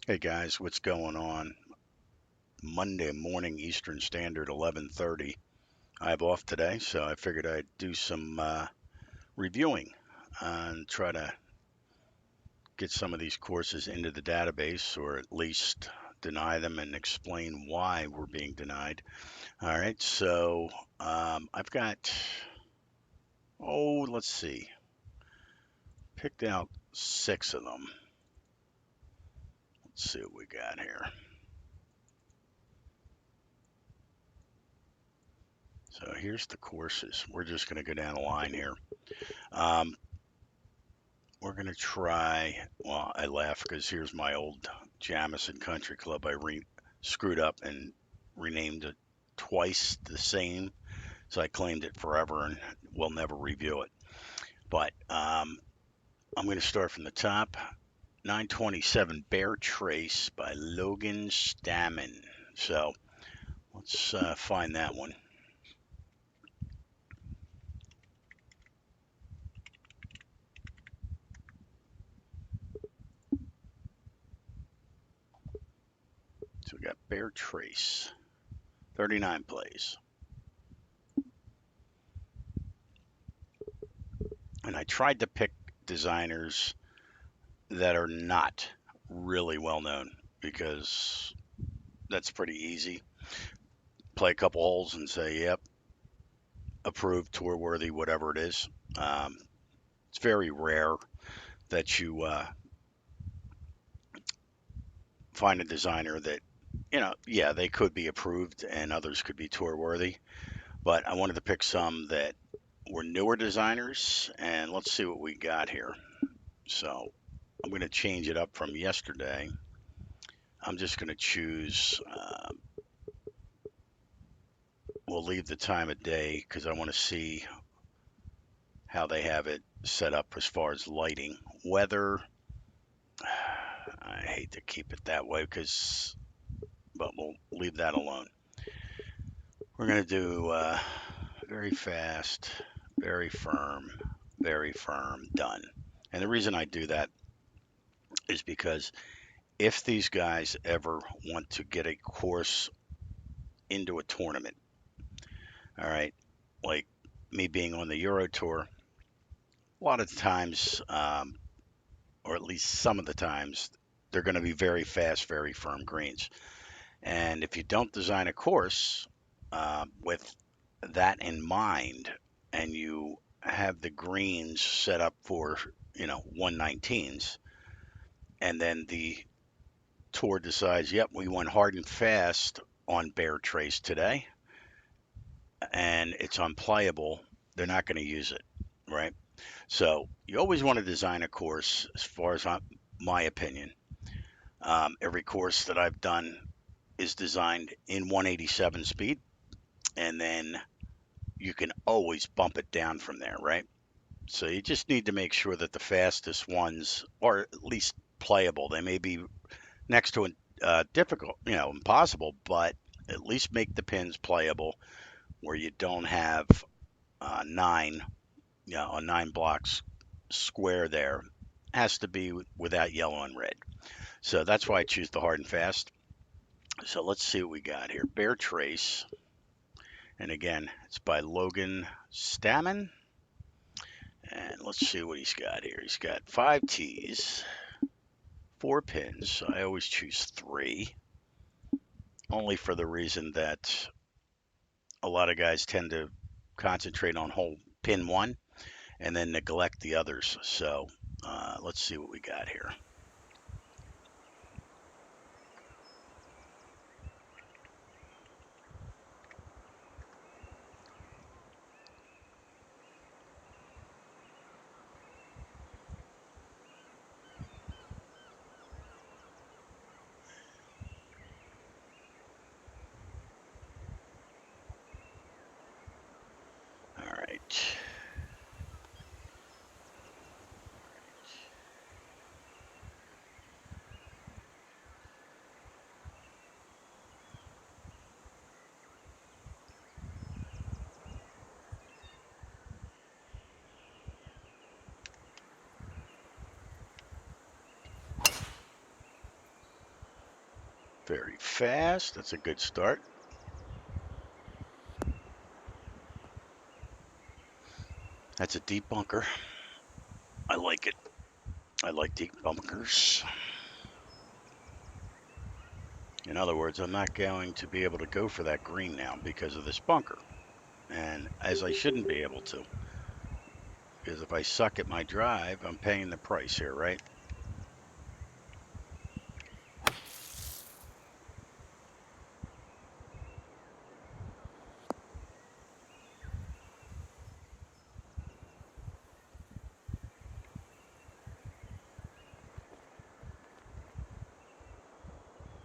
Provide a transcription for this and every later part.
Hey guys, what's going on? Monday morning Eastern Standard, 11:30. I have off today, so I figured I'd do some reviewing and try to get some of these courses into the database, or at least deny them and explain why we're being denied. All right, so I've got, let's see, picked out 6 of them. Let's see what we got here. So here's the courses. We're just going to go down a line here. Um, We're gonna try. Well, I laugh because here's my old Jamison Country Club. Screwed up and renamed it twice the same, so I claimed it forever and will never review it. But I'm gonna start from the top. 927 Bear Trace by Logan Stammen. So let's find that one. So we got Bear Trace, 39 plays. And I tried to pick designers that are not really well known because that's pretty easy. Play a couple holes and say, yep, approved, tour worthy, whatever it is. Um, it's very rare that you find a designer that, yeah, they could be approved and others could be tour worthy. But I wanted to pick some that were newer designers, and let's see what we got here. So I'm going to change it up from yesterday. I'm just going to choose we'll leave the time of day because I want to see how they have it set up as far as lighting. Weather, I hate to keep it that way but we'll leave that alone. We're going to do very fast, very firm, done. And the reason I do that is because if these guys ever want to get a course into a tournament, all right, like me being on the Euro Tour, a lot of times, or at least some of the times, they're going to be very fast, very firm greens. And if you don't design a course with that in mind, and you have the greens set up for 119s, and then the tour decides, yep, we went hard and fast on Bear Trace today, and it's unplayable, they're not going to use it, right? So you always want to design a course, as far as my opinion. Every course that I've done is designed in 187 speed, and then you can always bump it down from there, right? So you just need to make sure that the fastest ones are at least playable. They may be next to difficult, impossible, but at least make the pins playable where you don't have nine, a 9 blocks square there. Has to be without yellow and red. So that's why I choose the hard and fast. So let's see what we got here. Bear Trace. And again, it's by Logan Stammen. And let's see what he's got here. He's got 5 tees, 4 pins. I always choose 3, only for the reason that a lot of guys tend to concentrate on hole pin 1 and then neglect the others. So let's see what we got here. All right. Very fast. That's a good start. That's a deep bunker. I like it. I like deep bunkers. In other words, I'm not going to be able to go for that green now because of this bunker. And as I shouldn't be able to, because if I suck at my drive, I'm paying the price here, right?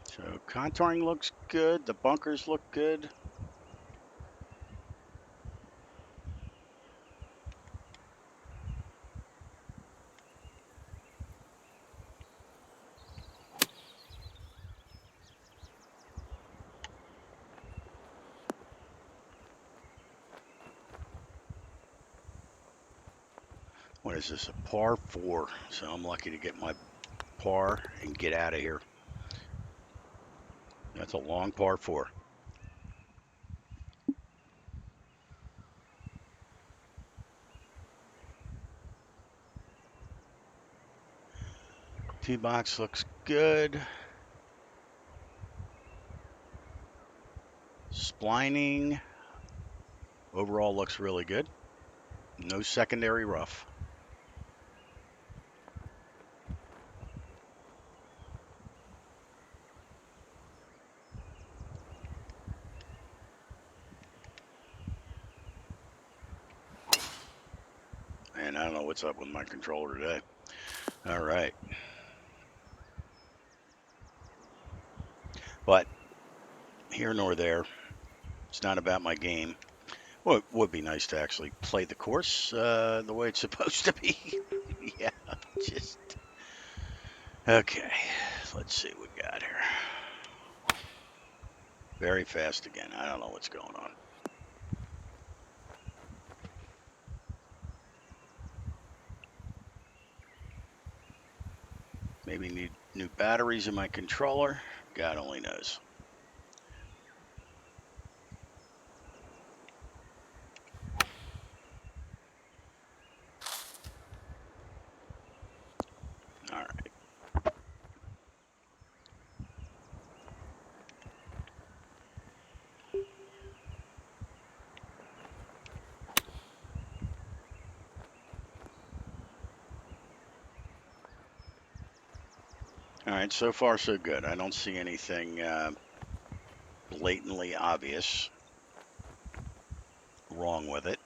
So contouring looks good. The bunkers look good. What is this? A par four. So I'm lucky to get my par and get out of here. That's a long par four. Tee box looks good. Splining overall looks really good. No secondary rough. And I don't know what's up with my controller today. All right. But here nor there, it's not about my game. Well, it would be nice to actually play the course the way it's supposed to be. Yeah, just okay. Let's see what we got here. Very fast again. I don't know what's going on. Maybe need new batteries in my controller. God only knows. All right. All right. So far, so good. I don't see anything blatantly obvious wrong with it.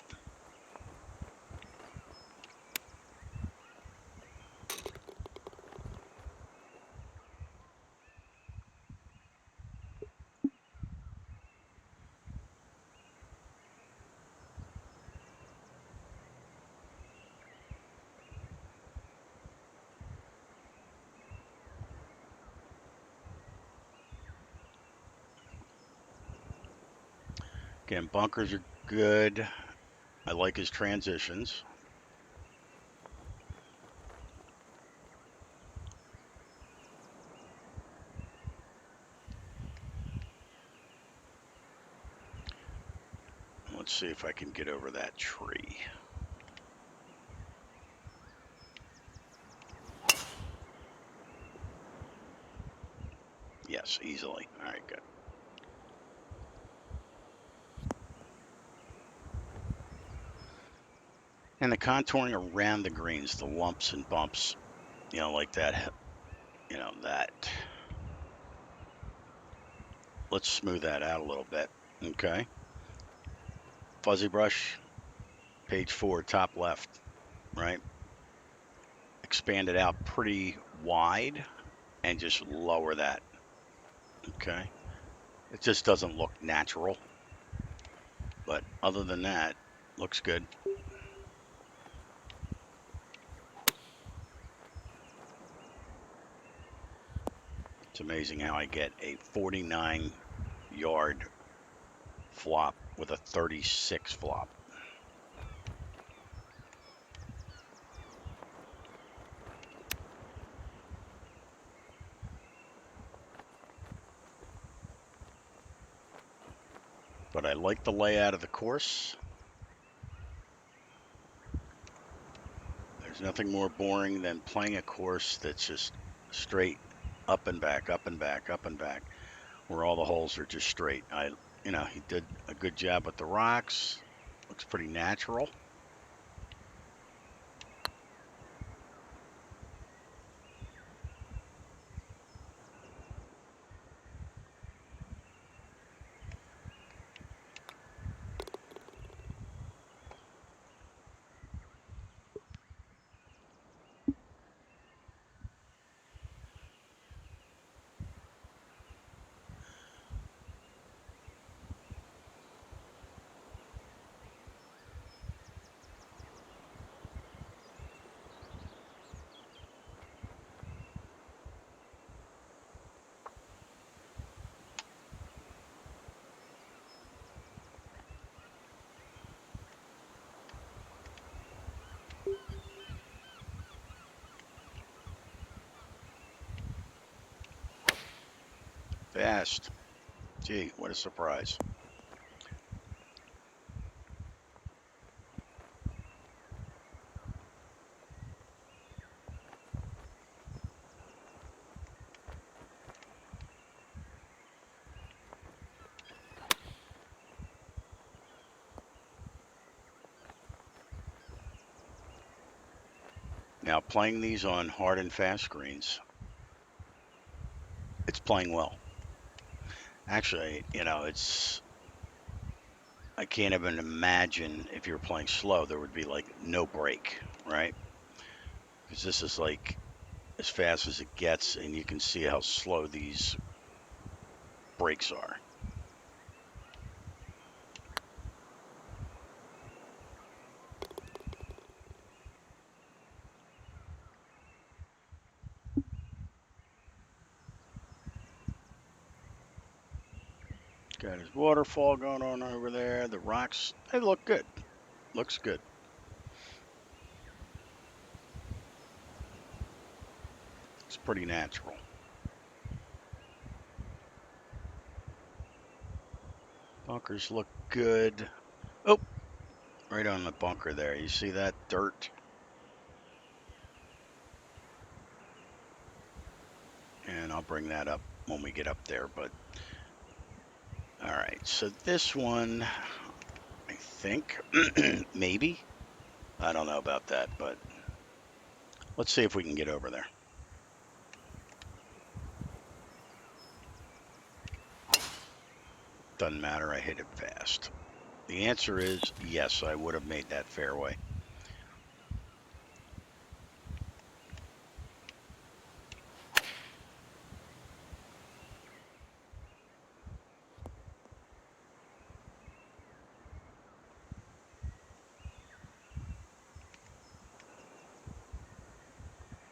Again, bunkers are good. I like his transitions. Let's see if I can get over that tree. Yes, easily. All right, good. And the contouring around the greens, the lumps and bumps, like that, that. Let's smooth that out a little bit. Okay. Fuzzy brush, page 4, top left, right? Expand it out pretty wide and just lower that. Okay. It just doesn't look natural. But other than that, looks good. It's amazing how I get a 49-yard flop with a 36 flop. but I like the layout of the course. There's nothing more boring than playing a course that's just straight up and back, up and back, up and back, where all the holes are just straight. He did a good job with the rocks. Looks pretty natural. Fast. Gee, what a surprise. Now, playing these on hard and fast greens, it's playing well. Actually, I can't even imagine if you're playing slow, there would be like no break, right? Because this is like as fast as it gets, and you can see how slow these breaks are. Got his waterfall going on over there. The rocks, they look good. Looks good. It's pretty natural. Bunkers look good. Oh, right on the bunker there. You see that dirt? And I'll bring that up when we get up there. But all right, so this one, I think, maybe. I don't know about that, but let's see if we can get over there. Doesn't matter. I hit it fast. The answer is yes, I would have made that fairway.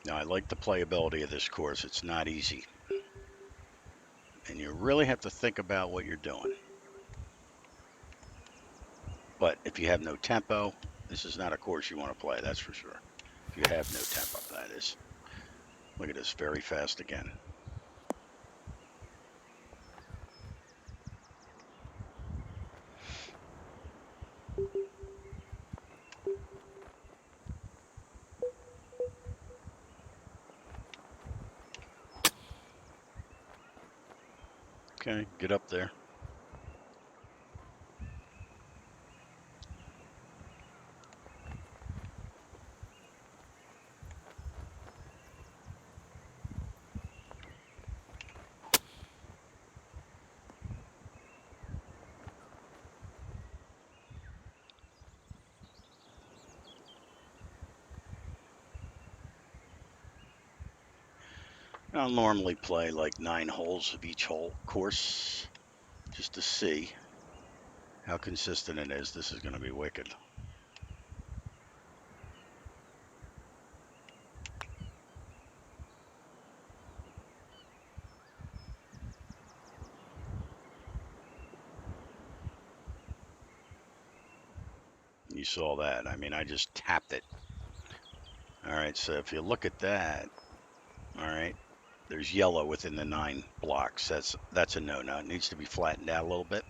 Now, I like the playability of this course. It's not easy. And you really have to think about what you're doing. But if you have no tempo, this is not a course you want to play, that's for sure. If you have no tempo, that is. Look at this, very fast again. Okay, get up there. I'll normally play like 9 holes of each hole course just to see how consistent it is. This is going to be wicked. You saw that. I mean, I just tapped it. All right, so if you look at that, all right, there's yellow within the 9 blocks. That's a no-no. It needs to be flattened out a little bit.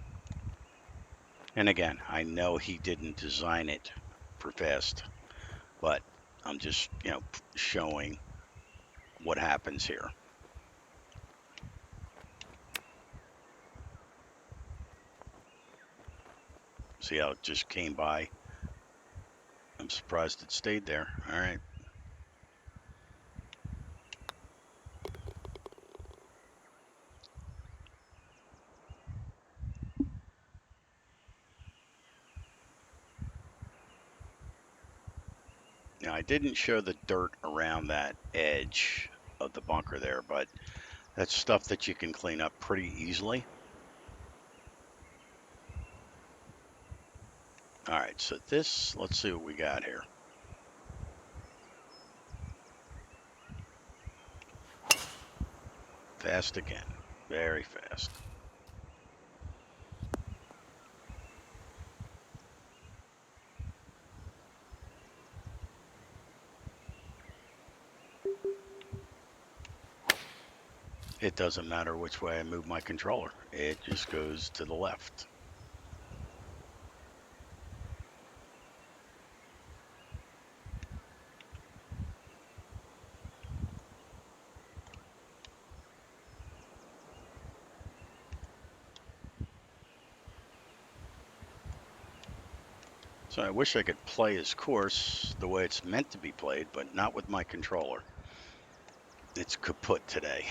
And again, I know he didn't design it for fast, but I'm just, showing what happens here. See how it just came by? I'm surprised it stayed there. All right. Now, I didn't show the dirt around that edge of the bunker there, but that's stuff that you can clean up pretty easily. All right, so let's see what we got here. Fast again, very fast. It doesn't matter which way I move my controller. It just goes to the left. So I wish I could play his course the way it's meant to be played, but not with my controller. It's kaput today.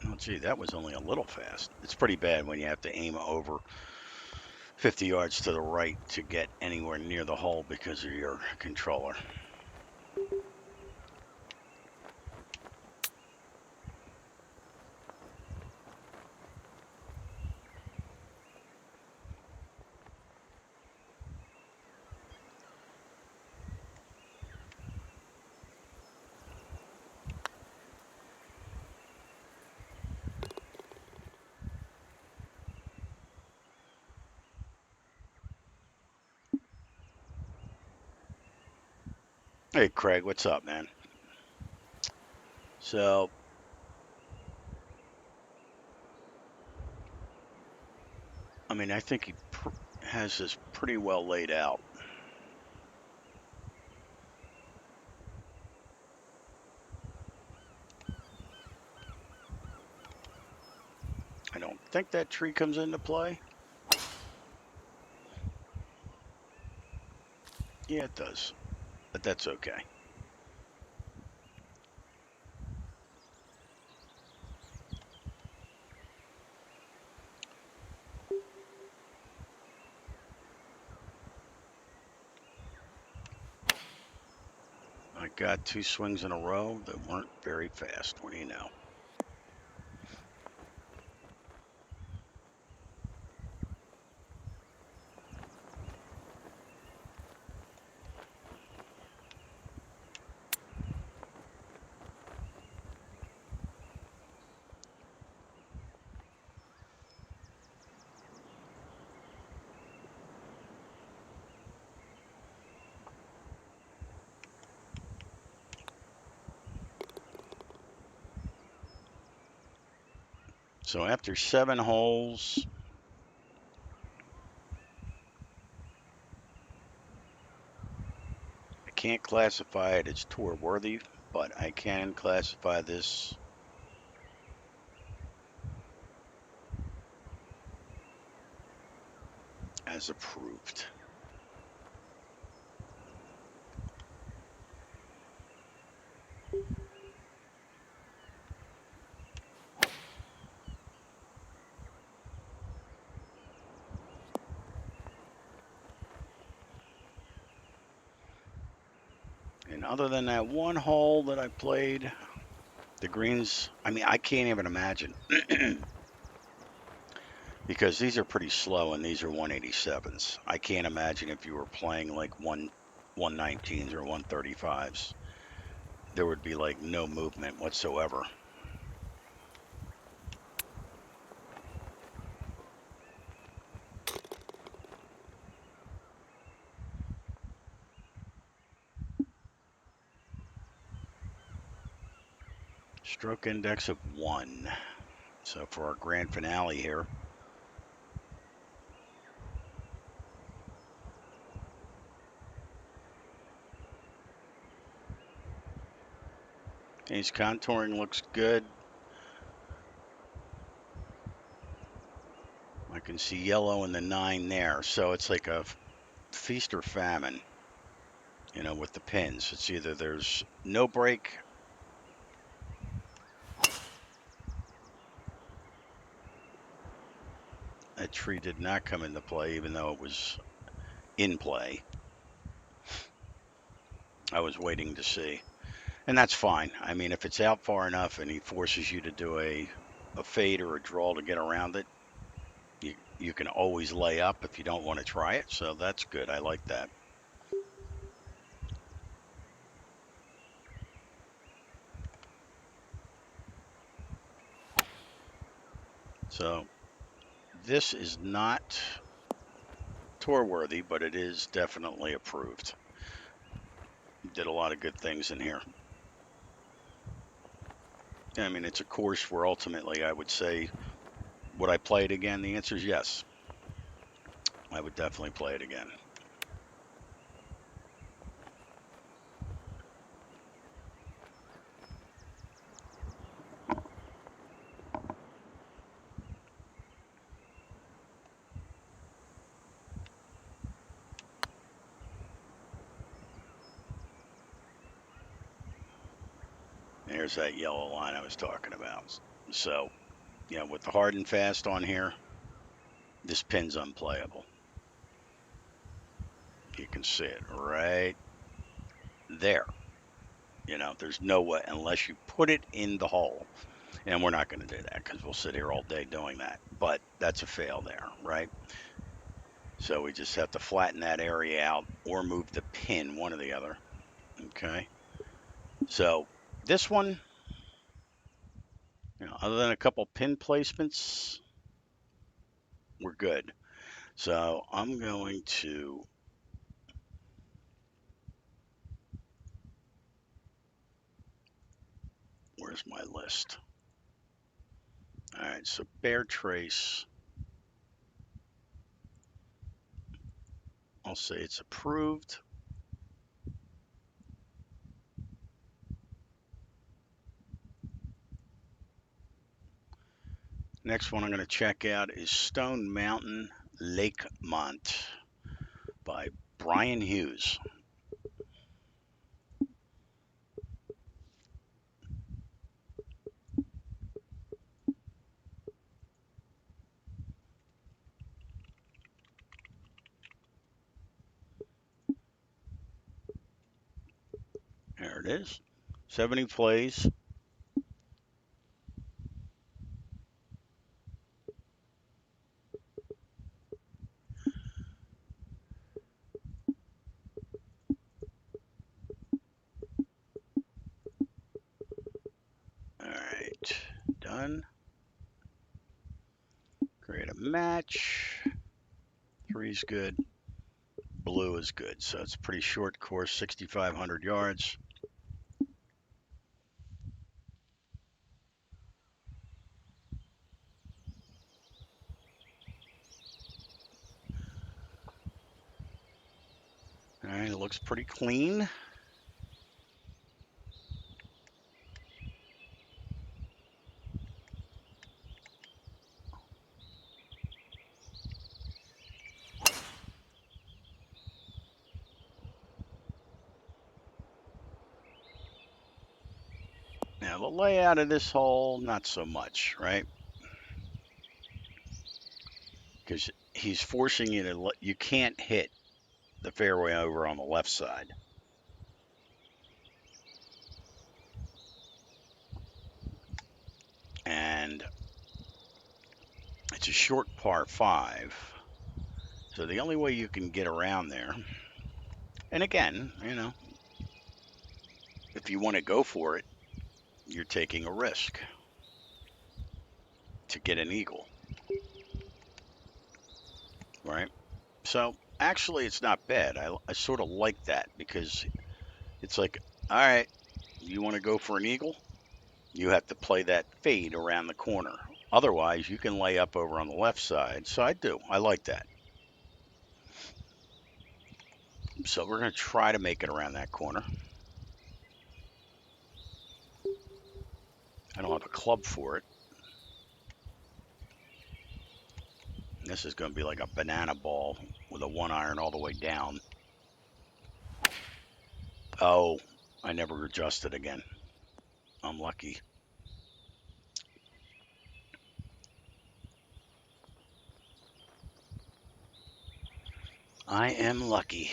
Oh, gee, that was only a little fast. It's pretty bad when you have to aim over 50 yards to the right to get anywhere near the hole because of your controller. Hey, Craig, what's up, man? So, I mean, I think he has this pretty well laid out. I don't think that tree comes into play. Yeah, it does, but that's okay. I got two swings in a row that weren't very fast. What do you know? So after 7 holes, I can't classify it as tour worthy, but I can classify this as approved. And other than that one hole that I played, the greens, I mean, I can't even imagine because these are pretty slow and these are 187s. I can't imagine if you were playing like 119s or 135s, there would be like no movement whatsoever. Stroke index of 1. So for our grand finale here, his contouring looks good. I can see yellow in the 9 there. So it's like a feast or famine, with the pins. It's either there's no break. That tree did not come into play, even though it was in play. I was waiting to see. And that's fine. I mean, if it's out far enough and he forces you to do a fade or a draw to get around it, you can always lay up if you don't want to try it. So that's good. I like that. So this is not tour worthy, but it is definitely approved. Did a lot of good things in here. I mean, it's a course where ultimately I would say, would I play it again? The answer is yes. I would definitely play it again. There's that yellow line I was talking about. So, with the hard and fast on here, this pin's unplayable. You can see it right there. There's no way unless you put it in the hole. And we're not going to do that because we'll sit here all day doing that. But that's a fail there, right? So we just have to flatten that area out or move the pin, one or the other. Okay. So this one, other than a couple pin placements, we're good. So I'm going to, where's my list? All right, so bear trace, I'll say it's approved. Next one I'm going to check out is Stone Mountain Lakemont by Brian Hughes. There it is. 70 plays. All right, done. Create a match. 3's good. Blue is good. So it's a pretty short course, 6,500 yards. All right, it looks pretty clean. Now the layout of this hole, not so much, right? Because he's forcing you to, you can't hit the fairway over on the left side. And it's a short par 5. So the only way you can get around there, and again, if you want to go for it, you're taking a risk to get an eagle, right? So actually, it's not bad. I sort of like that because it's like, all right, you want to go for an eagle? You have to play that fade around the corner. Otherwise, you can lay up over on the left side. So I do. I like that. So we're going to try to make it around that corner. I don't have a club for it. This is going to be like a banana ball with a 1-iron all the way down. Oh, I never adjusted again. I'm lucky. I am lucky.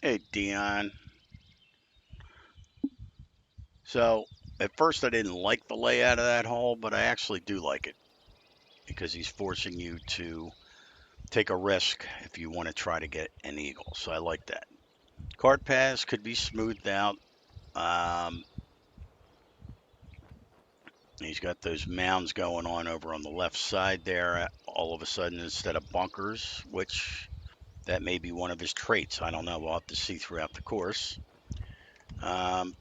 Hey, Dion. So at first I didn't like the layout of that hole, but I actually do like it because he's forcing you to take a risk if you want to try to get an eagle. So I like that. Cart paths could be smoothed out. Um, he's got those mounds going on over on the left side there. All of a sudden, instead of bunkers, which that may be one of his traits. I don't know. We'll have to see throughout the course. Um,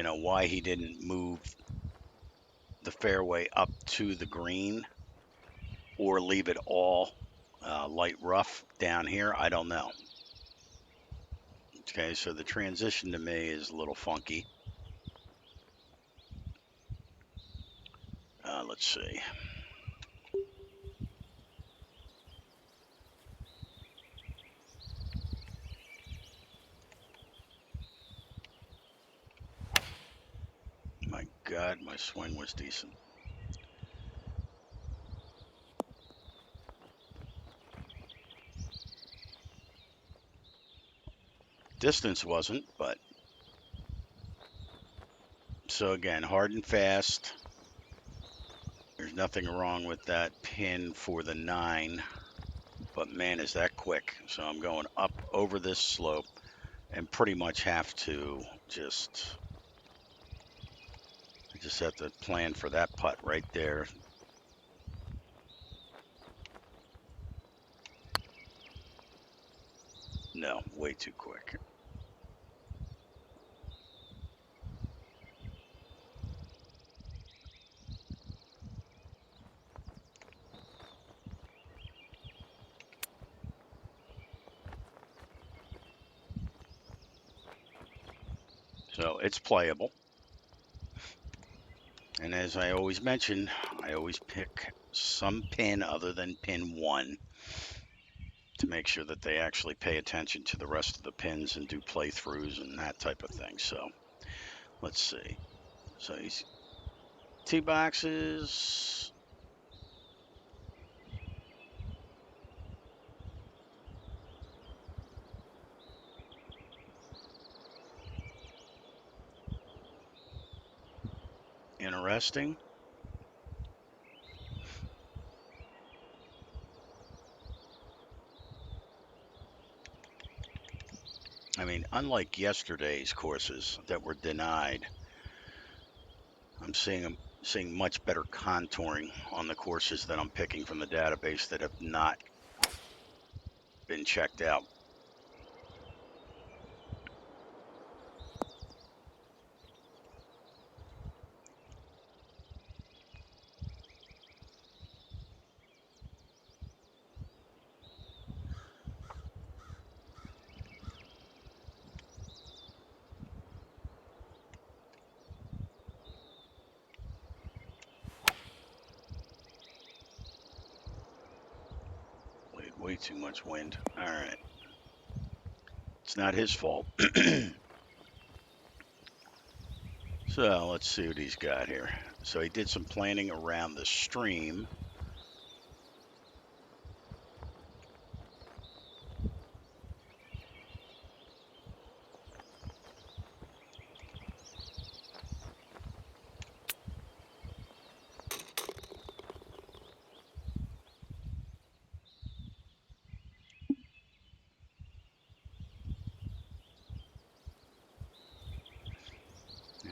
why he didn't move the fairway up to the green or leave it all light rough down here, I don't know. Okay, so the transition to me is a little funky. Let's see. My God, my swing was decent. Distance wasn't, but so again, hard and fast. There's nothing wrong with that pin for the 9, but man, is that quick. So I'm going up over this slope and pretty much have to I just have to plan for that putt right there. No, way too quick. So it's playable. And as I always mention, I always pick some pin other than pin 1 to make sure that they actually pay attention to the rest of the pins and do playthroughs and that type of thing. So let's see. So he's tee boxes. Interesting. I mean, unlike yesterday's courses that were denied, I'm seeing much better contouring on the courses that I'm picking from the database that have not been checked out. Way too much wind. All right. It's not his fault. So let's see what he's got here. So he did some planning around the stream.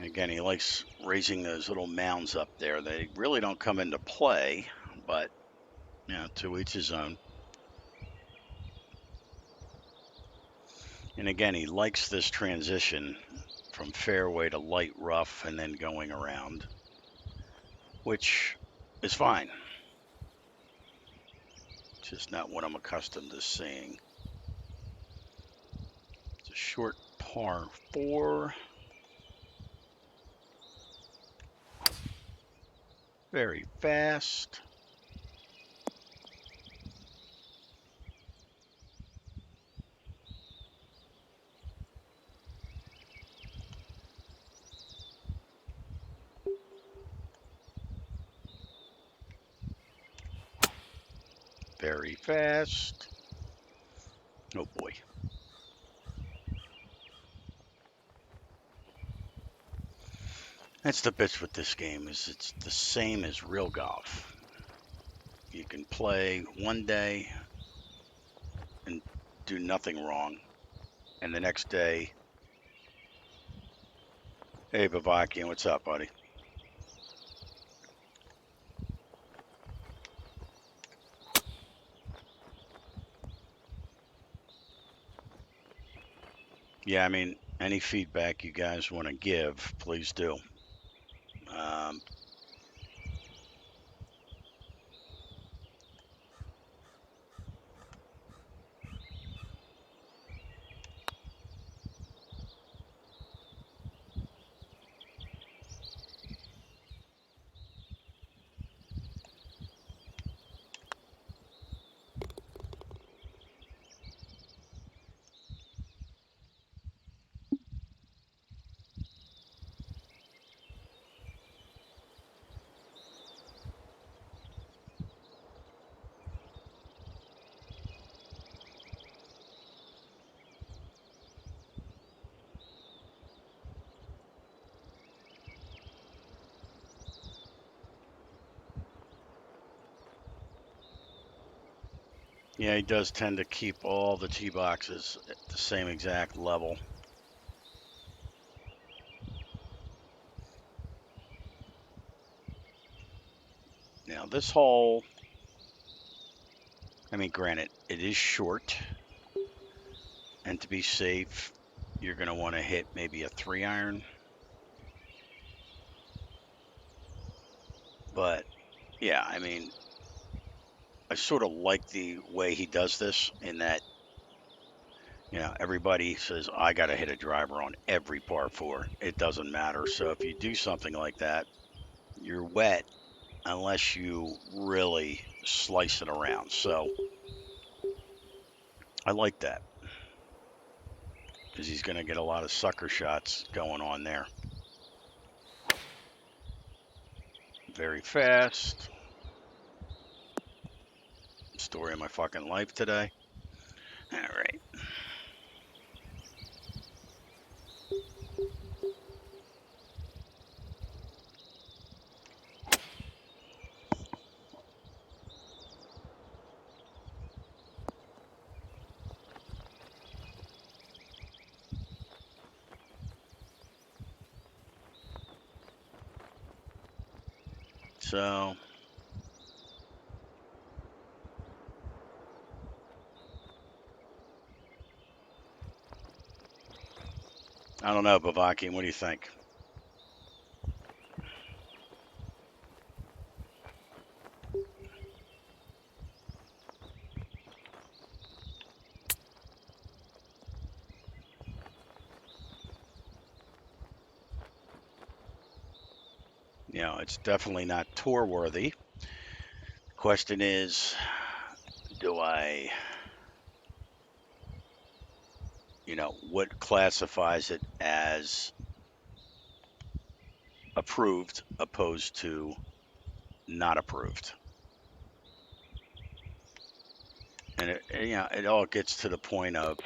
Again, he likes raising those little mounds up there. They really don't come into play, but to each his own. And again, he likes this transition from fairway to light rough and then going around, which is fine. Just not what I'm accustomed to seeing. It's a short par 4. Very fast. Very fast. Oh boy. That's the bitch with this game, is it's the same as real golf. You can play one day and do nothing wrong, and the next day, hey Bavakian, what's up, buddy? Yeah, I mean, any feedback you guys want to give, please do. Um, yeah, he does tend to keep all the tee boxes at the same exact level. Now, this hole, I mean, granted, it is short, and to be safe, you're going to want to hit maybe a 3-iron. But, yeah, I mean, I sort of like the way he does this in that, everybody says, I got to hit a driver on every par 4. It doesn't matter. So if you do something like that, you're wet unless you really slice it around. So I like that because he's going to get a lot of sucker shots going on there. Very fast. Story of my fucking life today. All right. So I don't know, Bavaki. What do you think? It's definitely not tour worthy. Question is, do I, what classifies it as approved opposed to not approved? And it all gets to the point of,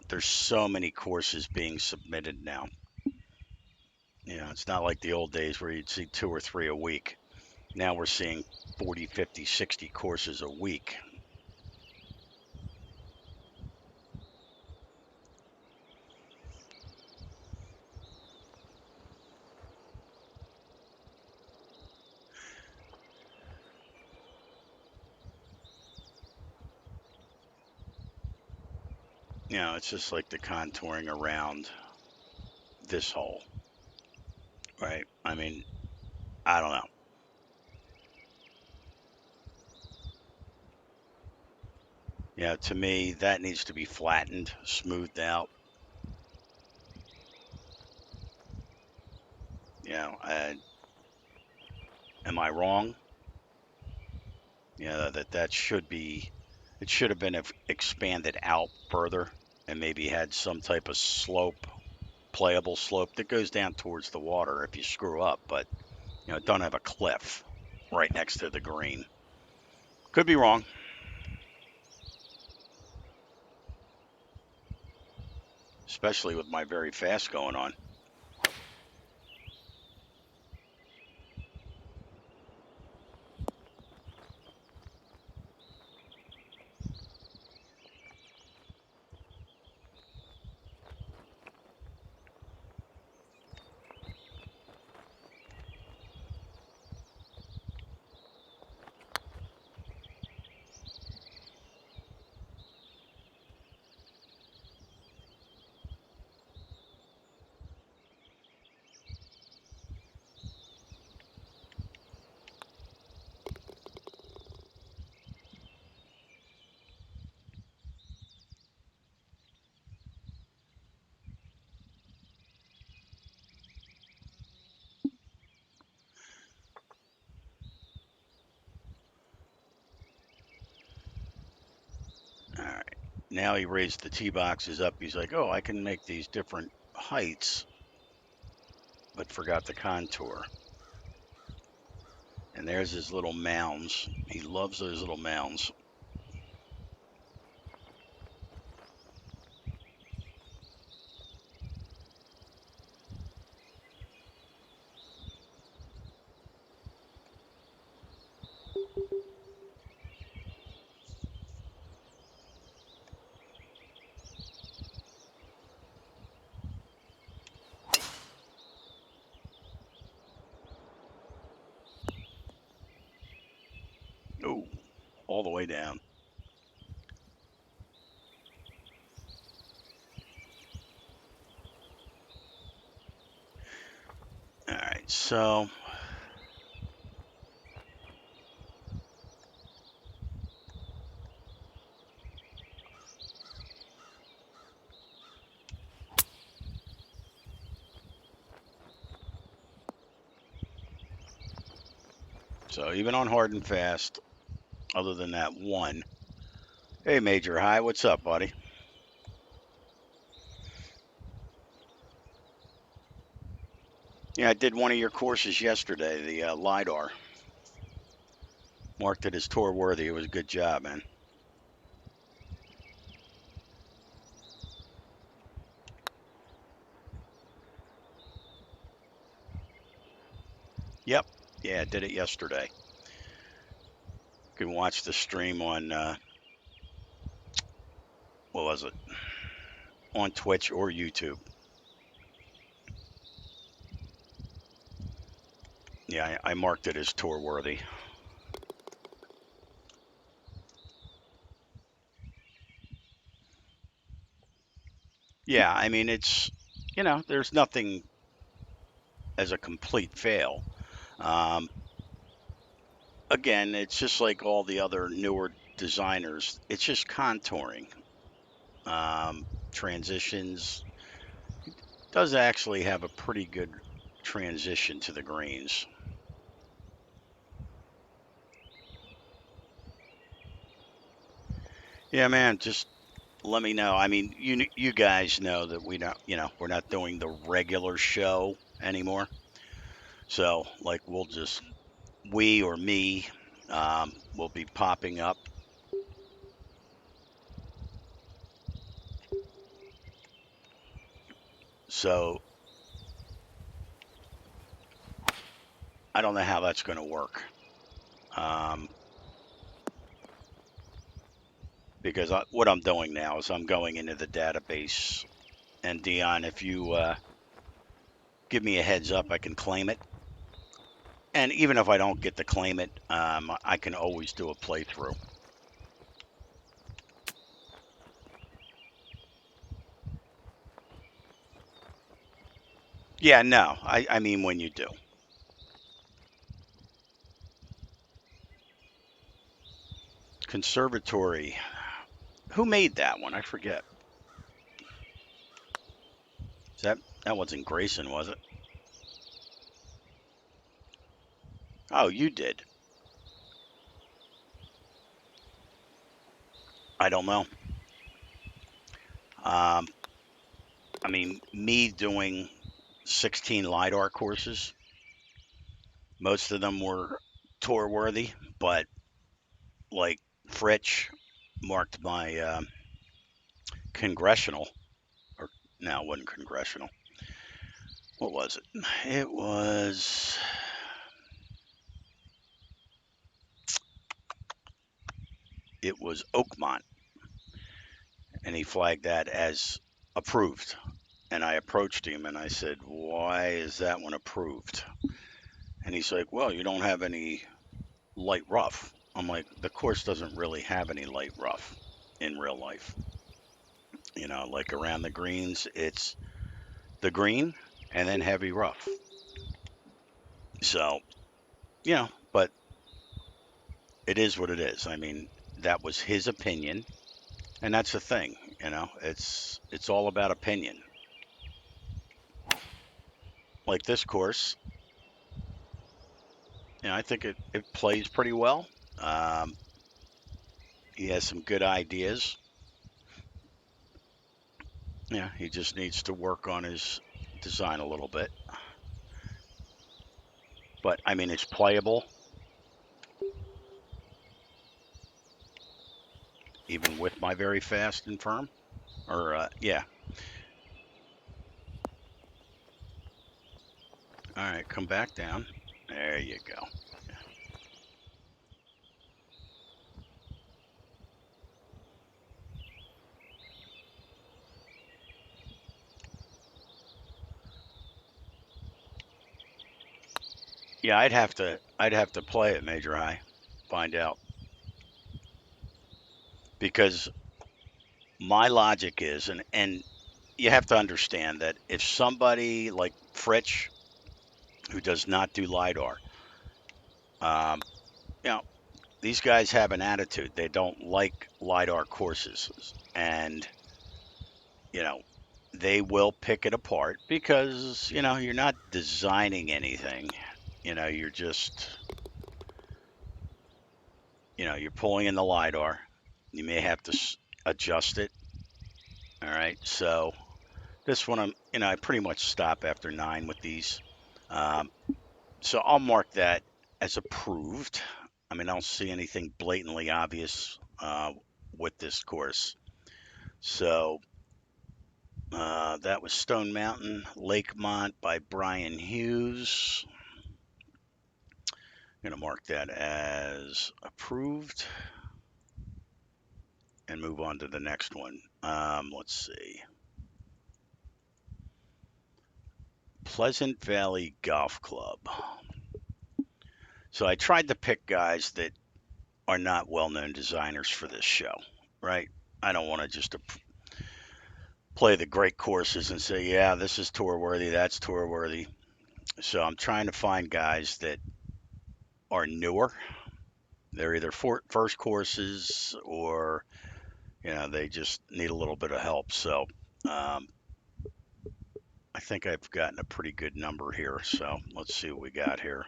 there's so many courses being submitted now. It's not like the old days where you'd see 2 or 3 a week. Now we're seeing 40, 50, 60 courses a week. It's just like the contouring around this hole, right? I mean, I don't know. To me, that needs to be flattened, smoothed out. Am I wrong? That should be, it should have been expanded out further and maybe had some type of slope, playable slope that goes down towards the water if you screw up, but don't have a cliff right next to the green. Could be wrong, especially with my very fast going on. All right. Now he raised the tee boxes up. He's like, oh, I can make these different heights, but forgot the contour. And there's his little mounds. He loves those little mounds. Oh, all the way down. All right, so even on hard and fast, other than that one. Hey, Major High, what's up, buddy? Yeah, I did one of your courses yesterday, the LiDAR. Marked it as tour worthy. It was a good job, man. Yep. Yeah, I did it yesterday. You can watch the stream on, what was it? On Twitch or YouTube. Yeah, I marked it as tour worthy. Yeah, I mean, there's nothing as a complete fail. Um, Again, it's just like all the other newer designers. It's just contouring, transitions. Does actually have a pretty good transition to the greens. Yeah, man, just let me know. I mean, you guys know that we're not doing the regular show anymore. So like we or me will be popping up. So I don't know how that's going to work. Um, because what I'm doing now is I'm going into the database. And Dion, if you give me a heads up, I can claim it. And even if I don't get to claim it, I can always do a playthrough. Yeah, no, I mean when you do. Conservatory. Who made that one? I forget. Is that wasn't Grayson, was it? Oh, you did. I don't know. Um, I mean, me doing 16 LiDAR courses, most of them were tour worthy, but like Fritch marked my congressional, or no, it wasn't congressional. What was it? It was Oakmont, and he flagged that as approved. And I approached him and I said, "Why is that one approved?" And he's like, "Well, you don't have any light rough." I'm like, "The course doesn't really have any light rough in real life. Like around the greens, it's the green and then heavy rough." So, but it is what it is. I mean, that was his opinion, and that's the thing. It's all about opinion. Like this course, I think it plays pretty well. Um, he has some good ideas. Yeah, he just needs to work on his design a little bit. But I mean, it's playable even with my very fast and firm. Or yeah. All right, come back down. There you go. Yeah, I'd have to play it major high, find out, because my logic is, and you have to understand that if somebody like Fritch, who does not do lidar, um, you know, these guys have an attitude. They don't like lidar courses, and you know, they will pick it apart because you're not designing anything. You're just you're pulling in the lidar. You may have to adjust it. All right, so this one, I pretty much stop after 9 with these. Um, so I'll mark that as approved. I mean, I don't see anything blatantly obvious with this course. So that was Stone Mountain, Lakemont by Brian Hughes. I'm going to mark that as approved and move on to the next one. Let's see. Pleasant Valley Golf Club. So I tried to pick guys that are not well-known designers for this show, right? I don't want to just play the great courses and say, yeah, this is tour worthy, that's tour worthy. So I'm trying to find guys that are newer. They're either first courses or they just need a little bit of help. So um, I think I've gotten a pretty good number here. So let's see what we got here.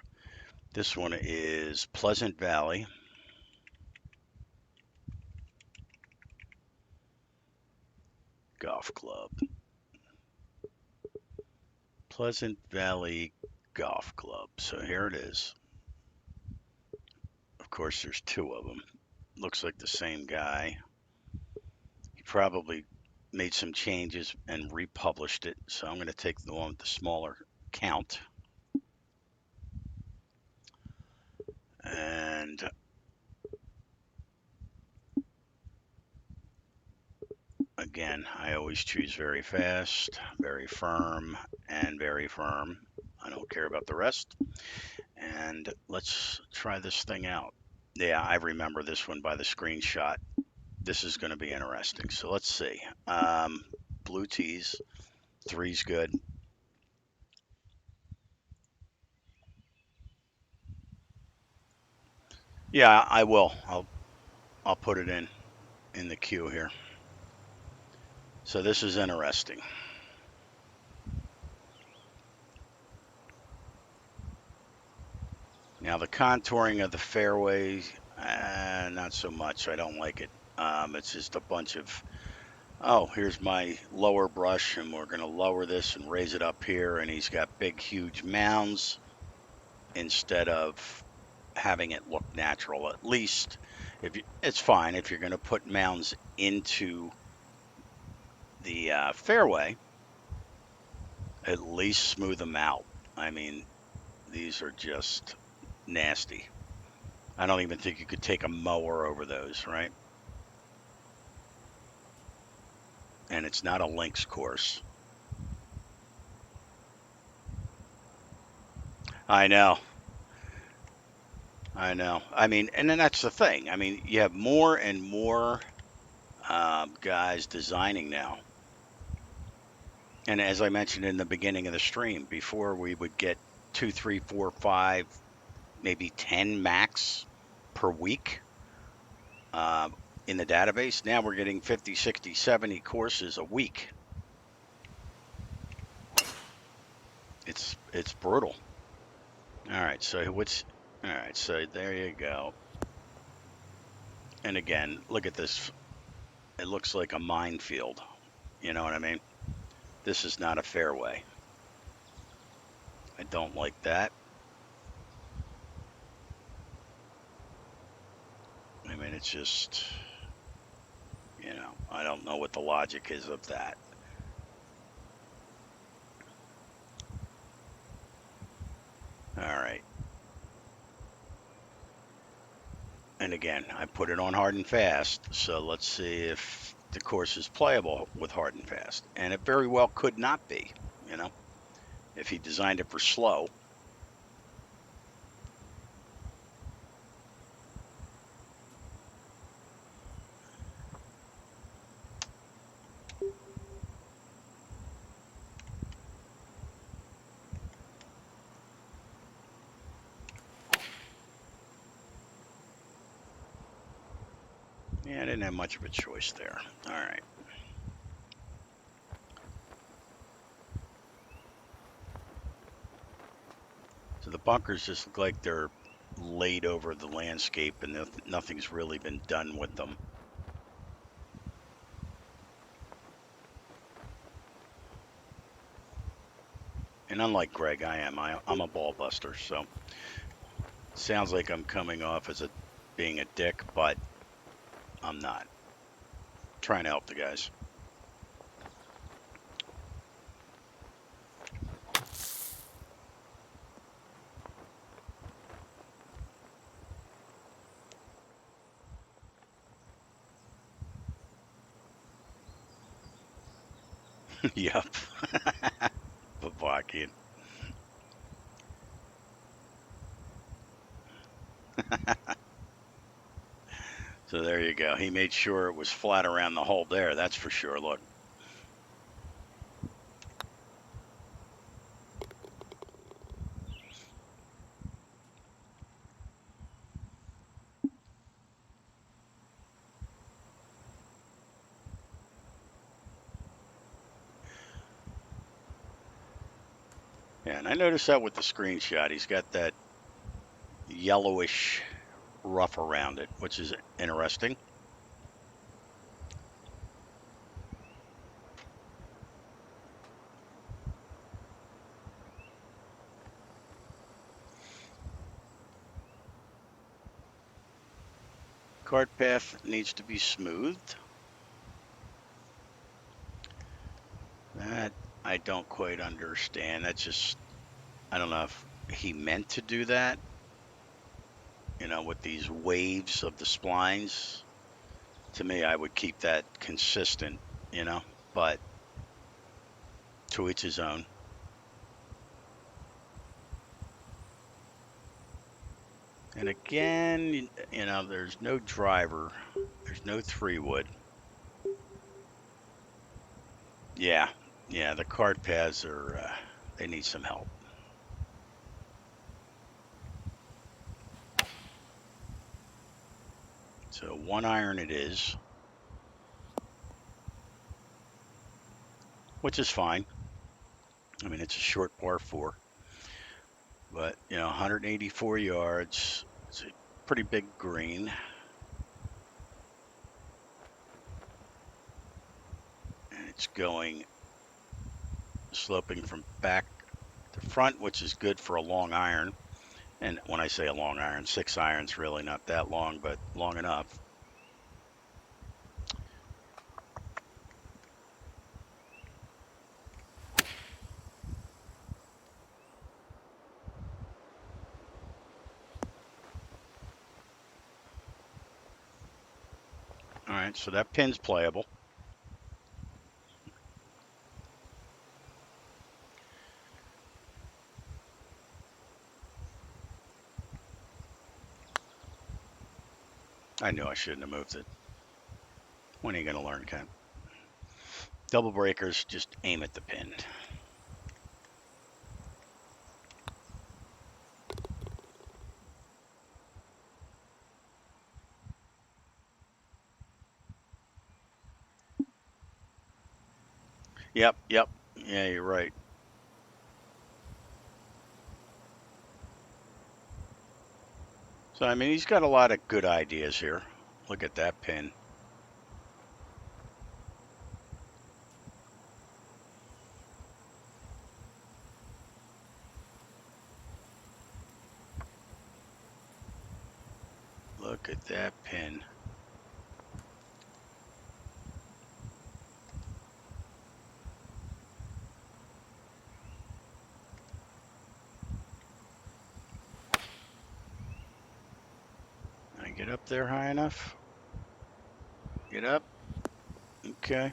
This one is Pleasant Valley Golf Club. Pleasant Valley Golf Club. So here it is. Of course, there's two of them. Looks like the same guy. He probably made some changes and republished it. So I'm going to take the one with the smaller count. And again, I always choose very fast, very firm, and very firm. I don't care about the rest. And let's try this thing out. Yeah, I remember this one by the screenshot. This is going to be interesting. So let's see. Blue tees, three's good. Yeah, I will. I'll put it in the queue here. So this is interesting. Now the contouring of the fairway, not so much. I don't like it. It's just a bunch of, oh, here's my lower brush, and we're going to lower this and raise it up here, and he's got big, huge mounds instead of having it look natural. At least, if you, it's fine if you're going to put mounds into the fairway, at least smooth them out. I mean, these are just nasty. I don't even think you could take a mower over those, right? And it's not a links course. I know. I know. I mean, and then that's the thing. I mean, you have more and more guys designing now. And as I mentioned in the beginning of the stream, before we would get two, three, four, five, maybe 10 max per week in the database. Now we're getting 50, 60, 70 courses a week. It's brutal. All right, so what's all right, so there you go. And again, look at this. It looks like a minefield. You know what I mean? This is not a fairway. I don't like that. I mean, it's just, I don't know what the logic is of that. All right. And again, I put it on hard and fast. So let's see if the course is playable with hard and fast. And it very well could not be, you know, if he designed it for slow. Yeah, I didn't have much of a choice there. All right. So the bunkers just look like they're laid over the landscape and nothing's really been done with them. And unlike Greg, I'm a ball buster. So sounds like I'm coming off as being a dick, but I'm not. Trying to help the guys. Yep. Bavakian. So there you go. He made sure it was flat around the hole there. That's for sure. Look. Yeah, and I noticed that with the screenshot. He's got that yellowish rough around it, which is interesting. Cart path needs to be smoothed. That I don't quite understand. That's just, I don't know if he meant to do that, with these waves of the splines. To me, I would keep that consistent, but to each his own. And again, there's no driver, there's no 3-wood. Yeah, yeah, the cart paths they need some help. So 1 iron it is, which is fine. I mean, it's a short par four, but 184 yards. It's a pretty big green, and it's going sloping from back to front, which is good for a long iron. And when I say a long iron, 6 irons really not that long, but long enough. All right, so that pin's playable. I knew I shouldn't have moved it. When are you going to learn, Ken? Double breakers, just aim at the pin. Yep, yep. Yeah, you're right. So, I mean, he's got a lot of good ideas here. Look at that pin. Look at that pin. Can I get up there high enough? Get up. Okay.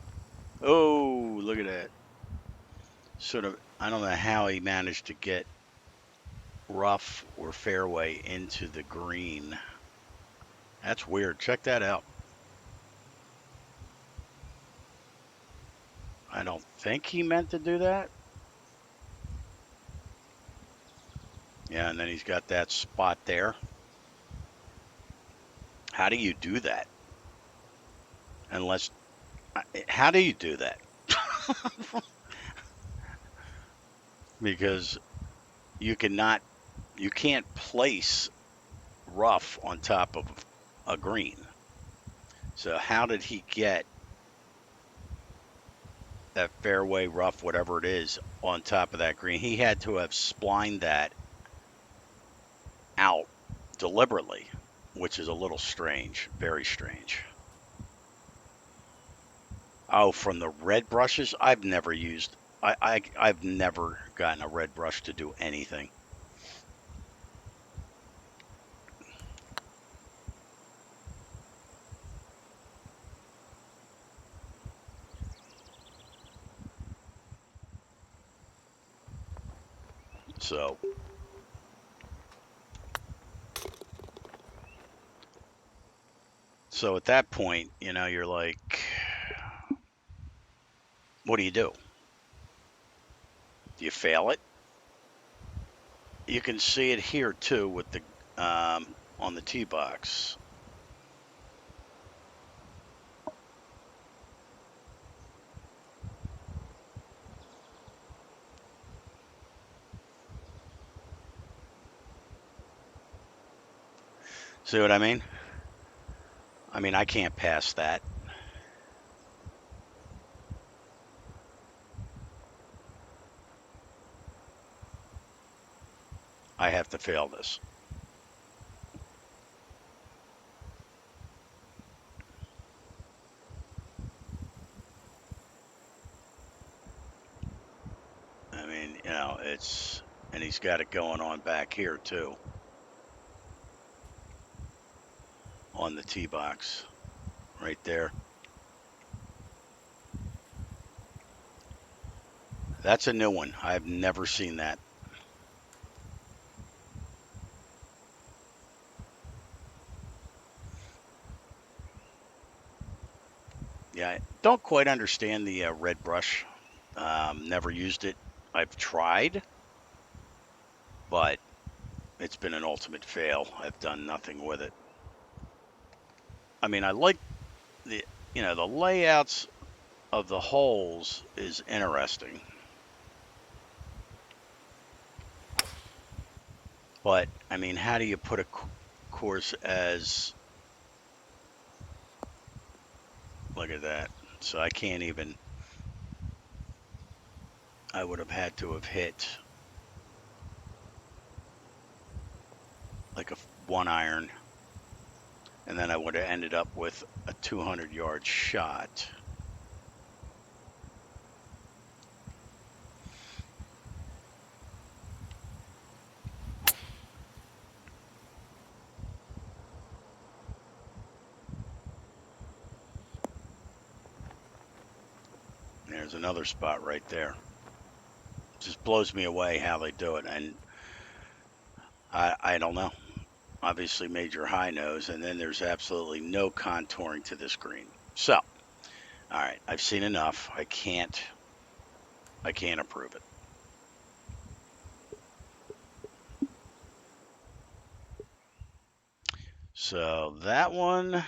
Oh, look at that. Sort of, I don't know how he managed to get rough or fairway into the green. That's weird. Check that out. I don't think he meant to do that. Yeah, and then he's got that spot there. How do you do that? Unless, how do you do that? Because you cannot, you can't place rough on top of a green. So how did he get that fairway rough, whatever it is, on top of that green? He had to have splined that out deliberately, which is a little strange, very strange. Oh, from the red brushes, I've never used. I've never gotten a red brush to do anything. So, so at that point, you're like, what do you do? Do you fail it? You can see it here too with the on the tee box. See what I mean? I mean, I can't pass that. I have to fail this. I mean, it's, and he's got it going on back here too, on the tee box, right there. That's a new one. I've never seen that. Yeah, I don't quite understand the red brush. Never used it. I've tried, but it's been an ultimate fail. I've done nothing with it. I mean, I like the, the layouts of the holes is interesting, but I mean, how do you put a course as, look at that. So I can't even, I would have had to have hit like a 1 iron, and then I would have ended up with a 200-yard shot. There's another spot right there. Just blows me away how they do it, and I don't know. Obviously, major high nose, and then there's absolutely no contouring to this green. So, all right, I've seen enough. I can't approve it. So that one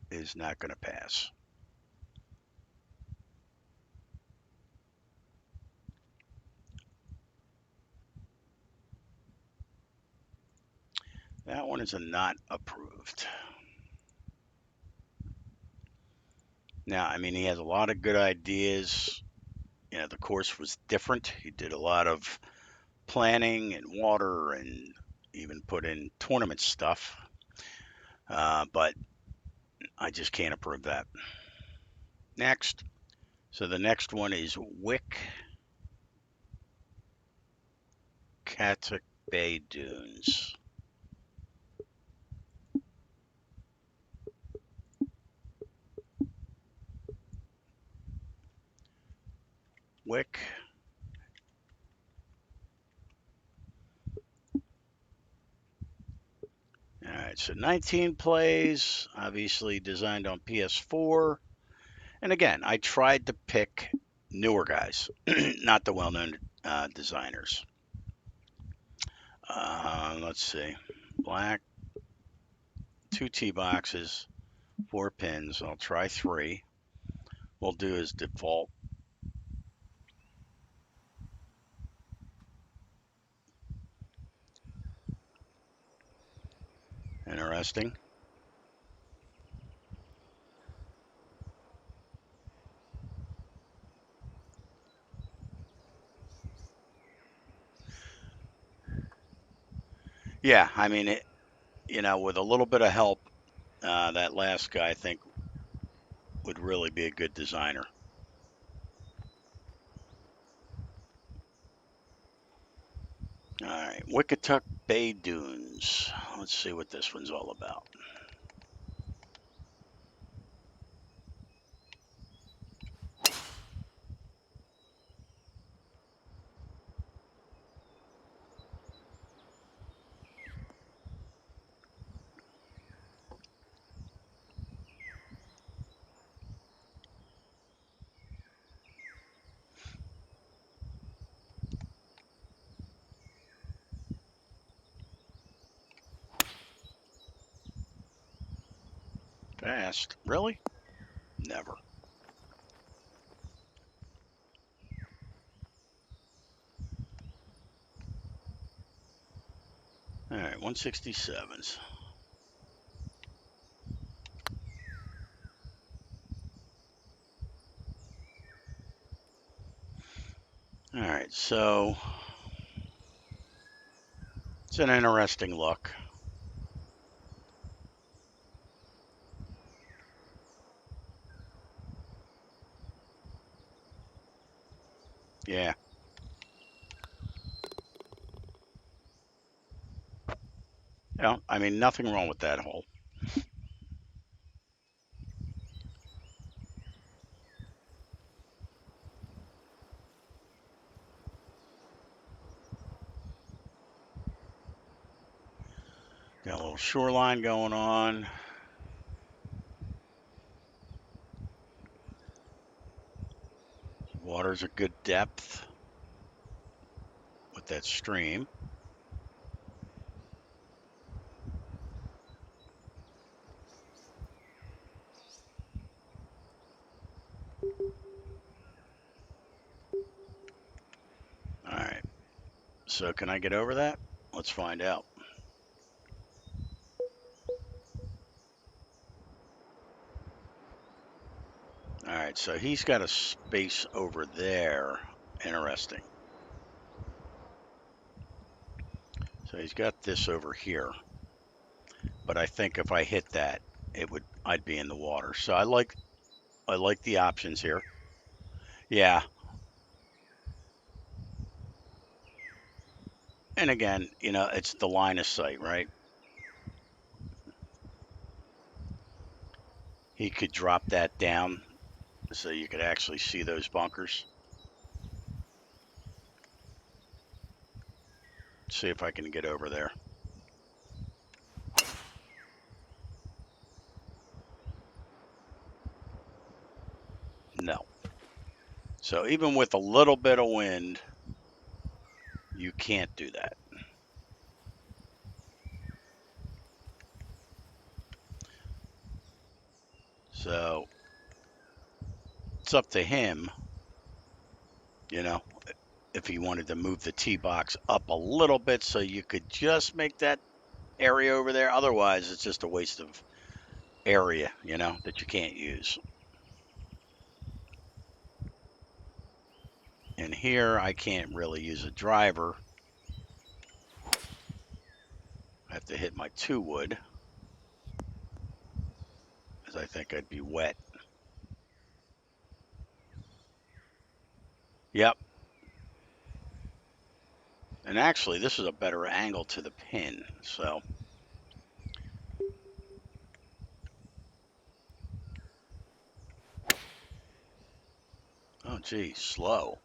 is not going to pass. That one is a not approved. Now, I mean, he has a lot of good ideas. The course was different. He did a lot of planning and water and even put in tournament stuff. But I just can't approve that. Next. So the next one is Wick Katuk Bay Dunes. Wick. All right, so 19 plays, obviously designed on PS4. And again, I tried to pick newer guys, not the well-known designers. Let's see. Black, 2 tee boxes, 4 pins. I'll try 3. We'll do his default. Interesting. Yeah, I mean, with a little bit of help, that last guy I think would really be a good designer. All right, Wickatuck Bay Dunes. Let's see what this one's all about. Fast? Really? Never. All right, 167s. All right, so it's an interesting look. Yeah. I mean, nothing wrong with that hole. Got a little shoreline going on. Water's a good depth. with that stream. All right. So can I get over that? Let's find out. All right. So he's got a space over there. Interesting. So he's got this over here. But I think if I hit that, I'd be in the water. So I like the options here. Yeah. And again, it's the line of sight, right? He could drop that down so you could actually see those bunkers. See if I can get over there. No. So even with a little bit of wind, you can't do that. So it's up to him, you know, if he wanted to move the tee box up a little bit so you could just make that area over there. Otherwise, it's just a waste of area, that you can't use. And here, I can't really use a driver. I have to hit my 2-wood, because I think I'd be wet. Yep. And actually, this is a better angle to the pin. So, oh, gee, slow.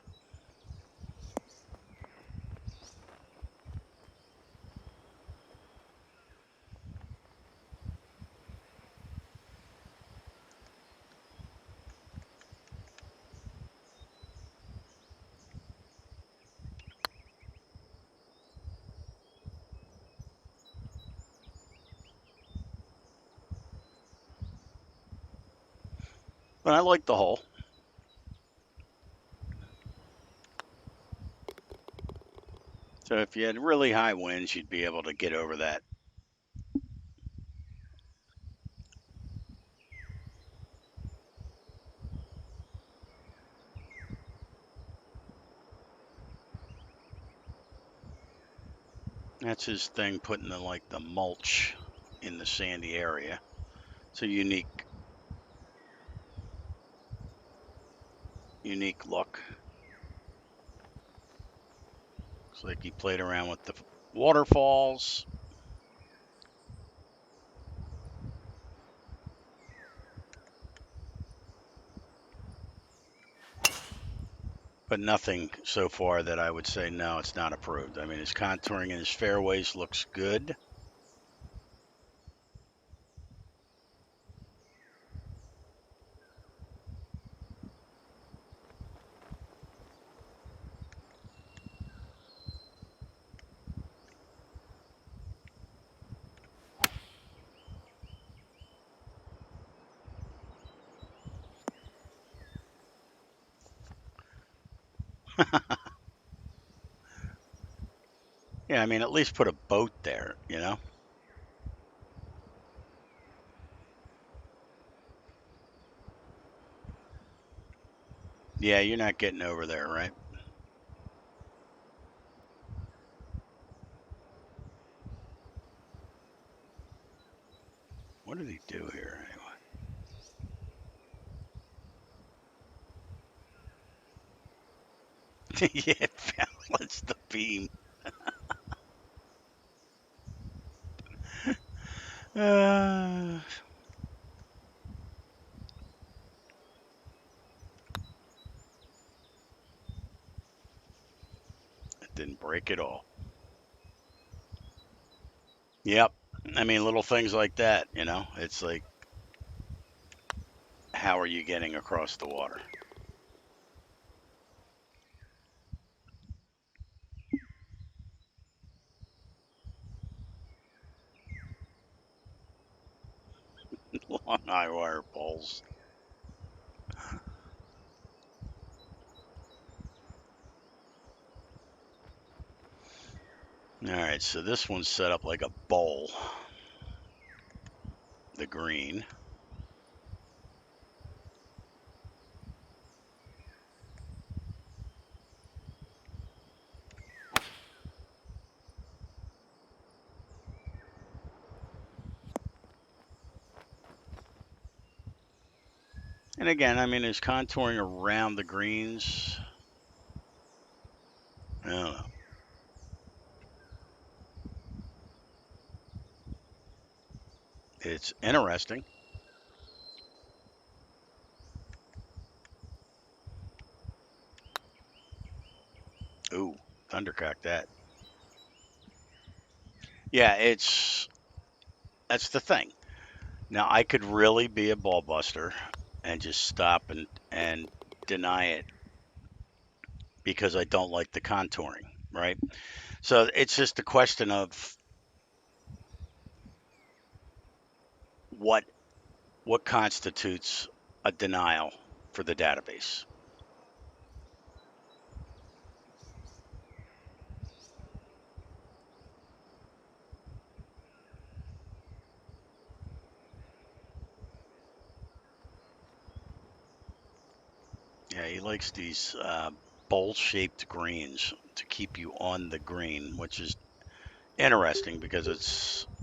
But I like the hole. So if you had really high winds, you'd be able to get over that. That's his thing, putting the mulch in the sandy area. It's a unique look. Looks like he played around with the waterfalls. But nothing so far that I would say, no, it's not approved. I mean, his contouring and his fairways looks good. Yeah, I mean, at least put a boat there. Yeah, you're not getting over there, right? What did he do here anyway? Yeah, it balanced the beam. Uh, it didn't break at all. Yep. I mean, little things like that. It's like, how are you getting across the water? on high wire poles. All right, so this one's set up like a bowl, the green. And again, I mean, there's contouring around the greens. I don't know. It's interesting. Ooh, thundercock that. Yeah, that's the thing. Now I could really be a ball buster and just stop and deny it because I don't like the contouring, right? So it's just a question of what what constitutes a denial for the database. Yeah, he likes these bowl-shaped greens to keep you on the green, which is interesting because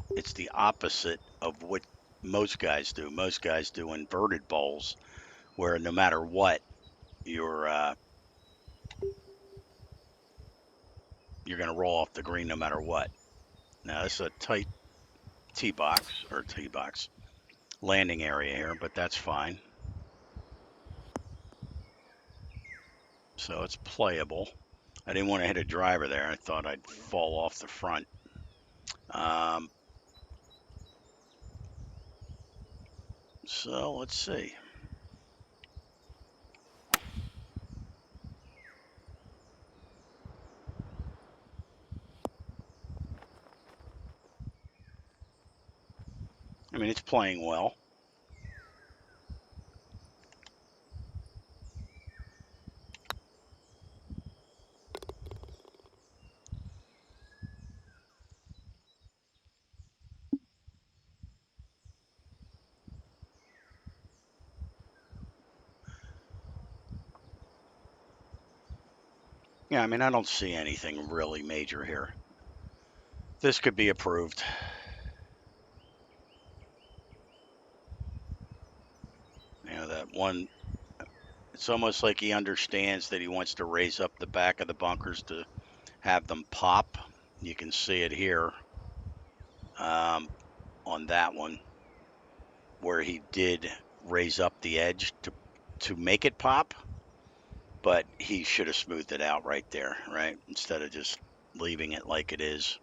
it's the opposite of what most guys do. Most guys do inverted bowls, where no matter what, you're uh, you're going to roll off the green no matter what. Now this is a tight tee box or tee box landing area here, but that's fine. So it's playable. I didn't want to hit a driver there. I thought I'd fall off the front. Um, so let's see. I mean, it's playing well. Yeah, I mean, I don't see anything really major here. This could be approved. You know, that one, it's almost like he understands that he wants to raise up the back of the bunkers to have them pop. You can see it here um, on that one where he did raise up the edge to make it pop, but he should have smoothed it out right there, right? Instead of just leaving it like it is.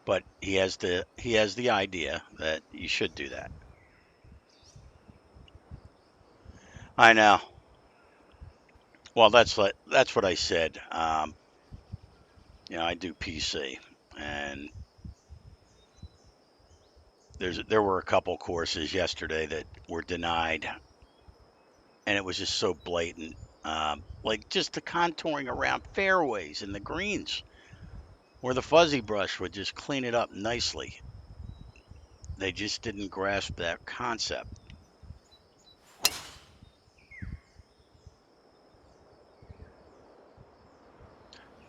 But he has the idea that you should do that. I know. Well, that's what I said. I do PC, and there were a couple courses yesterday that were denied, and it was just so blatant. Like just the contouring around fairways and the greens, where the fuzzy brush would just clean it up nicely. They just didn't grasp that concept.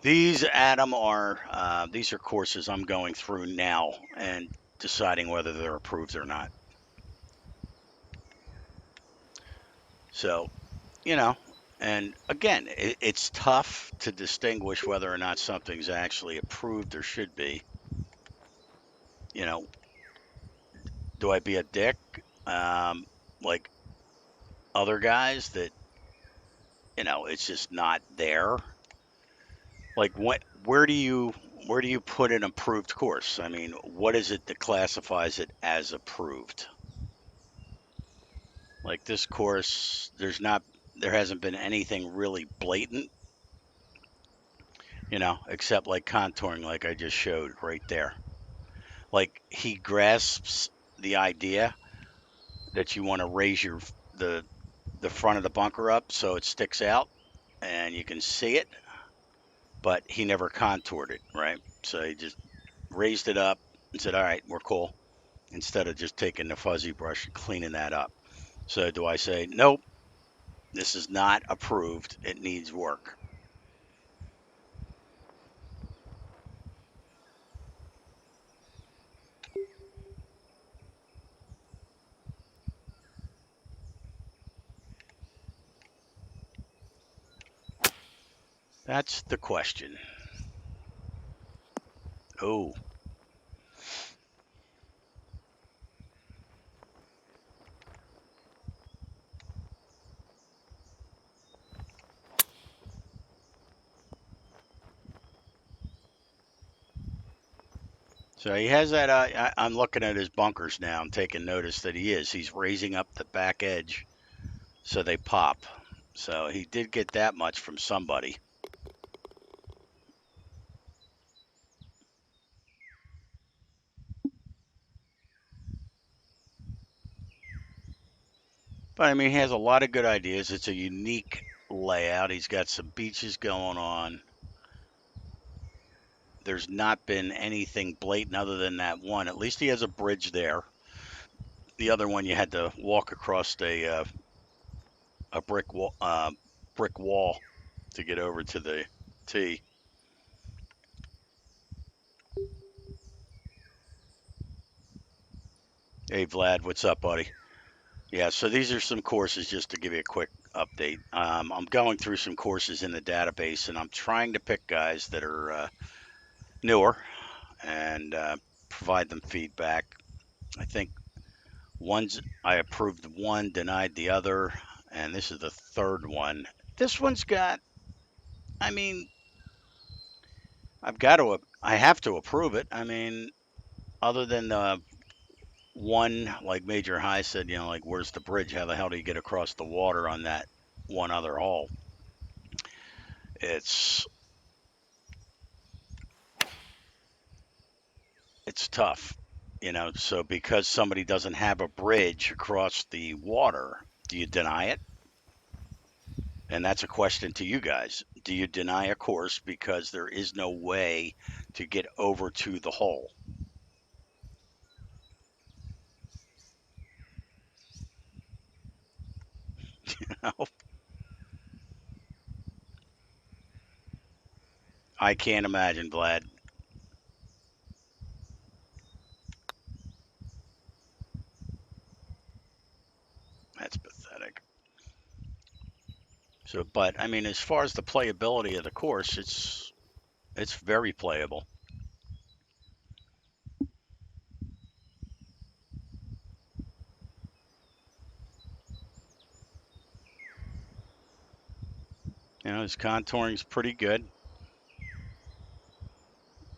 These, Adam, are these are courses I'm going through now and deciding whether they're approved or not. So, you know, and again, it's tough to distinguish whether or not something's actually approved or should be. You know, do I be a dick like other guys that it's just not there? Like, where do you put an approved course? I mean, what is it that classifies it as approved? Like this course, there hasn't been anything really blatant, except like contouring, like I just showed right there. Like he grasps the idea, that you want to raise the the front of the bunker up so it sticks out and you can see it, but he never contoured it, right? So he just raised it up and said, "All right, we're cool," instead of just taking the fuzzy brush and cleaning that up. So do I say, "Nope, this is not approved. It needs work." That's the question. Oh, so he has that. I'm looking at his bunkers now. I'm taking notice that he is. He's raising up the back edge so they pop. So he did get that much from somebody. But I mean, he has a lot of good ideas. It's a unique layout. He's got some beaches going on. There's not been anything blatant other than that one. At least he has a bridge there. The other one, you had to walk across a brick wall to get over to the tee. Hey Vlad, what's up, buddy? Yeah, so these are some courses just to give you a quick update. I'm going through some courses in the database, and I'm trying to pick guys that are newer and provide them feedback. I think one's I approved one, denied the other, and this is the third one. This one's got, I mean, I have to approve it. I mean, other than the one, like Major High said, like, where's the bridge? How the hell do you get across the water on that one other hole? It's it's tough, So because somebody doesn't have a bridge across the water, do you deny it? And that's a question to you guys. Do you deny a course because there is no way to get over to the hole? I can't imagine, Vlad. That's pathetic. So, but I mean, as far as the playability of the course, it's very playable. His contouring's pretty good,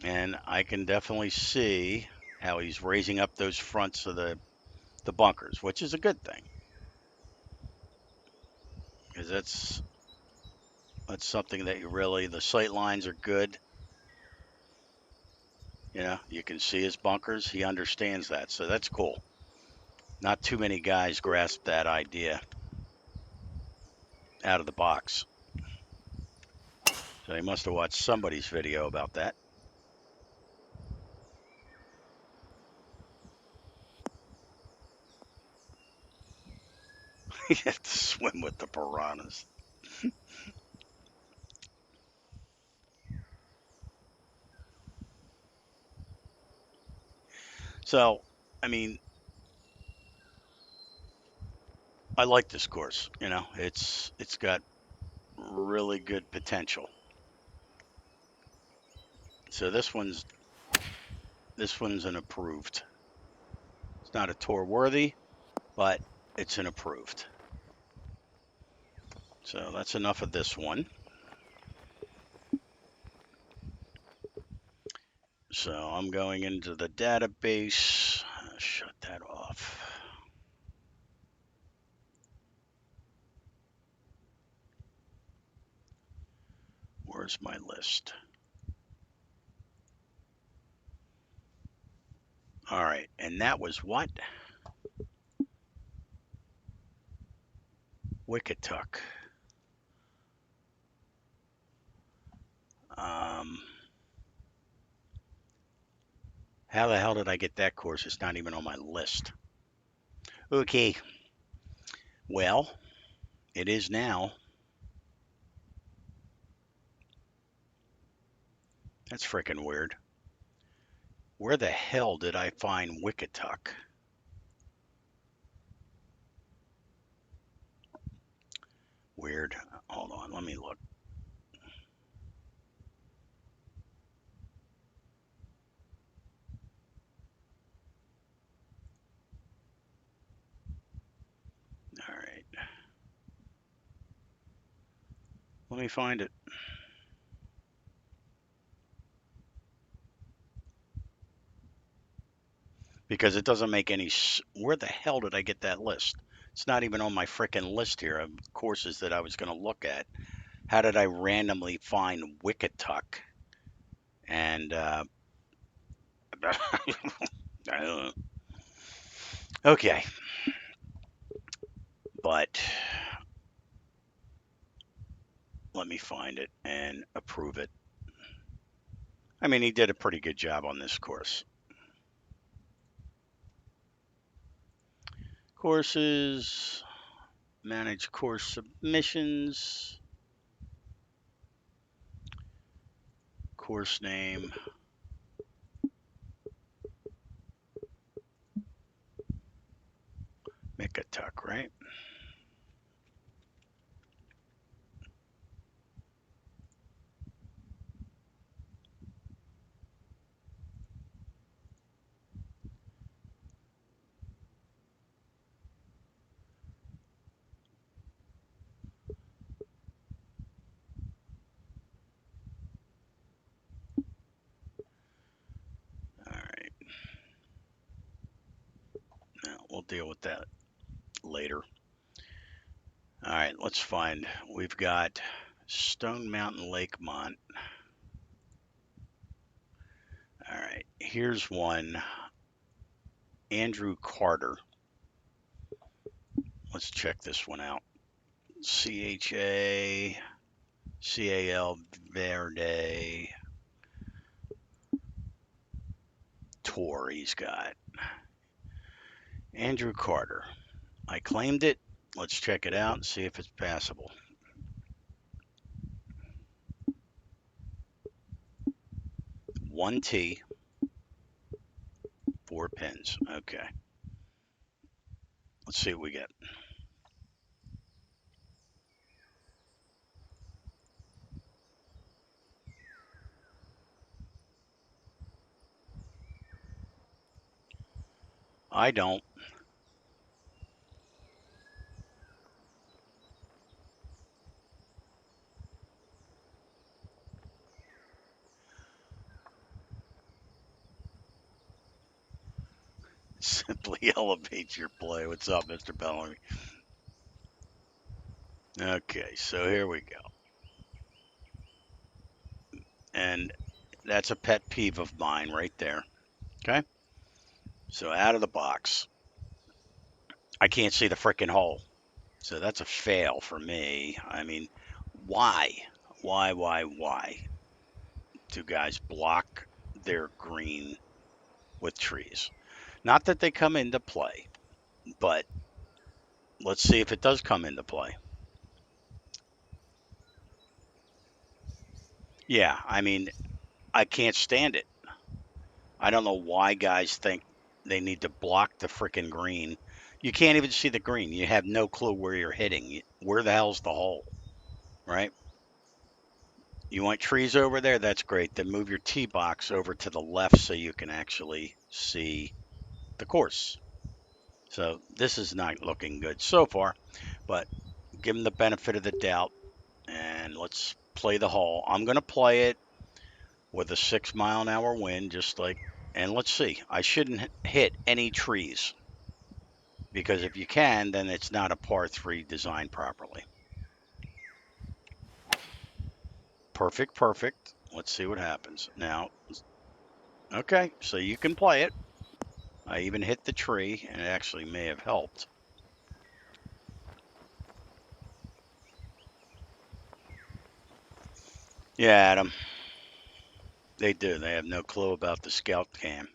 and I can definitely see how he's raising up those fronts of the bunkers, which is a good thing because that's something that you really the sight lines are good. You can see his bunkers. He understands that, so that's cool. Not too many guys grasp that idea out of the box. So he must have watched somebody's video about that. He had to swim with the piranhas. So, I mean, I like this course. It's got really good potential. So this one's an approved. It's not a tour worthy, but it's an approved. So that's enough of this one. So I'm going into the database. Shut that off. Where's my list? All right, and that was what? Wickatuck. Um, how the hell did I get that course? It's not even on my list. Okay, well, it is now. That's freaking weird. Where the hell did I find Wickatuck? Weird. Hold on, let me look. All right, let me find it. Because it doesn't make any. Where the hell did I get that list? It's not even on my freaking list here of courses that I was going to look at. How did I randomly find Wickatuck? And I don't know. Okay, but let me find it and approve it. I mean, he did a pretty good job on this course. Courses, manage course submissions, course name, Wickatuck, right? All right, now we'll deal with that later. All right, let's find. We've got Stone Mountain Lakemont. All right, here's one. Andrew Carter. Let's check this one out. CHA, CAL Verde Tour he's got. Andrew Carter. I claimed it. Let's check it out and see if it's passable. 1T, 4 pins. Okay. Let's see what we get. I don't. Simply elevate your play. What's up, Mr. Bellamy? Okay, so here we go. And that's a pet peeve of mine right there. Okay. So out of the box, I can't see the freaking hole. So that's a fail for me. I mean, why? Why do guys block their green with trees? Not that they come into play, but let's see if it does come into play. Yeah, I mean, I can't stand it. I don't know why guys think they need to block the freaking green. You can't even see the green. You have no clue where you're hitting. Where the hell's the hole, right? You want trees over there? That's great. Then move your tee box over to the left so you can actually see the course. So this is not looking good so far, but give them the benefit of the doubt and let's play the hole. I'm going to play it with a 6 mile an hour wind, just like, and let's see. I shouldn't hit any trees because if you can, then it's not a par three designed properly. Perfect, perfect. Let's see what happens. Now, okay, so you can play it. I even hit the tree, and it actually may have helped. Yeah, Adam, they do. They have no clue about the scout cam,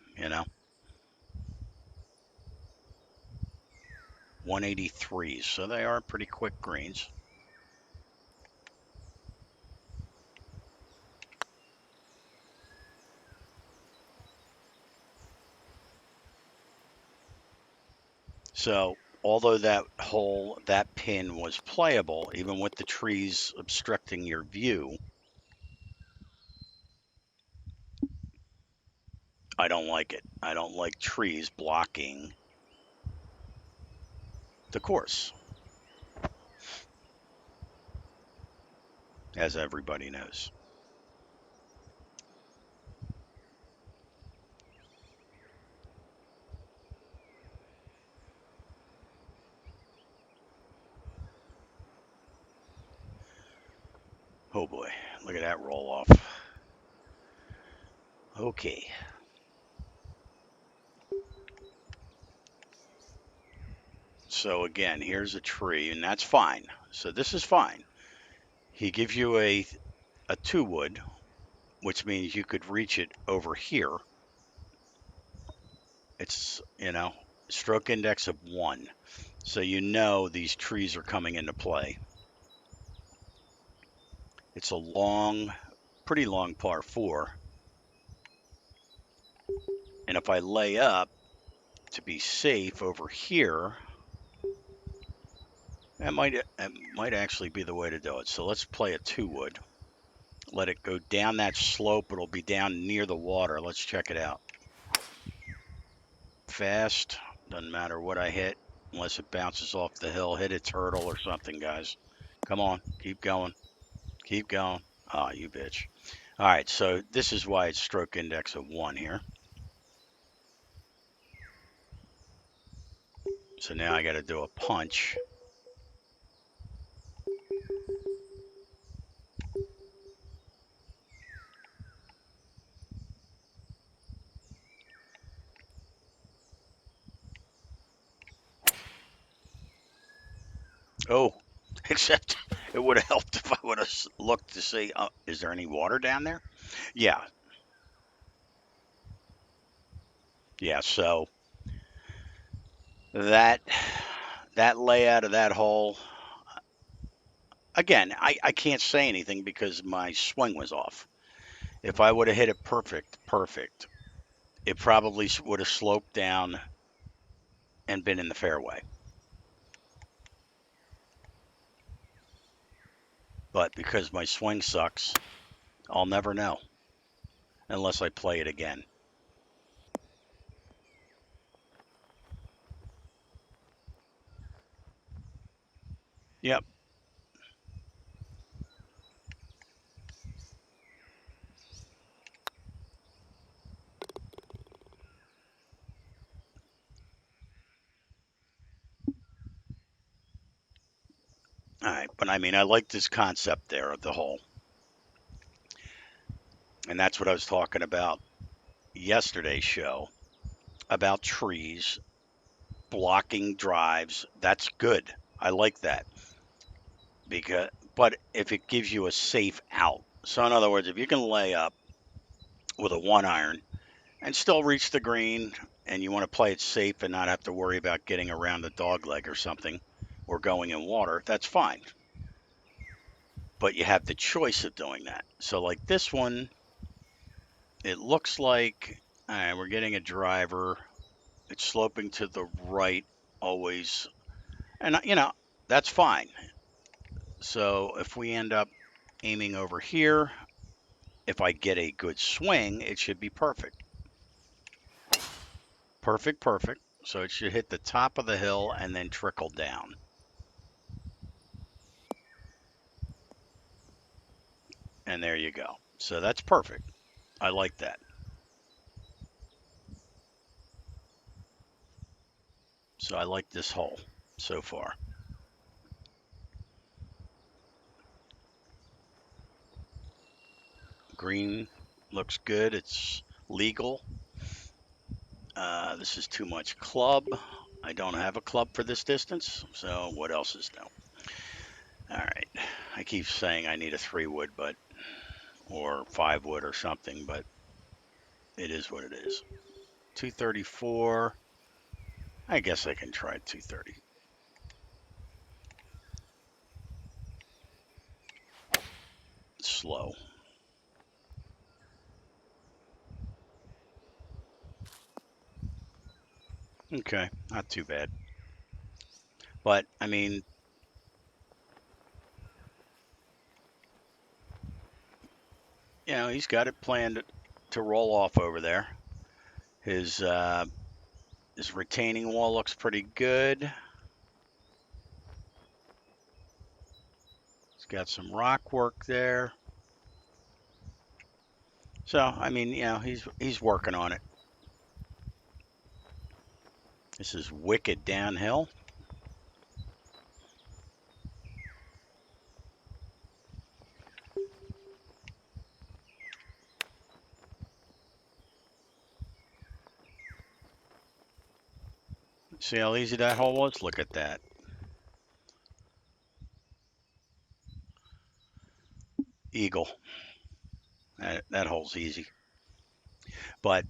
183s, so they are pretty quick greens. So, although that pin was playable, even with the trees obstructing your view, I don't like it. I don't like trees blocking the course, as everybody knows. Oh boy, look at that roll off. Okay, so again, here's a tree, and that's fine. So this is fine. He gives you a two wood, which means you could reach it over here. It's, stroke index of 1. So you know these trees are coming into play. It's a long, pretty long par 4. And if I lay up to be safe over here, that might actually be the way to do it. So let's play a 2 wood. Let it go down that slope. It'll be down near the water. Let's check it out. Fast. Doesn't matter what I hit unless it bounces off the hill. Hit its hurdle or something, guys. Come on. Keep going. Keep going. Ah, you bitch. All right. So this is why it's stroke index of 1 here. So now I got to do a punch. Oh, except it would have helped if I would have looked to see, is there any water down there? Yeah. Yeah. So that that layout of that hole, again, I can't say anything because my swing was off. If I would have hit it perfect, it probably would have sloped down and been in the fairway. But because my swing sucks, I'll never know unless I play it again. Yep. All right. But I mean, I like this concept there of the hole. And that's what I was talking about yesterday's show about trees blocking drives. That's good. I like that because, but if it gives you a safe out, so in other words, if you can lay up with a 1 iron and still reach the green, and you want to play it safe and not have to worry about getting around the dog leg or something, or going in water, that's fine. But you have the choice of doing that. So like this one, it looks like, all right, we're getting a driver. It's sloping to the right always. And, that's fine. So if we end up aiming over here, if I get a good swing, it should be perfect. Perfect, perfect. So it should hit the top of the hill and then trickle down. And there you go. So that's perfect. I like that. So I like this hole so far. Green looks good. It's legal. This is too much club. I don't have a club for this distance. So what else is new? All right. I keep saying I need a 3 wood, but or 5 wood or something, but it is what it is. 234. I guess I can try 230. Slow. Okay, not too bad. But I mean, he's got it planned to roll off over there. His uh, his retaining wall looks pretty good. He's got some rock work there. So I mean, he's working on it. This is wicked downhill. See how easy that hole was? Look at that. Eagle. That hole's easy. But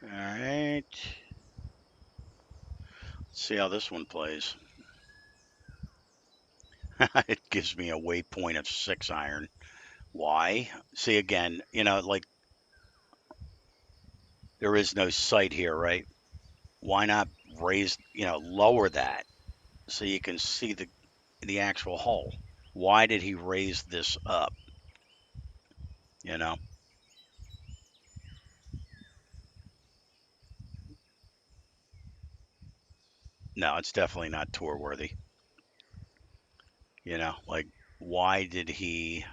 all right. Let's see how this one plays. It gives me a waypoint of 6 iron. Why? See again, like there is no sight here, right? Why not lower that so you can see the actual hole? Why did he raise this up? You know? No, it's definitely not tour worthy. Like why did he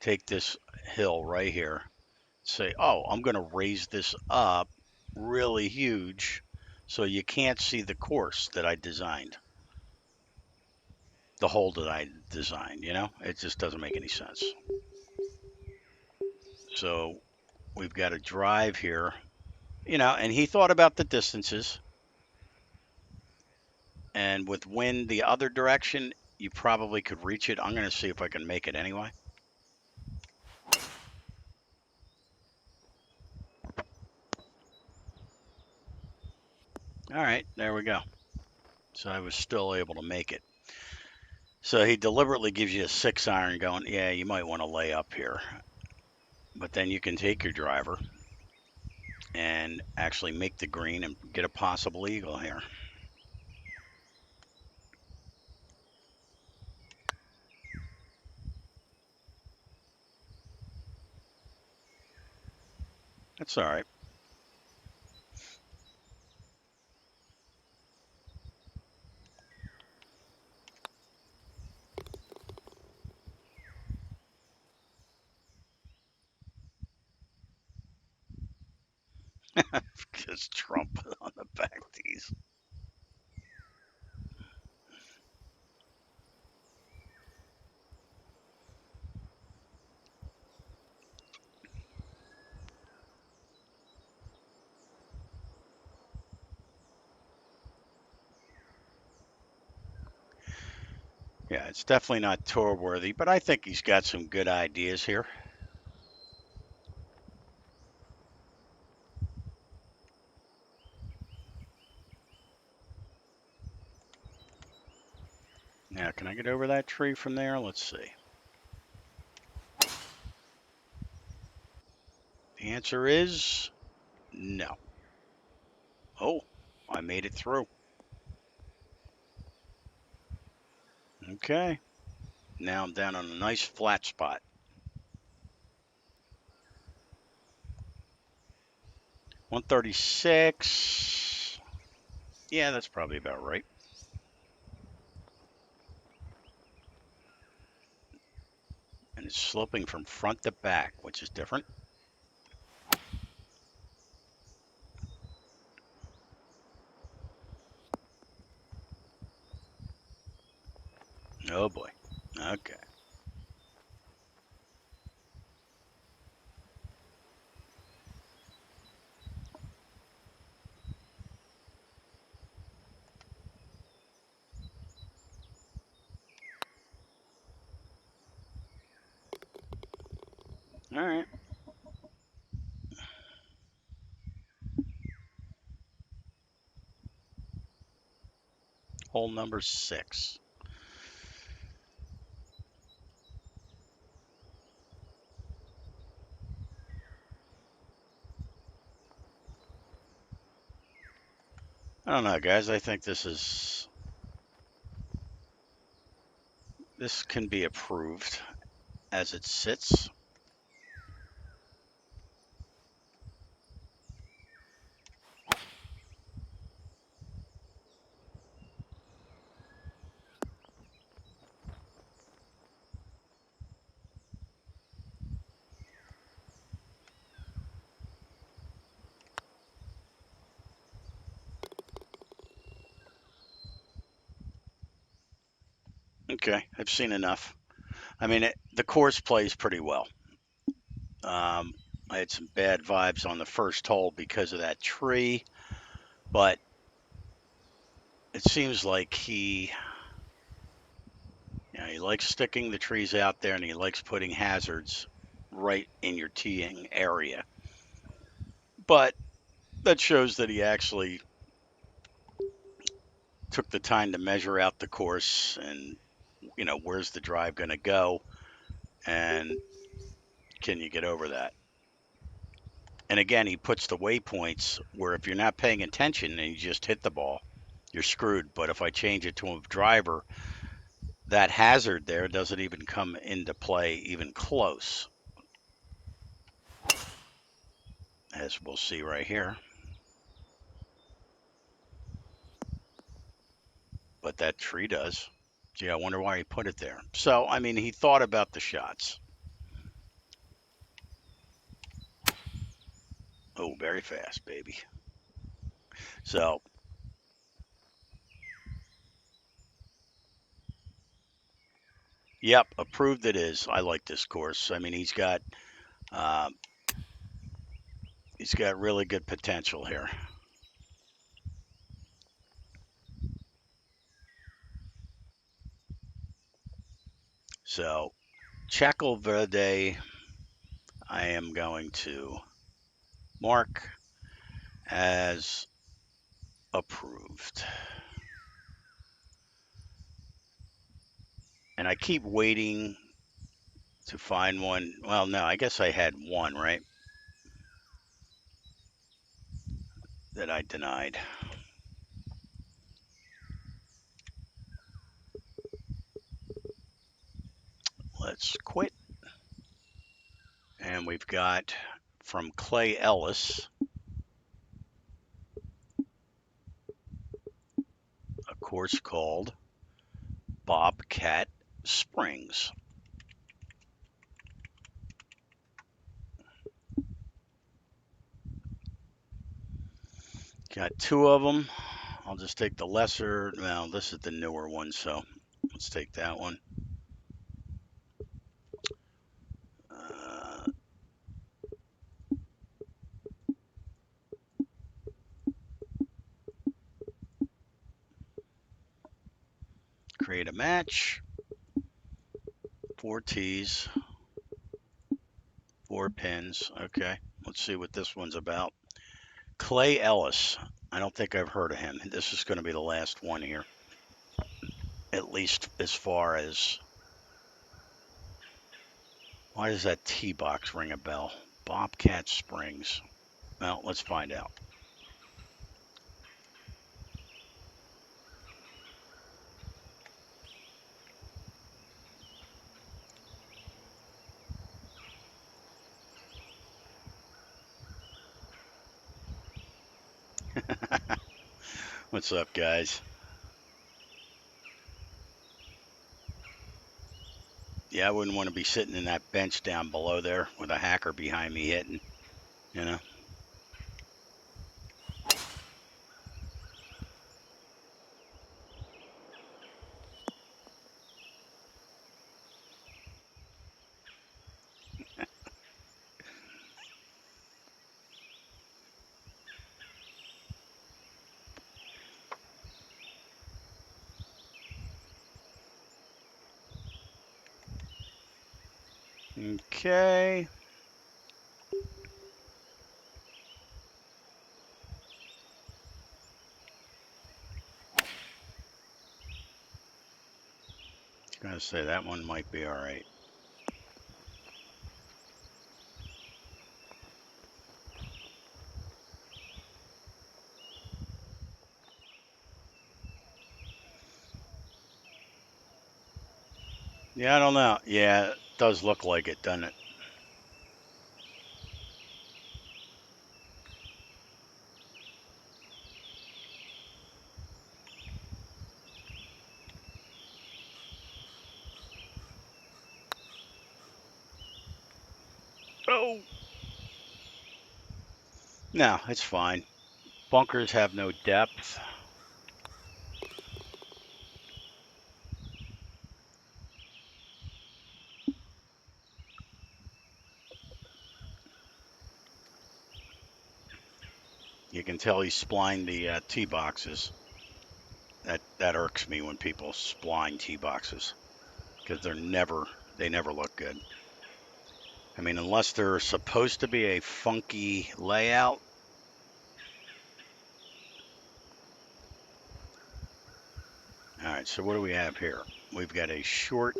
take this hill right here, say, "Oh, I'm going to raise this up really huge so you can't see the course that I designed, the hole that I designed, It just doesn't make any sense. So we've got a drive here, and he thought about the distances, and with wind the other direction, you probably could reach it. I'm going to see if I can make it anyway. All right, there we go. So I was still able to make it. So he deliberately gives you a 6 iron going, yeah, you might want to lay up here. But then you can take your driver and actually make the green and get a possible eagle here. That's all right. Just Trump on the back tees. Yeah, it's definitely not tour worthy, but I think he's got some good ideas here. Now, can I get over that tree from there? Let's see. The answer is no. Oh, I made it through. Okay. Now I'm down on a nice flat spot. 136. Yeah, that's probably about right. And it's sloping from front to back, which is different. Oh boy. Okay. All right. Hole number 6. I don't know, guys. I think this can be approved as it sits. Okay, I've seen enough. I mean, the course plays pretty well. Um, I had some bad vibes on the first hole because of that tree, but it seems like he likes sticking the trees out there, and he likes putting hazards right in your teeing area. But that shows that he actually took the time to measure out the course and where's the drive going to go, and can you get over that? And again, he puts the waypoints where if you're not paying attention and you just hit the ball, you're screwed. But if I change it to a driver, that hazard there doesn't even come into play even close, as we'll see right here. But that tree does. Gee, I wonder why he put it there. So, I mean, he thought about the shots. Oh, very fast, baby. So, yep, approved it is. I like this course. I mean, uh, he's got really good potential here. So, Chaco Verde, I am going to mark as approved. And I keep waiting to find one. Well, no, I guess I had one, right? That I denied. Let's quit. And we've got from Clay Ellis a course called Bobcat Springs. Got two of them. I'll just take the lesser. Well, this is the newer one, so let's take that one. Uh, create a match. 4 tees, 4 pins. Okay, let's see what this one's about. Clay Ellis. I don't think I've heard of him. This is going to be the last one here, at least as far as. Why does that tee box ring a bell? Bobcat Springs. Well, let's find out. What's up, guys? Yeah, I wouldn't want to be sitting in that bench down below there with a hacker behind me hitting, you know? Okay. Gonna say that one might be all right. Yeah, I don't know. Yeah, it does look like it, doesn't it? Oh, no, it's fine. Bunkers have no depth. You can tell he splined the tee boxes. That irks me when people spline tee boxes because they never look good. I mean, unless they're supposed to be a funky layout. All right, so what do we have here? We've got a short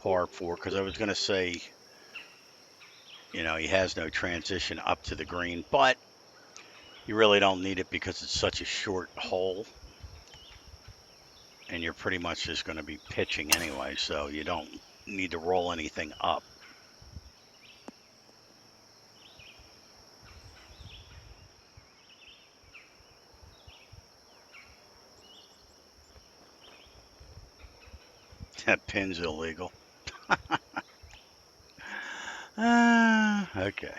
par four because I was going to say, he has no transition up to the green, but you really don't need it because it's such a short hole and you're pretty much just going to be pitching anyway, so you don't need to roll anything up. That pin's illegal. Okay.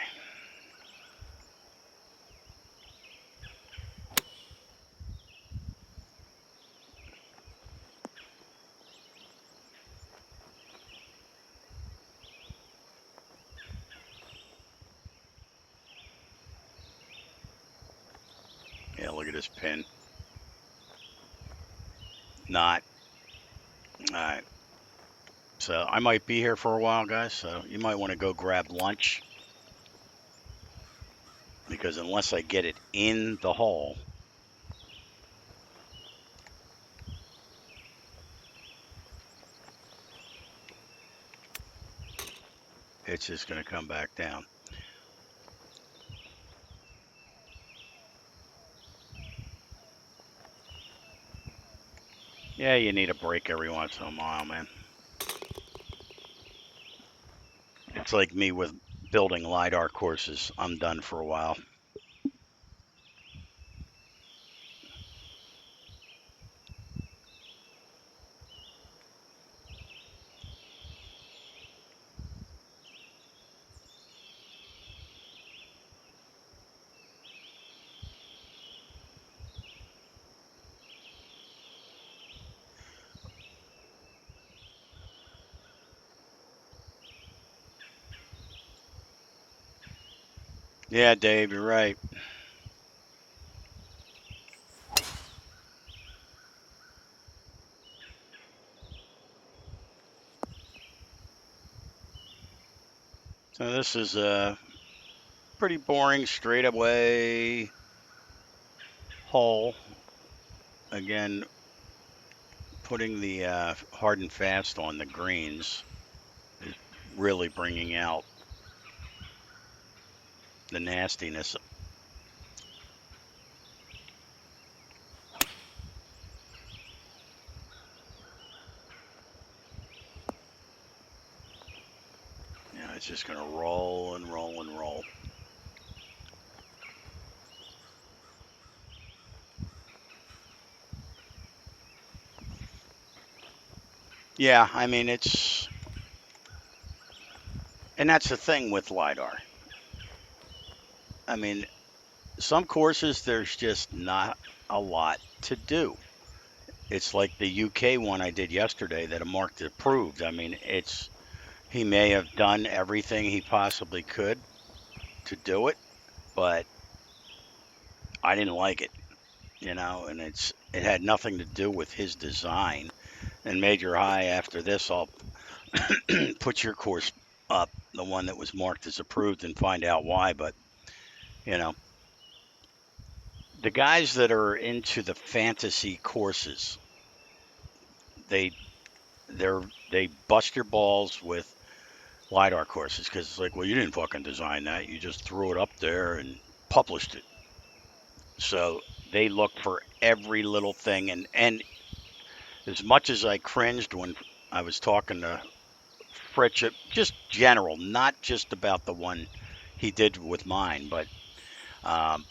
Yeah, look at this pin. Not. All right. So I might be here for a while, guys. So you might want to go grab lunch because unless I get it in the hole, it's just going to come back down. Yeah, you need a break every once in a while, man. It's like me with building LiDAR courses. I'm done for a while. Yeah, Dave, you're right. So this is a pretty boring straightaway hole. Again, putting the hard and fast on the greens is really bringing out the nastiness. It's just going to roll and roll and roll. Yeah, I mean, and that's the thing with LiDAR. I mean, some courses, there's just not a lot to do. It's like the UK one I did yesterday that a marked approved. I mean, he may have done everything he possibly could to do it, but I didn't like it, and it had nothing to do with his design. And Major High, after this, I'll put your course up, the one that was marked as approved, and find out why. But you know, the guys that are into the fantasy courses, they they're they bust your balls with lidar courses because it's like, well, you didn't fucking design that. You just threw it up there and published it. So they look for every little thing, and as much as I cringed when I was talking to Fritz, just general, not just about the one he did with mine, but um,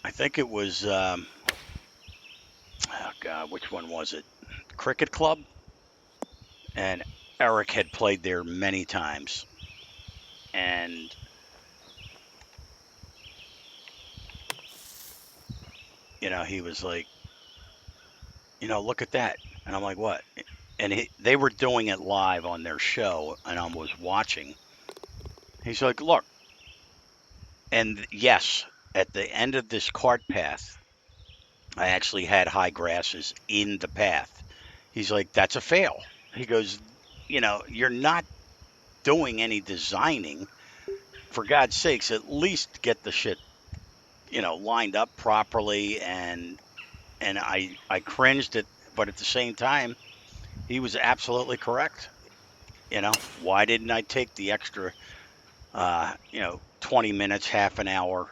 I think it was oh god, which one was it? Cricket Club, and Eric had played there many times, and he was like, look at that, and I'm like, what? And they were doing it live on their show, and I was watching. He's like, look, and yes, at the end of this cart path, I actually had high grasses in the path. He's like, that's a fail. He goes, you're not doing any designing. For God's sakes, at least get the shit, lined up properly. And I cringed at, but at the same time, he was absolutely correct. Why didn't I take the extra, 20 minutes, half an hour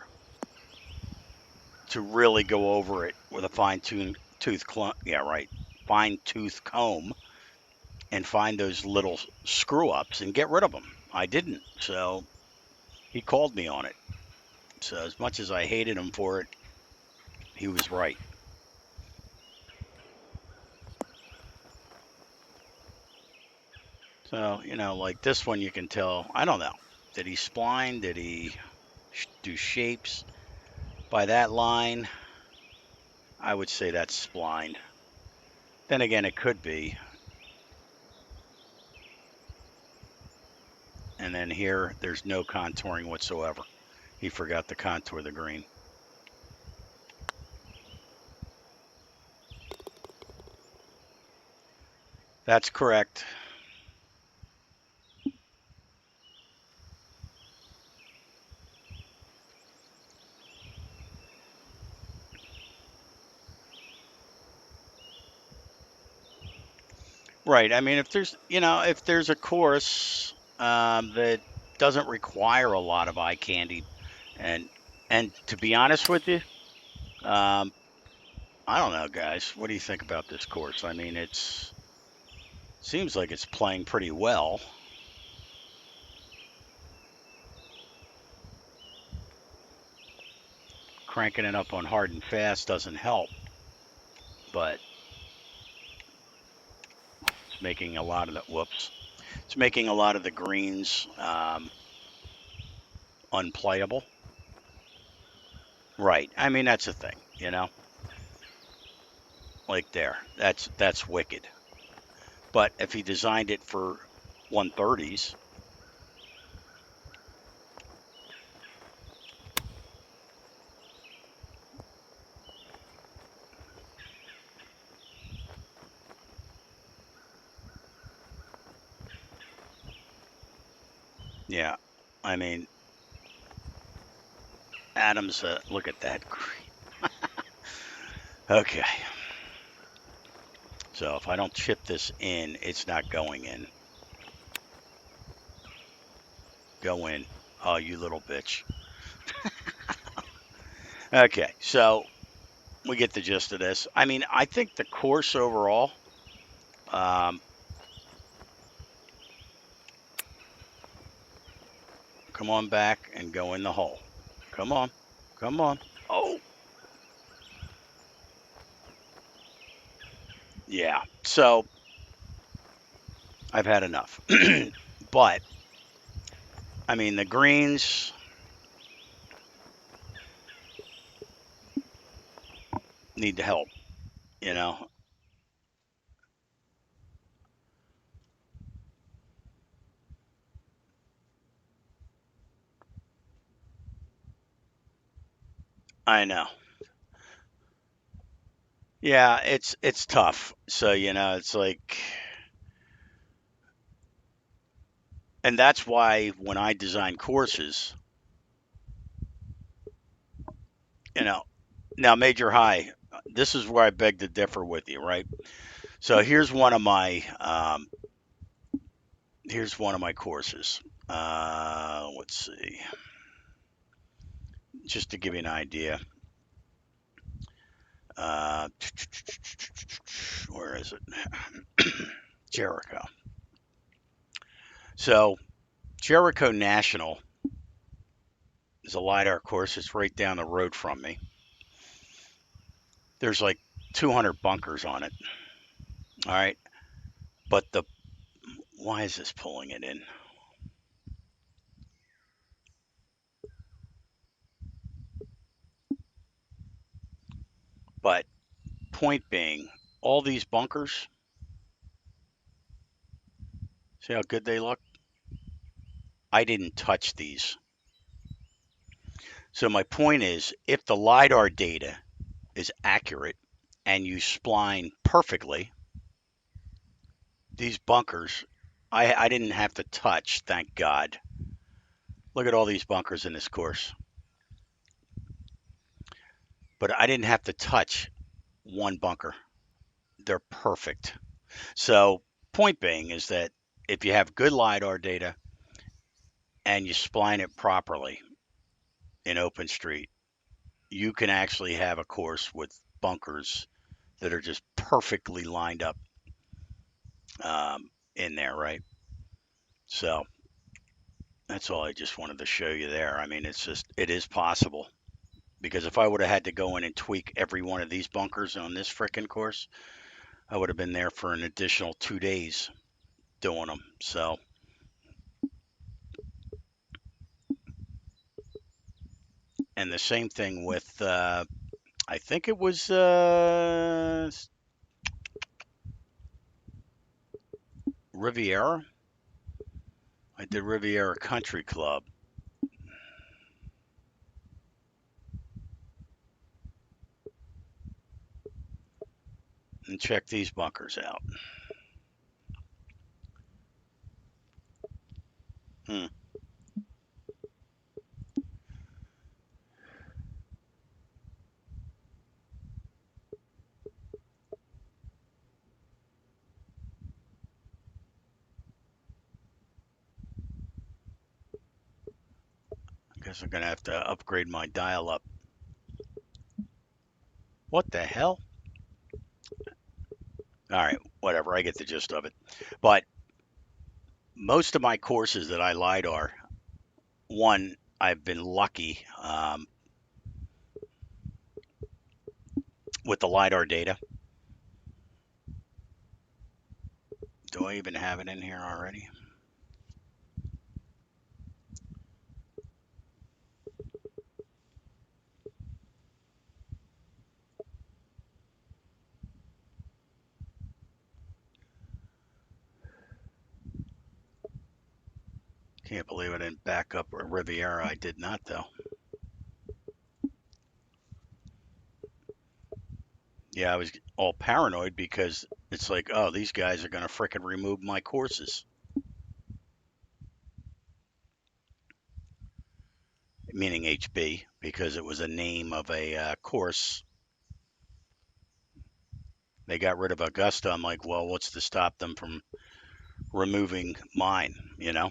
to really go over it with a yeah, right, fine tooth comb and find those little screw ups and get rid of them. I didn't. So he called me on it. So as much as I hated him for it, he was right. So, like this one, you can tell, I don't know. Did he spline? Did he do shapes by that line? I would say that's splined. Then again, it could be. And then here, there's no contouring whatsoever. He forgot to contour the green. That's correct. Right. I mean, if there's a course that doesn't require a lot of eye candy, and and to be honest with you, um, I don't know, guys. What do you think about this course? I mean, it's seems like it's playing pretty well. Cranking it up on hard and fast doesn't help, but it's making a lot of the whoops. It's making a lot of the greens unplayable. Right. I mean, that's the thing. Like there. That's wicked. But if he designed it for 130s, yeah. I mean, Adams, look at that. Okay. So if I don't chip this in, it's not going in. Go in. Oh, you little bitch. Okay. So we get the gist of this. I mean, I think the course overall, um, come on back and go in the hole. Come on. Come on. Oh, yeah. So I've had enough. But, I mean, the greens need to help, you know? I know. Yeah, it's tough. So, it's like, and that's why when I design courses, you know, now major high, this is where I beg to differ with you, right? So here's one of my courses. Let's see, just to give you an idea. Uh, where is it? Jericho. So Jericho National is a LiDAR course. It's right down the road from me. There's like 200 bunkers on it. All right. But why is this pulling it in? But point being, all these bunkers, see how good they look? I didn't touch these. So my point is, if the LiDAR data is accurate and you spline perfectly, these bunkers, I didn't have to touch, thank God. Look at all these bunkers in this course. But I didn't have to touch one bunker. They're perfect. So, point being is that if you have good LiDAR data and you spline it properly in OpenStreet, you can actually have a course with bunkers that are just perfectly lined up in there, right? So, that's all I just wanted to show you there. I mean, it is possible. Because if I would have had to go in and tweak every one of these bunkers on this frickin' course, I would have been there for an additional 2 days doing them. So, and the same thing with, I think it was Riviera. I did Riviera Country Club. And check these bunkers out. Hmm. I guess I'm gonna have to upgrade my dial-up. What the hell? All right, whatever. I get the gist of it. But most of my courses that I LiDAR, one, I've been lucky with the LiDAR data. Do I even have it in here already? Can't believe I didn't back up a Riviera. I did not, though. Yeah, I was all paranoid because it's like, oh, these guys are going to frickin' remove my courses, meaning HB, because it was a name of a course. They got rid of Augusta. I'm like, well, what's to stop them from removing mine, you know?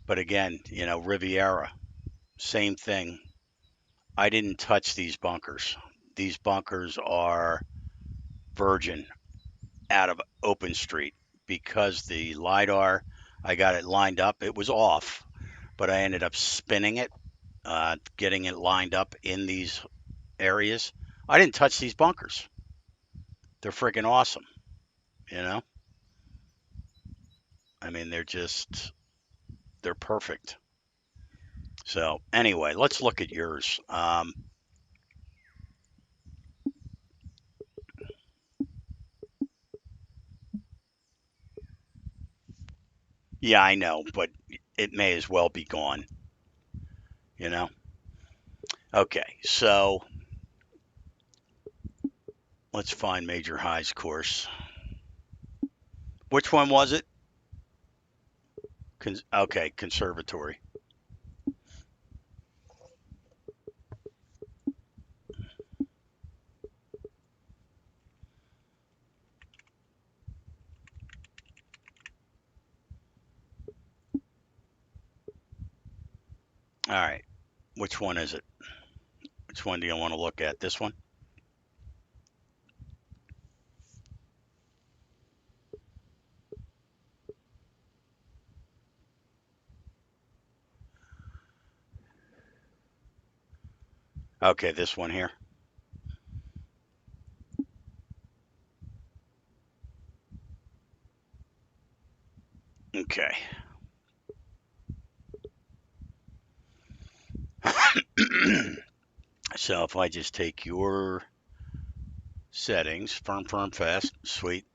But again, Riviera, same thing. I didn't touch these bunkers. These bunkers are virgin out of OpenStreet because the LiDAR, I got it lined up. It was off, but I ended up spinning it, getting it lined up in these areas. I didn't touch these bunkers. They're freaking awesome, you know? I mean, they're perfect. So, anyway, let's look at yours. Yeah, I know, but it may as well be gone, you know? Okay, so let's find Major High's course. Which one was it? Okay, conservatory. All right. Which one is it? Which one do you want to look at? This one? Okay, this one here. Okay. So if I just take your settings, firm, firm, fast, sweet,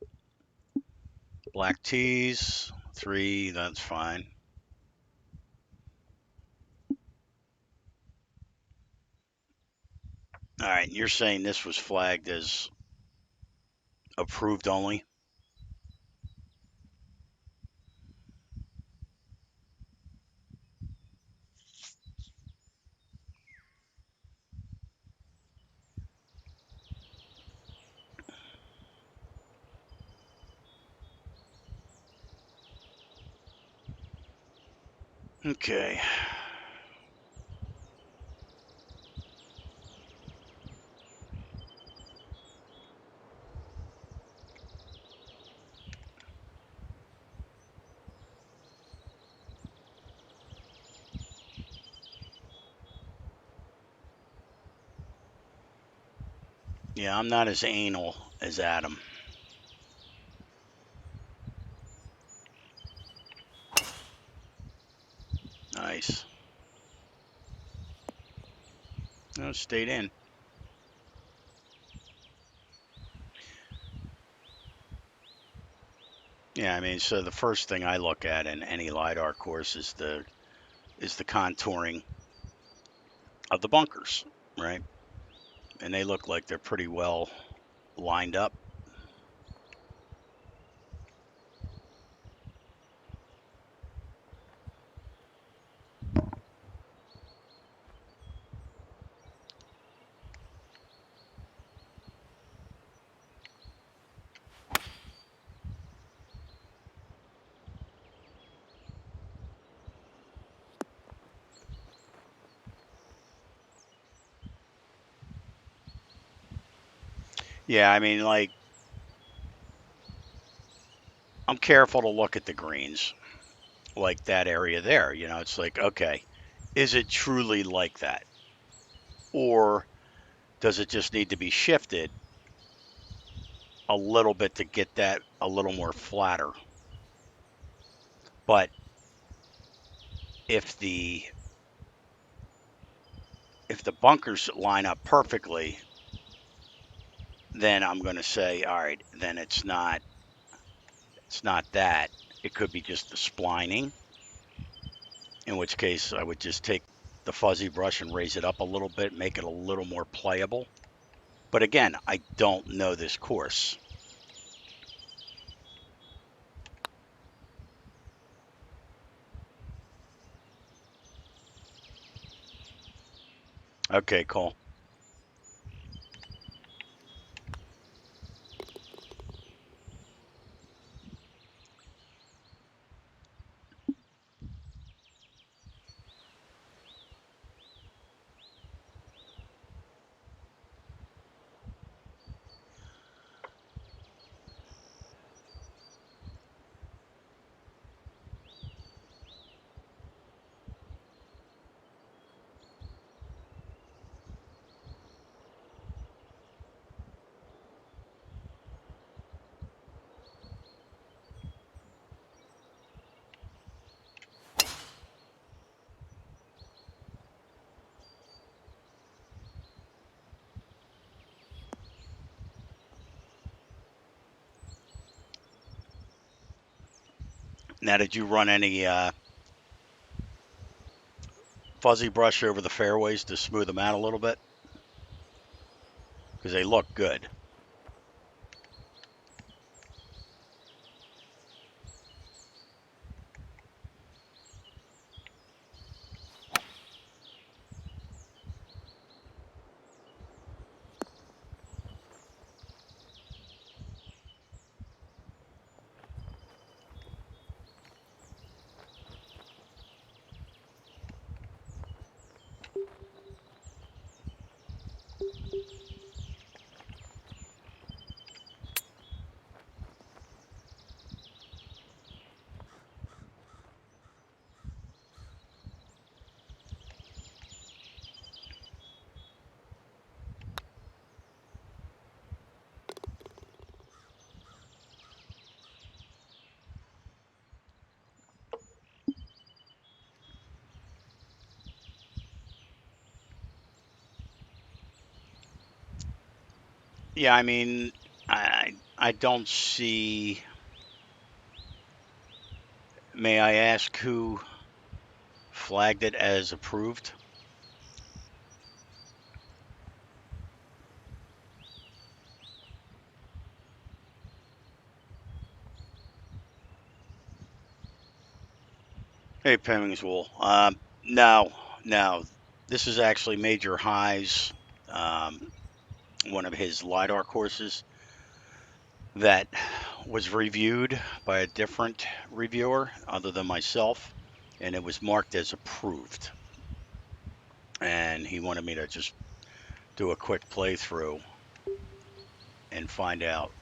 black tees, 3, that's fine. All right, you're saying this was flagged as approved only? Okay. Yeah, I'm not as anal as Adam. Nice. No, stayed in. Yeah, I mean, so the first thing I look at in any LiDAR course is the contouring of the bunkers, right? And they look like they're pretty well lined up. Yeah, I mean, like, I'm careful to look at the greens, like that area there. It's like, okay, is it truly like that? Or does it just need to be shifted a little bit to get that a little more flatter? But if the if the bunkers line up perfectly, then I'm going to say, all right, then it's not that. It could be just the splining, in which case I would just take the fuzzy brush and raise it up a little bit, make it a little more playable. But again, I don't know this course. Okay, cool. Now, did you run any fuzzy brush over the fairways to smooth them out a little bit? Because they look good. Yeah, I mean, I don't see. May I ask who flagged it as approved? Hey, Pemmings Wool. No, no. This is actually Major High's, um, one of his LiDAR courses that was reviewed by a different reviewer other than myself, and it was marked as approved. And he wanted me to just do a quick playthrough and find out,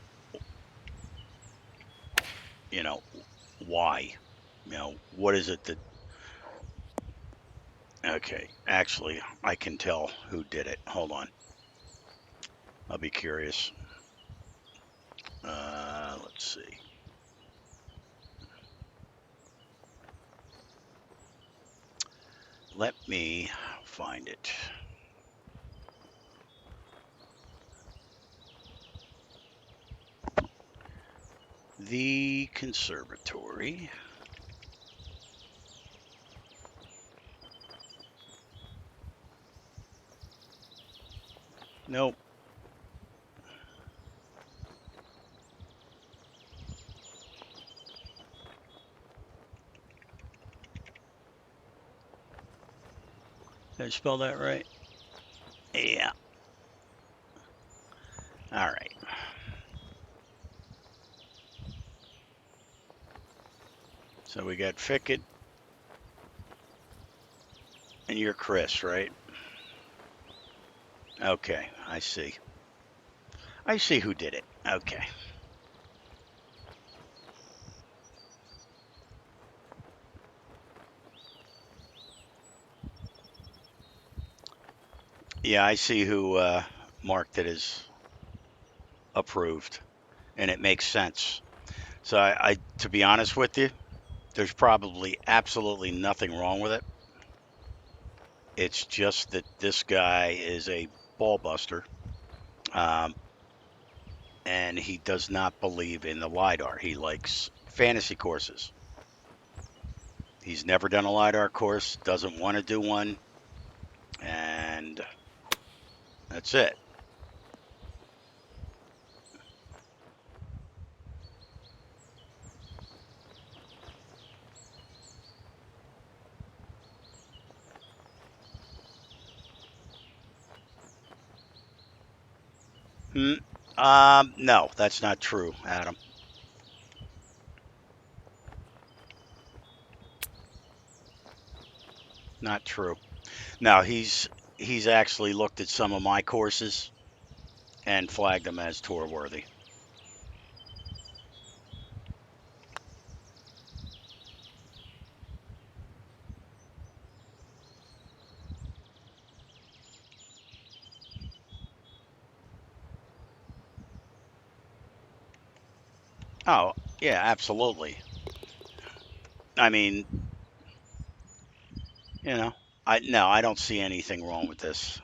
you know, why. What is it that, okay, actually, I can tell who did it. Hold on. I'll be curious. Let's see. Let me find it. The conservatory. Nope. Did I spell that right? Yeah. All right. So we got Fickett and you're Chris, right? Okay. I see. I see who did it. Okay. Yeah, I see who marked it as approved, and it makes sense. So to be honest with you, there's probably absolutely nothing wrong with it. It's just that this guy is a ball buster, um, and he does not believe in the LiDAR. He likes fantasy courses. He's never done a LiDAR course, doesn't want to do one, and that's it. Hmm. No, that's not true, Adam. Not true. No, he's actually looked at some of my courses and flagged them as tour worthy. Oh, yeah, absolutely. I mean, you know, I no, I don't see anything wrong with this.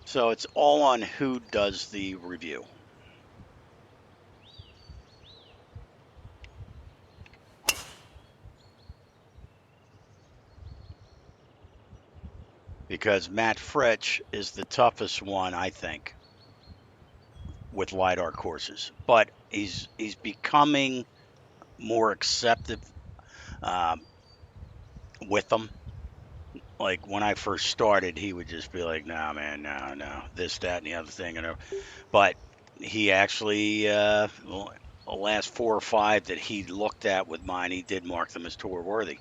So it's all on who does the review because Matt Fritsch is the toughest one, I think, with LiDAR courses, but he's becoming more accepted um, with them. Like when I first started, he would just be like, "No, man, no, no, this, that, and the other thing," but he actually, well, the last four or five that he looked at with mine, he did mark them as tour worthy.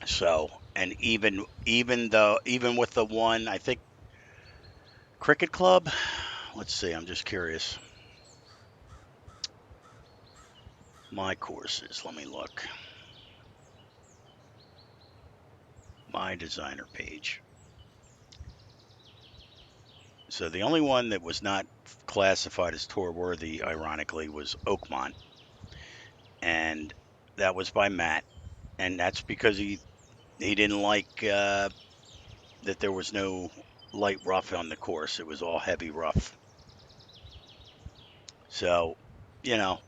So, and even with the one, I think Cricket Club. Let's see. I'm just curious. My courses. Let me look. My designer page. So the only one that was not classified as tour worthy, ironically, was Oakmont, and that was by Matt, and that's because he didn't like that there was no light rough on the course. It was all heavy rough. So, you know,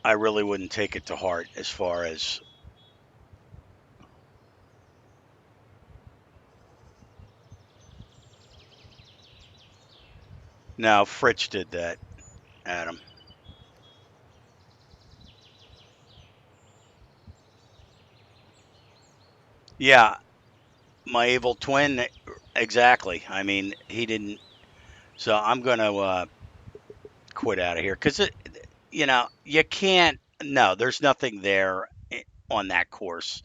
I really wouldn't take it to heart as far as now. Fritz did that, Adam. Yeah, my evil twin. Exactly. I mean, he didn't. So I'm going to quit out of here because you can't. No, there's nothing there on that course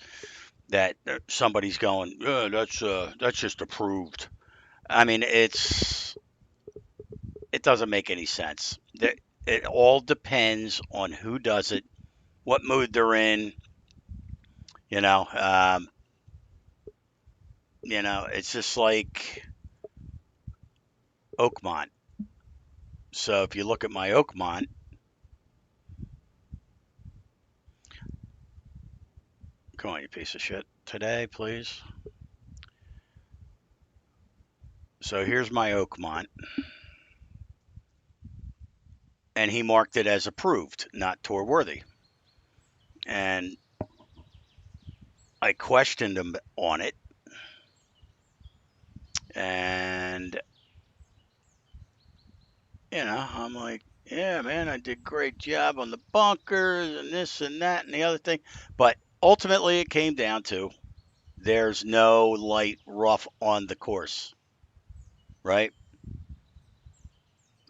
that somebody's going. That's just approved. I mean, it doesn't make any sense. It all depends on who does it, what mood they're in. You know, um, it's just like Oakmont. So if you look at my Oakmont, come on, you piece of shit. Today, please. So here's my Oakmont, and he marked it as approved, not tour worthy. And I questioned him on it, and I'm like, yeah, man, I did a great job on the bunkers and this and that and the other thing. But ultimately, it came down to there's no light rough on the course, right?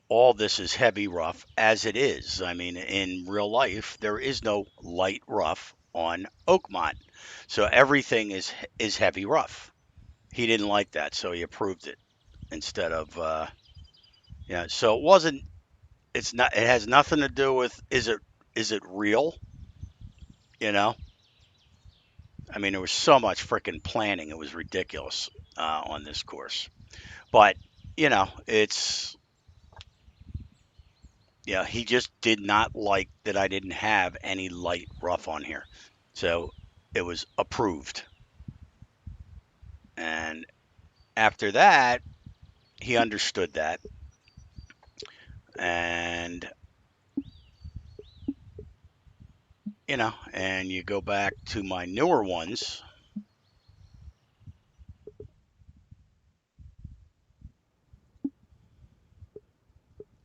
All this is heavy rough as it is. I mean, in real life, there is no light rough on Oakmont. So everything is heavy rough. He didn't like that, so he approved it instead of yeah. So it wasn't. It's not. It has nothing to do with is it real? You know. I mean, there was so much freaking planning. It was ridiculous on this course. But it's yeah. He just did not like that I didn't have any light rough on here, so it was approved. And after that, he understood that, and and you go back to my newer ones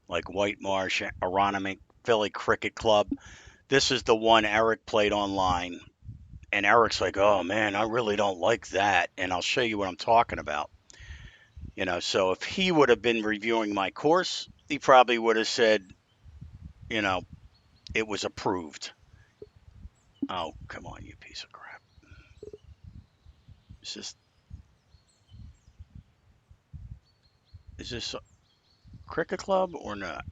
like White Marsh, Aronimink, Philly Cricket Club. This is the one Eric played online. And Eric's like, oh man, I really don't like that. And I'll show you what I'm talking about. So if he would have been reviewing my course, he probably would have said, you know, it was approved. Oh, come on, you piece of crap. Is this, is this a cricket club or not?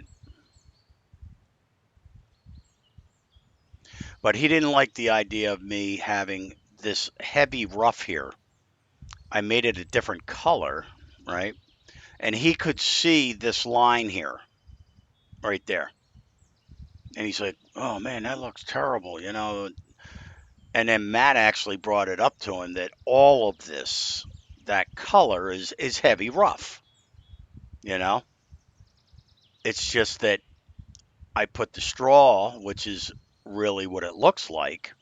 But he didn't like the idea of me having this heavy rough here. I made it a different color, right? And he could see this line here, right there. And he's like, "Oh man, that looks terrible." And then Matt actually brought it up to him that all of this, that color is heavy rough. You know, it's just that I put the straw, which is really what it looks like,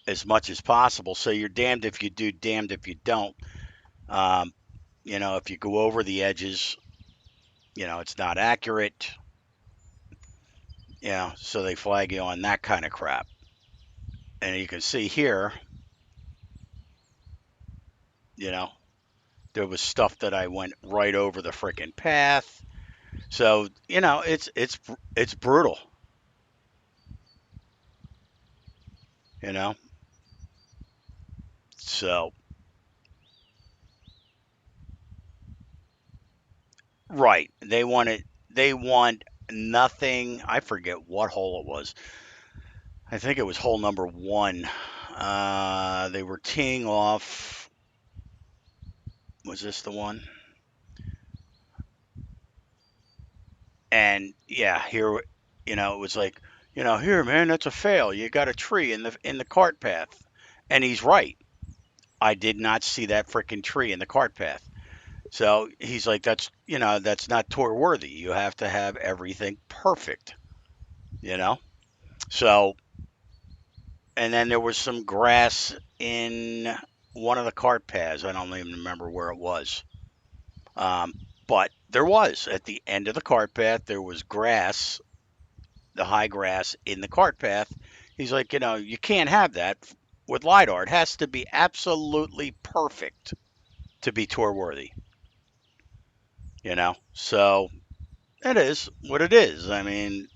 as much as possible. So you're damned if you do, damned if you don't. Um, if you go over the edges, it's not accurate. So they flag you on that kind of crap. And you can see here, you know, there was stuff that I went right over the freaking path. So it's brutal. You know. So right, they want nothing. I forget what hole it was. I think it was hole number one. They were teeing off Was this the one? And yeah, here, it was like, here, man, that's a fail. You got a tree in the cart path, and he's right. I did not see that freaking tree in the cart path. So he's like, that's not tour worthy. You have to have everything perfect, you know. So, and then there was some grass in one of the cart paths. I don't even remember where it was. Um, but there was at the end of the cart path, there was grass, the high grass in the cart path. He's like, you can't have that with LiDAR. It has to be absolutely perfect to be tour worthy. So it is what it is. I mean,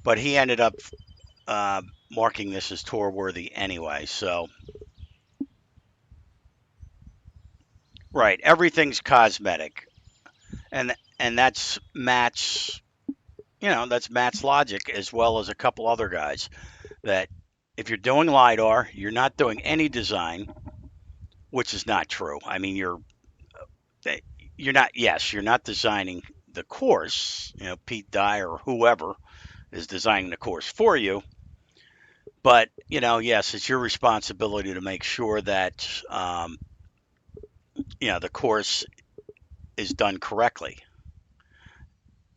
but he ended up uh, marking this as tour worthy anyway. So, right, everything's cosmetic. And that's Matt's logic as well as a couple other guys that if you're doing LiDAR, you're not doing any design, which is not true. I mean, you're not, yes, you're not designing the course. Pete Dye or whoever is designing the course for you. But, yes, it's your responsibility to make sure that, the course is done correctly,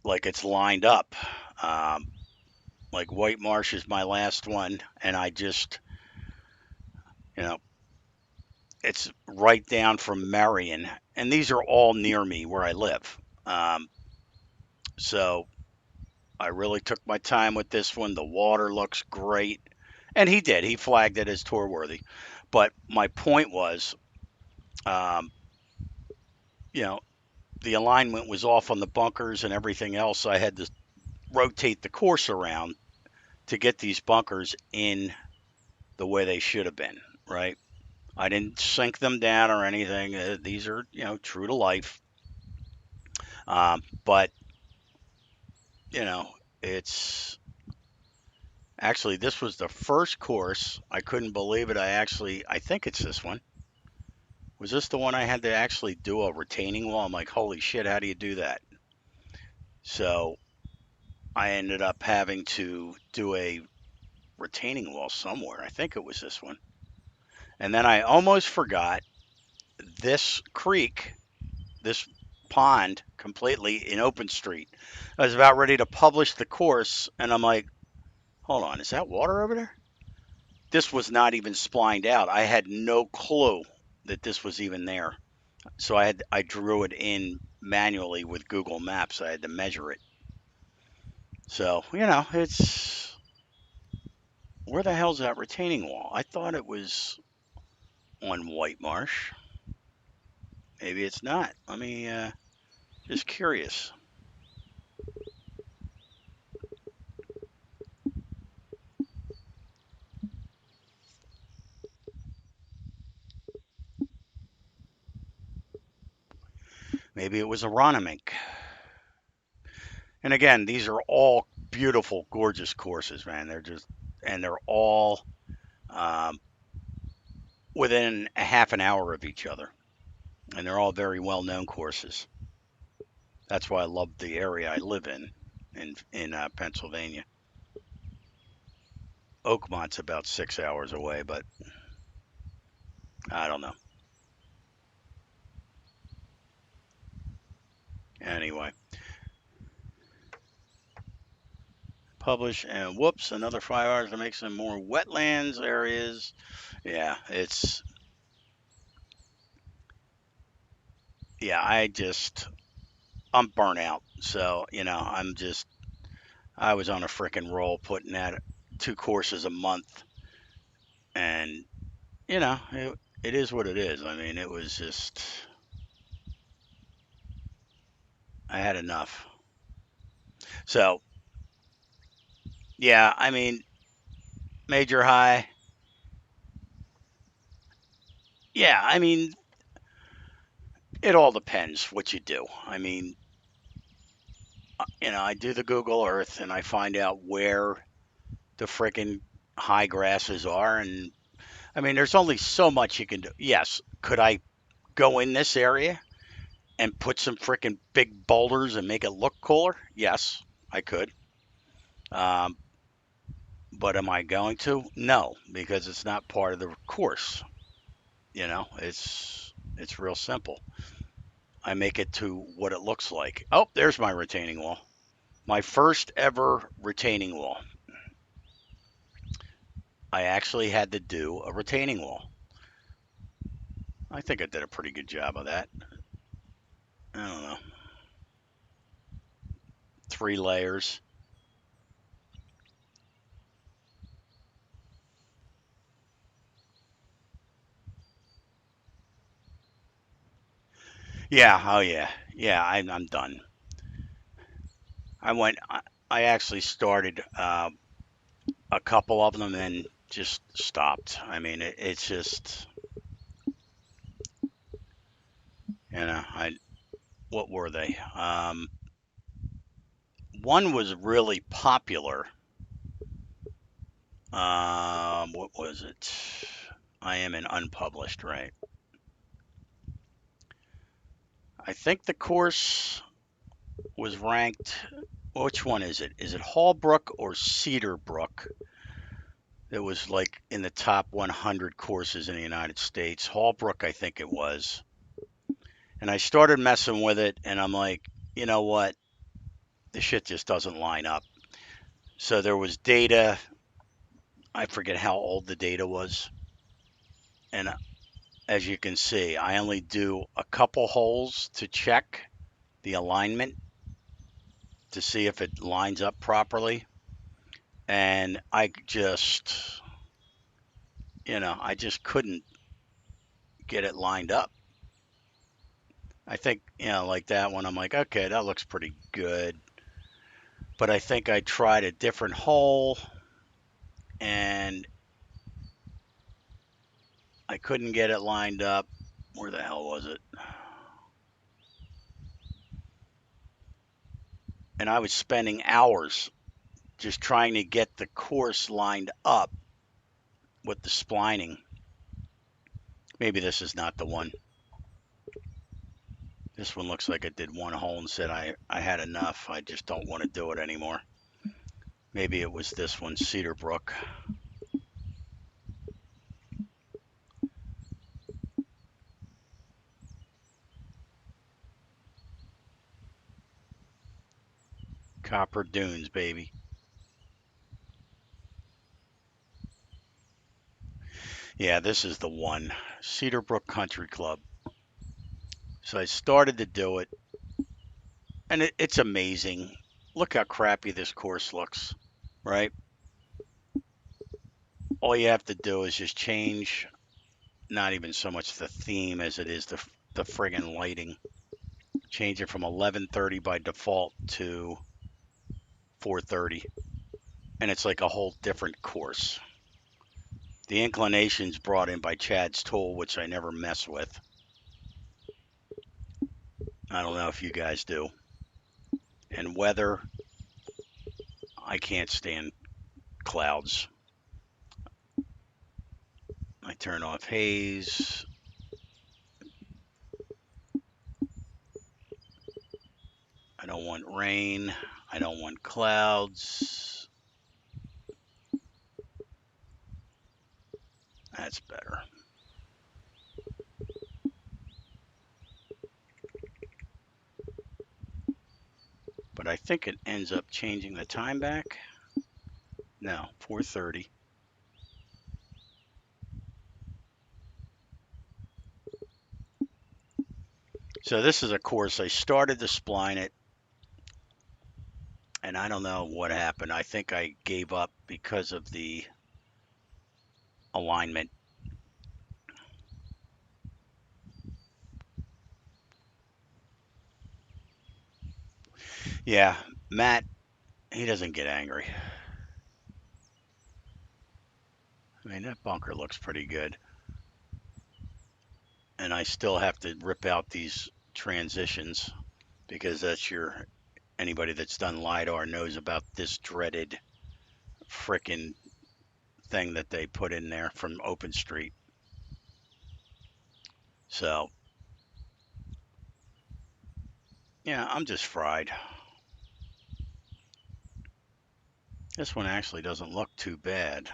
like it's lined up. Um, like White Marsh is my last one, and I just, you know, it's right down from Marion, and these are all near me where I live. Um, so I really took my time with this one. The water looks great, and he did. He flagged it as tour worthy. But my point was, um, you know, the alignment was off on the bunkers and everything else. I had to rotate the course around to get these bunkers in the way they should have been, right? I didn't sink them down or anything. These are, true to life. But, you know, it's actually, this was the first course. I couldn't believe it. I think it's this one. Was this the one I had to actually do a retaining wall? I'm like, holy shit, how do you do that? So I ended up having to do a retaining wall somewhere. I think it was this one. And then I almost forgot this creek, this pond completely in open street. I was about ready to publish the course, and I'm like, hold on, is that water over there? This was not even splined out. I had no clue that this was even there. So I drew it in manually with Google Maps. I had to measure it. So, it's where the hell's that retaining wall? I thought it was on White Marsh. Maybe it's not. Let me just curious. Maybe it was a Ronimink. And again, these are all beautiful, gorgeous courses, man. They're all um, within a half an hour of each other, and they're all very well-known courses. That's why I love the area I live in Pennsylvania. Oakmont's about 6 hours away, but I don't know. Anyway, publish and whoops, another 5 hours to make some more wetlands areas. Yeah, yeah, I'm burnt out. So, I was on a freaking roll putting that two courses a month, and it is what it is. I mean, it was just I had enough. So yeah, I mean, major high. Yeah, I mean, it all depends what you do. I mean, I do the Google Earth and I find out where the freaking high grasses are, and I mean, there's only so much you can do. Yes, could I go in this area and put some freaking big boulders and make it look cooler? Yes, I could. Um, but am I going to? No, because it's not part of the course. It's real simple. I make it to what it looks like. Oh, there's my retaining wall. My first ever retaining wall. I actually had to do a retaining wall. I think I did a pretty good job of that. I don't know. 3 layers. Yeah, oh yeah. Yeah, I'm done. I went, I actually started a couple of them and just stopped. I mean, it's just, what were they? One was really popular. What was it? I am an unpublished, right? I think the course was ranked. Which one is it? Is it Hallbrook or Cedarbrook? It was like in the top 100 courses in the United States. Hallbrook, I think it was. And I started messing with it, and I'm like, you know what? The shit just doesn't line up. So there was data. I forget how old the data was. And as you can see, I only do a couple holes to check the alignment to see if it lines up properly. And I just couldn't get it lined up. I think, like that one, I'm like, okay, that looks pretty good. But I think I tried a different hole and I couldn't get it lined up. Where the hell was it? And I was spending hours just trying to get the course lined up with the splining. Maybe this is not the one. This one looks like I did one hole and said I had enough. I just don't want to do it anymore. Maybe it was this one, Cedarbrook. Copper Dunes, baby. Yeah, this is the one. Cedarbrook Country Club. So I started to do it, and it's amazing. Look how crappy this course looks, right? All you have to do is just change, not even so much the theme as it is the friggin' lighting. Change it from 11:30 by default to 4:30, and it's like a whole different course. The inclination's brought in by Chad's tool, which I never mess with. I don't know if you guys do. And weather, I can't stand clouds. I turn off haze. I don't want rain. I don't want clouds. That's better. But I think it ends up changing the time back. No, 4:30. So this is a course I started to spline it, and I don't know what happened. I think I gave up because of the alignment. Yeah, Matt, he doesn't get angry. I mean, that bunker looks pretty good. And I still have to rip out these transitions because anybody that's done LiDAR knows about this dreaded frickin' thing that they put in there from OpenStreet. So Yeah, I'm just fried. This one actually doesn't look too bad.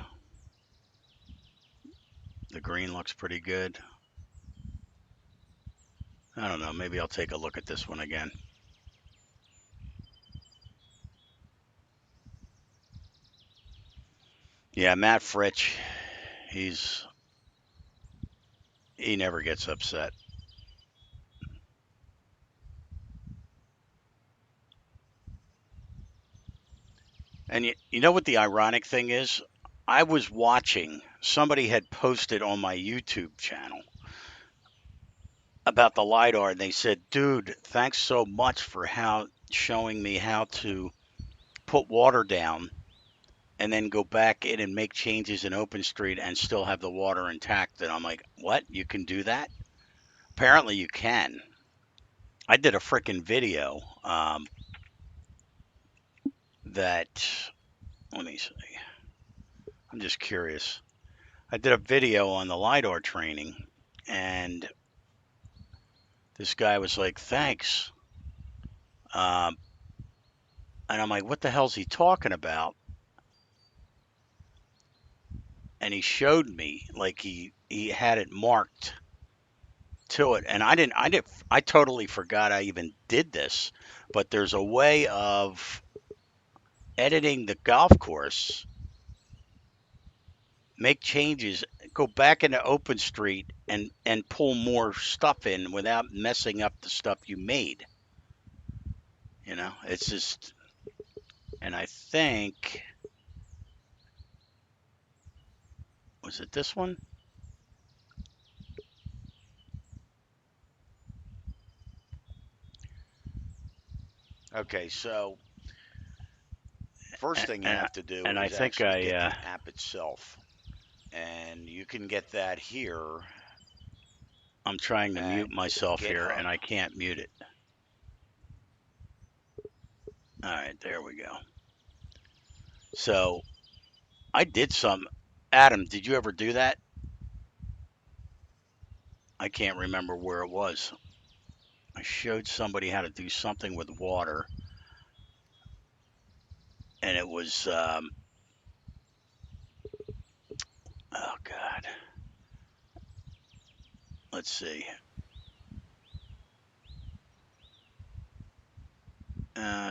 The green looks pretty good. I don't know. Maybe I'll take a look at this one again. Yeah, Matt Fritch, he's he never gets upset. And you know what the ironic thing is? I was watching, somebody had posted on my YouTube channel about the LiDAR, and they said, dude, thanks so much for how showing me how to put water down and then go back in and make changes in OpenStreet and still have the water intact. And I'm like, what? You can do that? Apparently you can. I did a freaking video that, let me see, I'm just curious. I did a video on the LiDAR training, and this guy was like, thanks. Um, and I'm like, what the hell's he talking about? And he showed me, like he had it marked to it. And I totally forgot I even did this. But there's a way of editing the golf course, make changes, go back into OpenStreet and pull more stuff in without messing up the stuff you made. It's just, and I think, was it this one? Okay, so first thing you and have to do and I is think actually I get the app itself. And you can get that here I'm trying to at mute myself here GitHub. and I can't mute it. All right, there we go. So I did some. Adam, did you ever do that? I can't remember where it was. I showed somebody how to do something with water, and it was, oh God, let's see.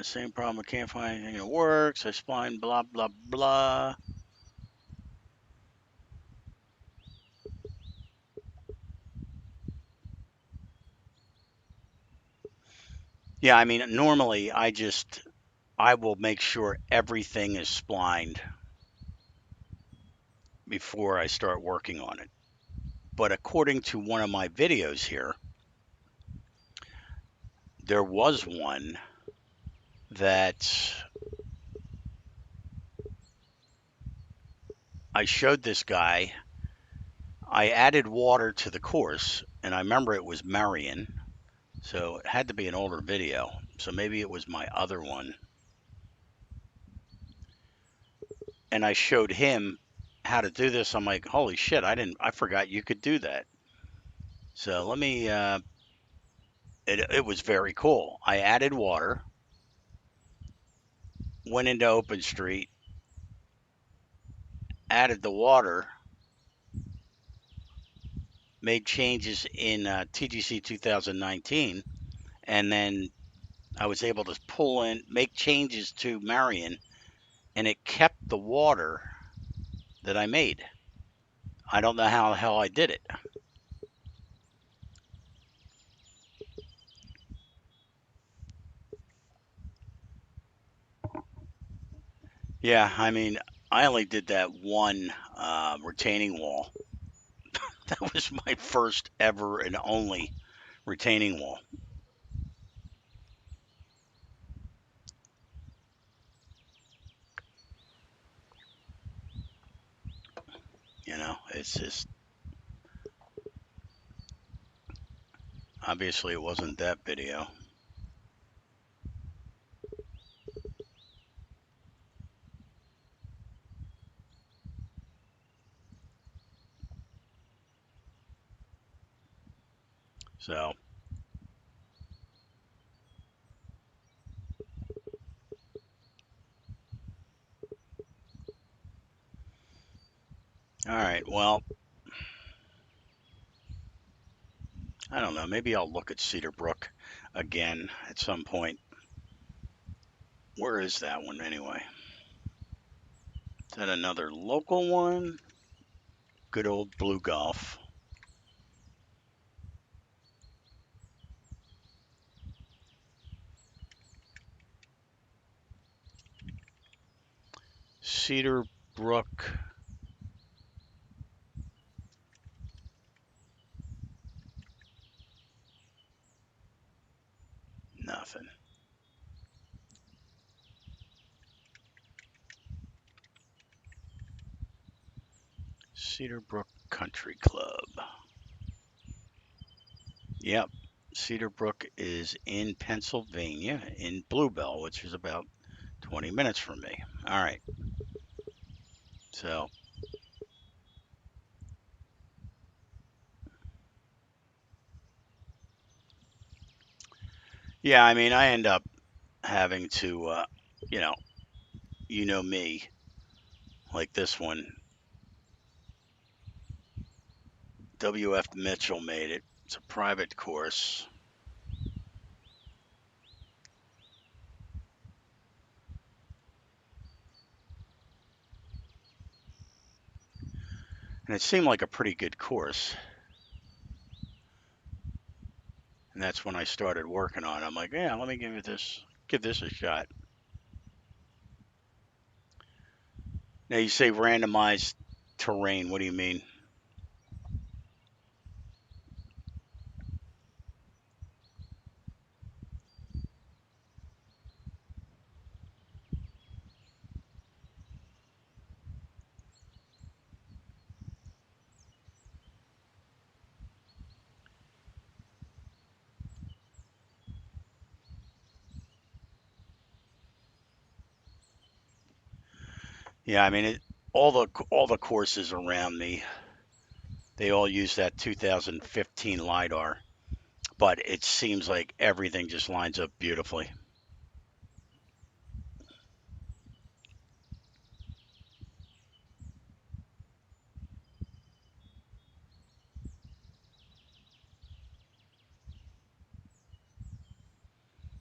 Same problem. I can't find anything that works. I spine, blah, blah, blah. Yeah, I mean, normally I will make sure everything is splined before I start working on it. But according to one of my videos here, there was one that I showed this guy. I added water to the course, and I remember it was Marion, so it had to be an older video. So maybe it was my other one. And I showed him how to do this. I'm like, holy shit, I forgot you could do that. So let me, it was very cool. I added water, went into OpenStreet, added the water, made changes in TGC 2019, and then I was able to pull in, make changes to Marion, and it kept the water that I made. I don't know how the hell I did it. Yeah, I mean, I only did that one retaining wall. That was my first ever and only retaining wall. It's just obviously it wasn't that video. So All right. Well, I don't know. Maybe I'll look at Cedar Brook again at some point. Where is that one anyway? Is that another local one? Good old Blue Golf. Cedar Brook. Nothing. Cedar Brook Country Club. Yep. Cedar Brook is in Pennsylvania, in Bluebell, which is about 20 minutes from me. All right. So, yeah, I mean, I end up having to, you know, you know me, like this one. W.F. Mitchell made it. It's a private course. And it seemed like a pretty good course. And that's when I started working on it. I'm like, yeah, let me give this a shot. Now you say randomized terrain. What do you mean? Yeah, I mean, all the courses around me, they all use that 2015 lidar, but it seems like everything just lines up beautifully.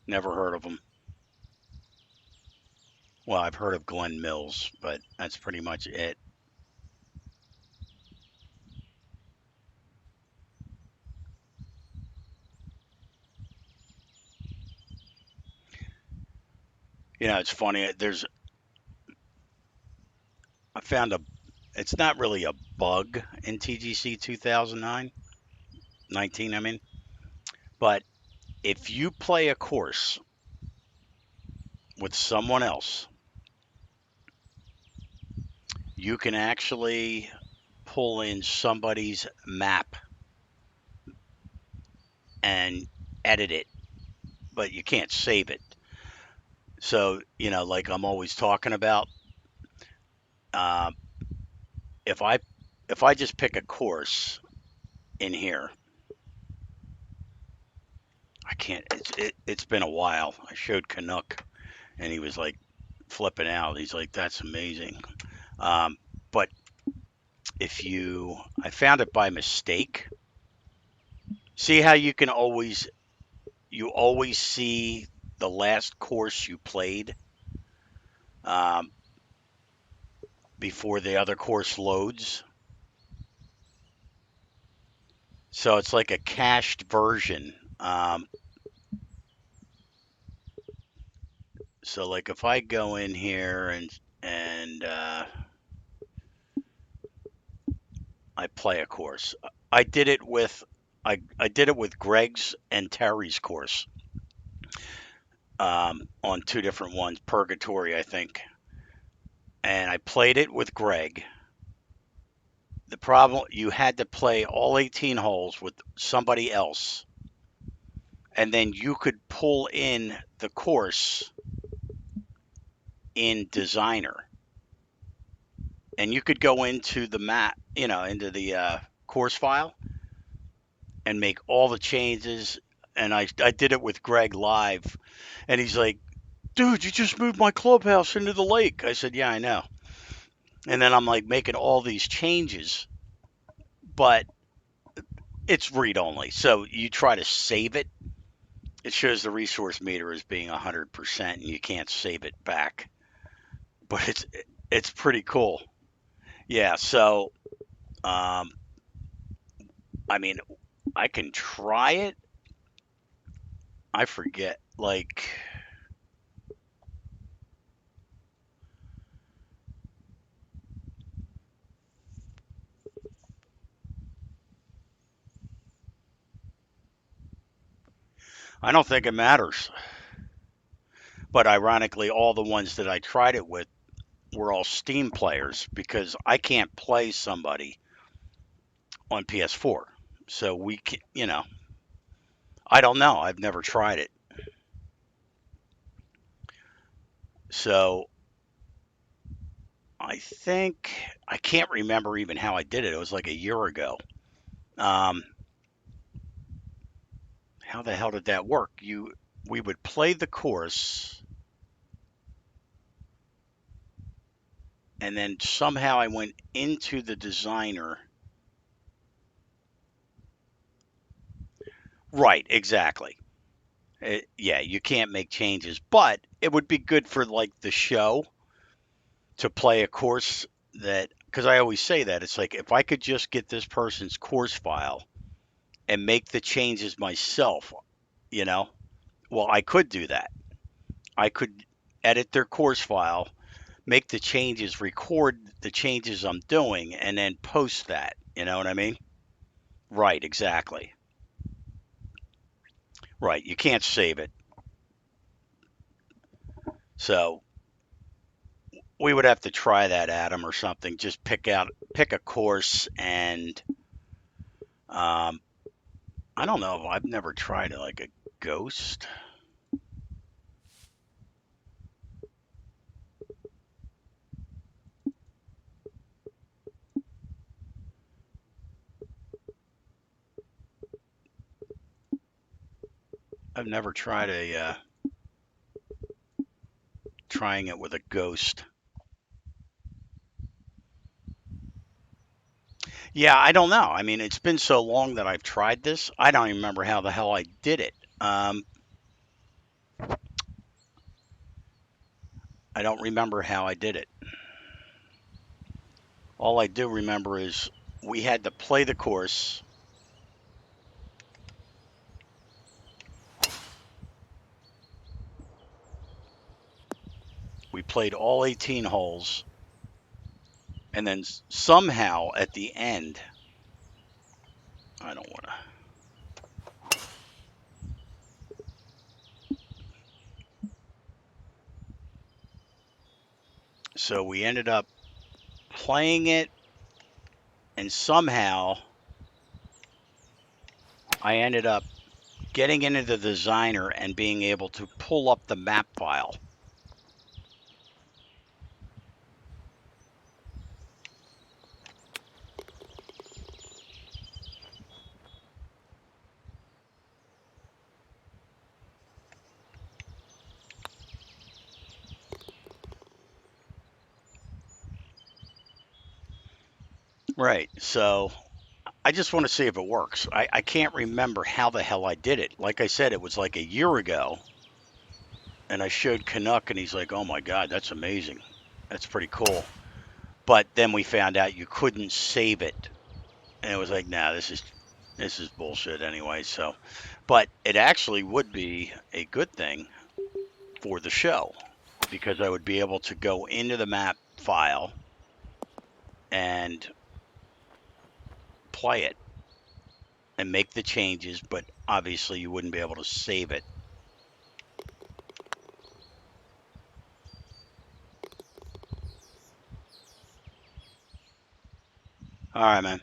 Never heard of them. Well, I've heard of Glen Mills, but that's pretty much it. You know, it's funny. I found it's not really a bug in TGC 2019, I mean, but if you play a course with someone else, you can actually pull in somebody's map and edit it, but you can't save it. So, you know, like I'm always talking about, uh, if I if I just pick a course in here, I can't. It's been a while. I showed Canuck, and he was like flipping out. He's like, "That's amazing." But if you, I found it by mistake. See how you always see the last course you played um, before the other course loads. So it's like a cached version. So like if I go in here and I play a course, I did it with I did it with Greg's and Terry's course on two different ones, Purgatory I think, and I played it with Greg. The problem, you had to play all 18 holes with somebody else, and then you could pull in the course in Designer, and you could go into the map, you know, into the course file and make all the changes. And I did it with Greg live, and he's like, "Dude, you just moved my clubhouse into the lake." I said, "Yeah, I know." And then I'm like making all these changes, but it's read only. So you try to save it, it shows the resource meter as being 100% and you can't save it back. But it's pretty cool. Yeah, so um I mean, I can try it. I forget like I don't think it matters. But ironically, all the ones that I tried it with were all Steam players because I can't play somebody on PS4. So we can, I don't know. I've never tried it. So I think I can't remember even how I did it. It was like a year ago. Um, how the hell did that work? We would play the course, and then somehow I went into the designer. Right, exactly. Yeah, you can't make changes, but it would be good for like the show to play a course that, because I always say that it's like if I could just get this person's course file and make the changes myself, you know, well, I could do that. I could edit their course file, make the changes, record the changes I'm doing, and then post that. You know what I mean? Right, exactly. Right. You can't save it. So we would have to try that, Adam, or something. Just pick a course and um, I don't know. I've never tried it like a ghost. I've never tried trying it with a ghost. Yeah, I don't know. I mean, it's been so long that I've tried this. I don't even remember how the hell I did it. I don't remember how I did it. All I do remember is we had to play the course. We played all 18 holes, and then somehow at the end, I don't want to. So we ended up playing it, and somehow I ended up getting into the designer and being able to pull up the map file. Right. So I just want to see if it works. I can't remember how the hell I did it. Like I said, it was like a year ago, and I showed Canuck, and he's like, "Oh my God, that's amazing. That's pretty cool." But then we found out you couldn't save it, and it was like, "Nah, this is bullshit anyway." So, but it actually would be a good thing for the show because I would be able to go into the map file and play it and make the changes, but obviously you wouldn't be able to save it. All right, man.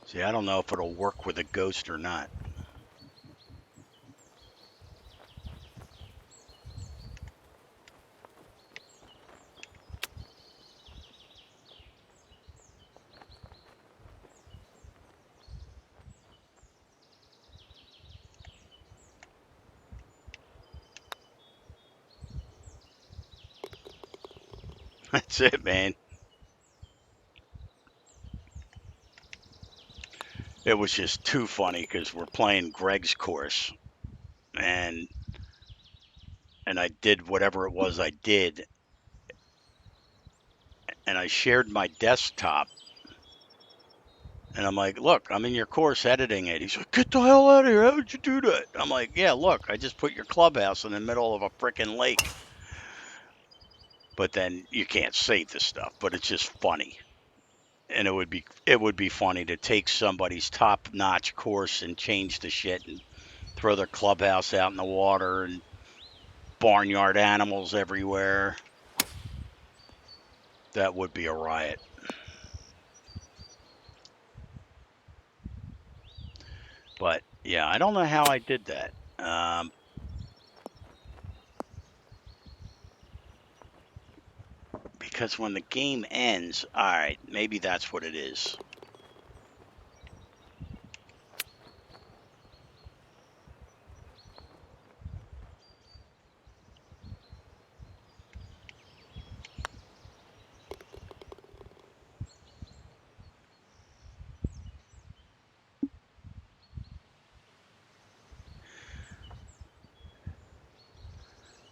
See, I don't know if it'll work with a ghost or not. That's it, man. It was just too funny because we're playing Greg's course, and I did whatever it was I did, and I shared my desktop. And I'm like, look, I'm in your course editing it. He's like, get the hell out of here. How would you do that? I'm like, yeah, look, I just put your clubhouse in the middle of a freaking lake. But then you can't save the stuff, but it's just funny. And it would be funny to take somebody's top notch course and change the shit and throw their clubhouse out in the water and barnyard animals everywhere. That would be a riot. But yeah, I don't know how I did that. Because when the game ends, all right, maybe that's what it is.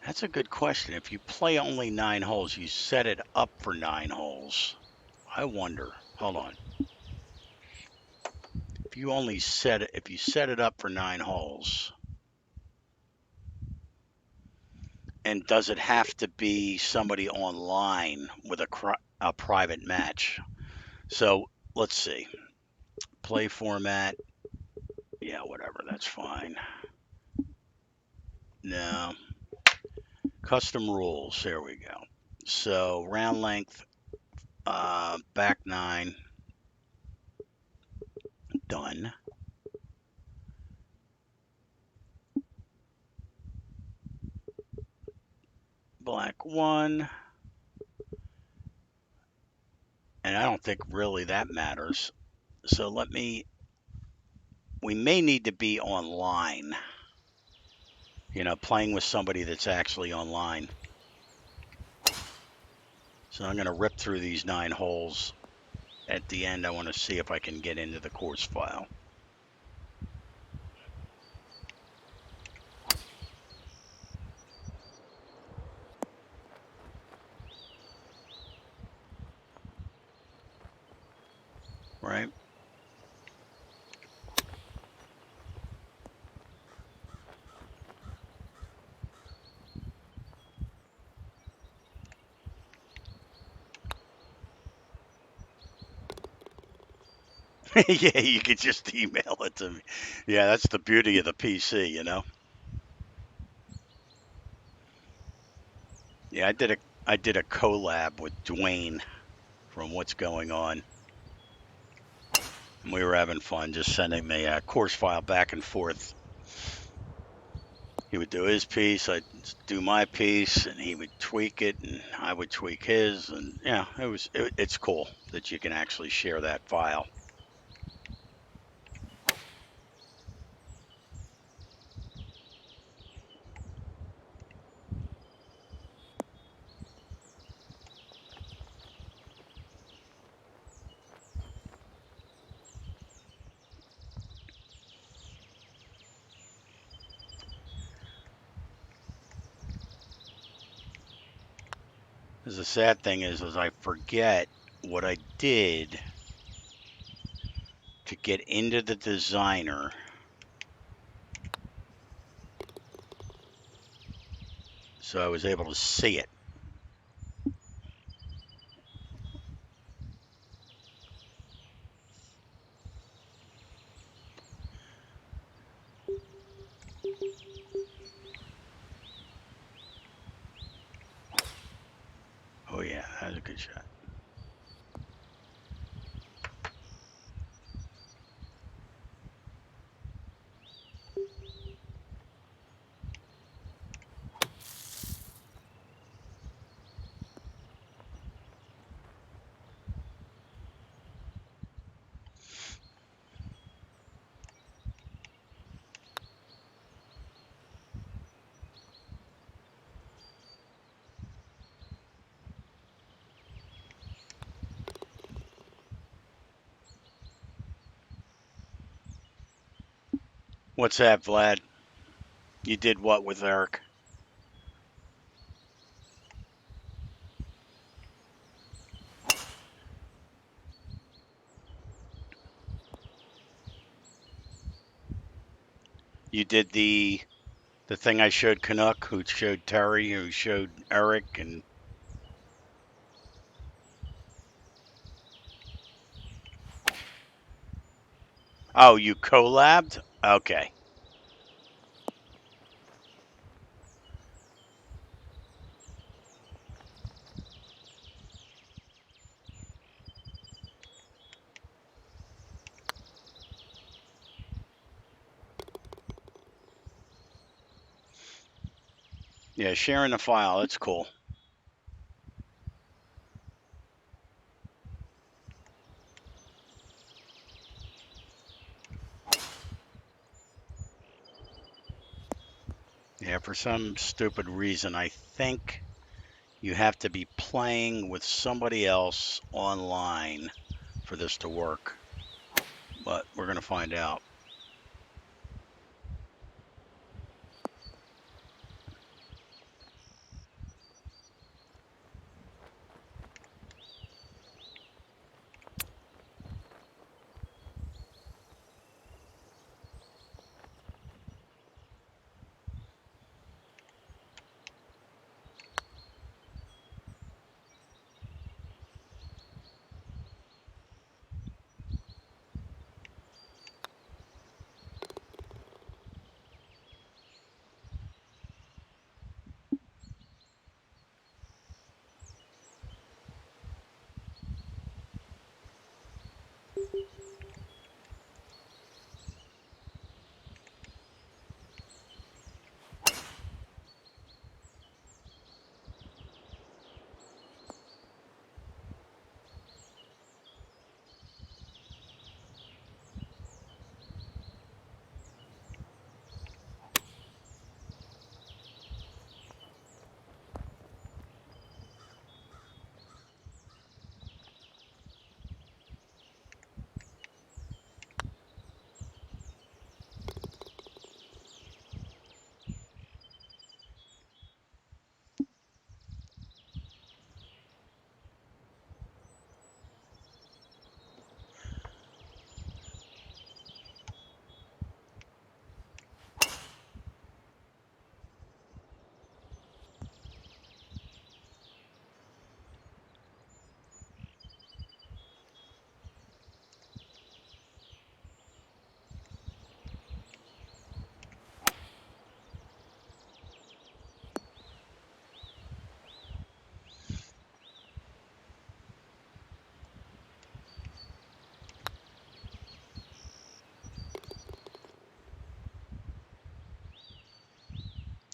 That's a good question. If you play only 9 holes, you set it up for 9 holes. I wonder. Hold on. If you set it up for 9 holes, and does it have to be somebody online with a private match? So let's see. Play format. Yeah, whatever. That's fine. No. Custom rules. There we go. So round length, back nine, done. Black one, and I don't think really that matters. So we may need to be online, playing with somebody that's actually online. So I'm going to rip through these 9 holes. At the end, I want to see if I can get into the course file. Right? Yeah, you could just email it to me. Yeah, that's the beauty of the PC. Yeah, I did a collab with Dwayne from What's Going On. And we were having fun just sending the course file back and forth. He would do his piece, I'd do my piece, and he would tweak it, and I would tweak his, and yeah, it's cool that you can actually share that file. Because the sad thing is I forget what I did to get into the designer, so I was able to see it. Oh yeah, that was a good shot. What's that, Vlad? You did what with Eric? You did the thing I showed Canuck, who showed Terry, who showed Eric, and oh, you collabed? Okay. Yeah, sharing the file. That's cool. Yeah, for some stupid reason, I think you have to be playing with somebody else online for this to work, but we're going to find out.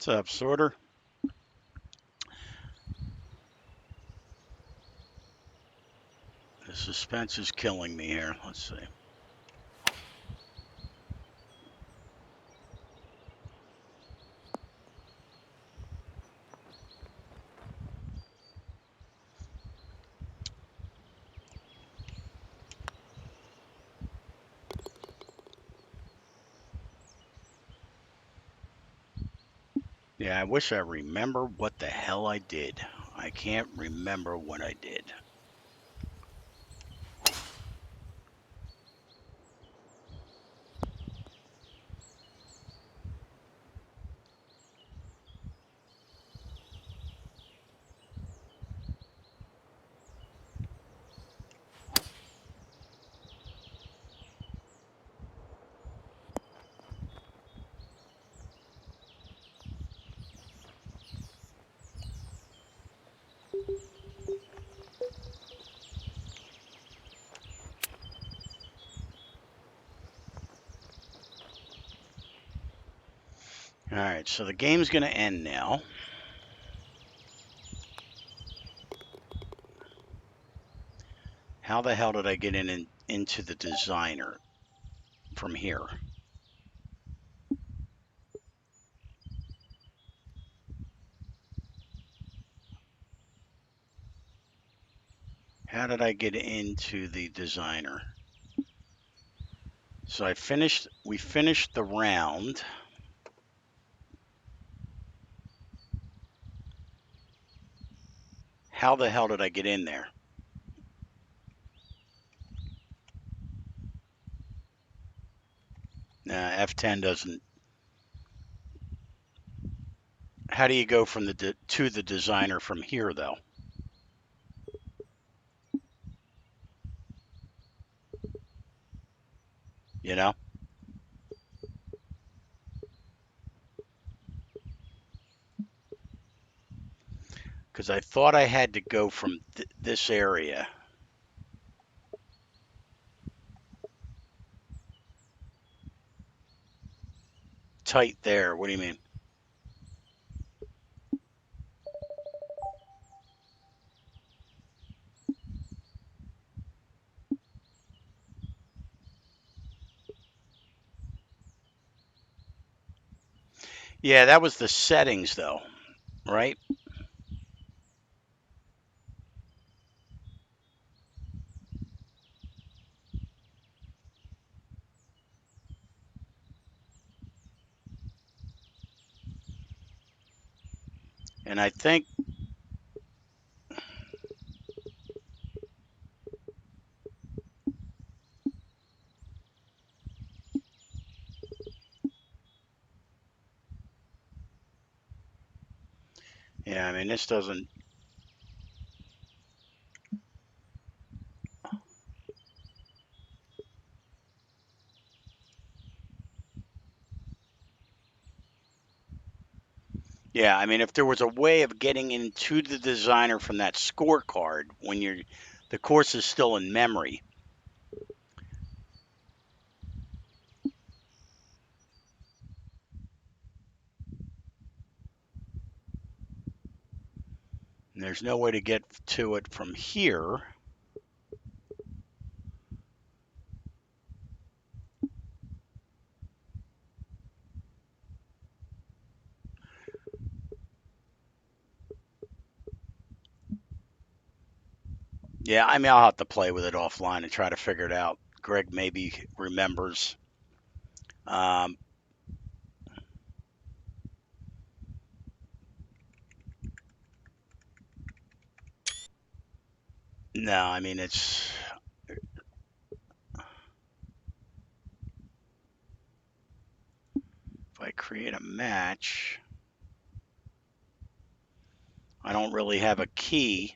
What's up, Sorter? The suspense is killing me here. Let's see. Yeah, I wish I remember what the hell I did. I can't remember what I did. All right, so the game's going to end now. How the hell did I get into the designer from here? How did I get into the designer? So we finished the round. How the hell did I get in there? F10 doesn't. How do you go from to the designer from here though? You know, because I thought I had to go from this area tight there. What do you mean? Yeah, that was the settings though, right? And I think, yeah, I mean, this doesn't, yeah, I mean, if there was a way of getting into the designer from that scorecard when the course is still in memory, and there's no way to get to it from here. Yeah, I mean, I'll have to play with it offline and try to figure it out. Greg maybe remembers. Um, no, I mean, if I create a match, I don't really have a key.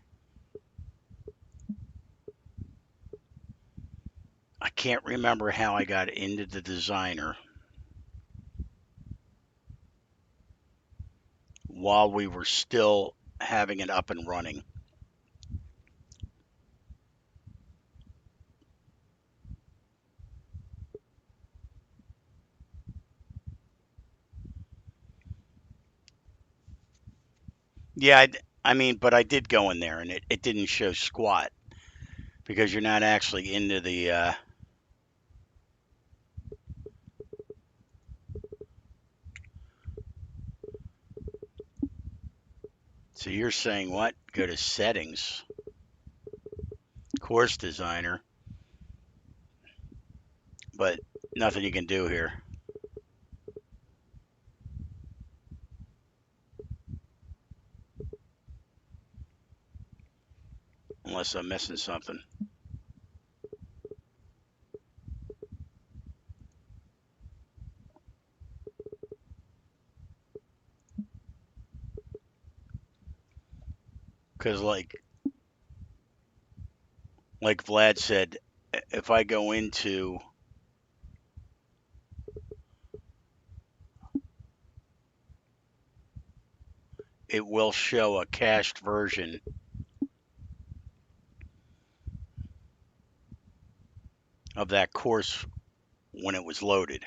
I can't remember how I got into the designer while we were still having it up and running. Yeah, I mean, but I did go in there and it didn't show squat because you're not actually into the. So you're saying what? Go to settings, course designer, but nothing you can do here unless I'm missing something. Because like Vlad said, if I go into, it will show a cached version of that course when it was loaded.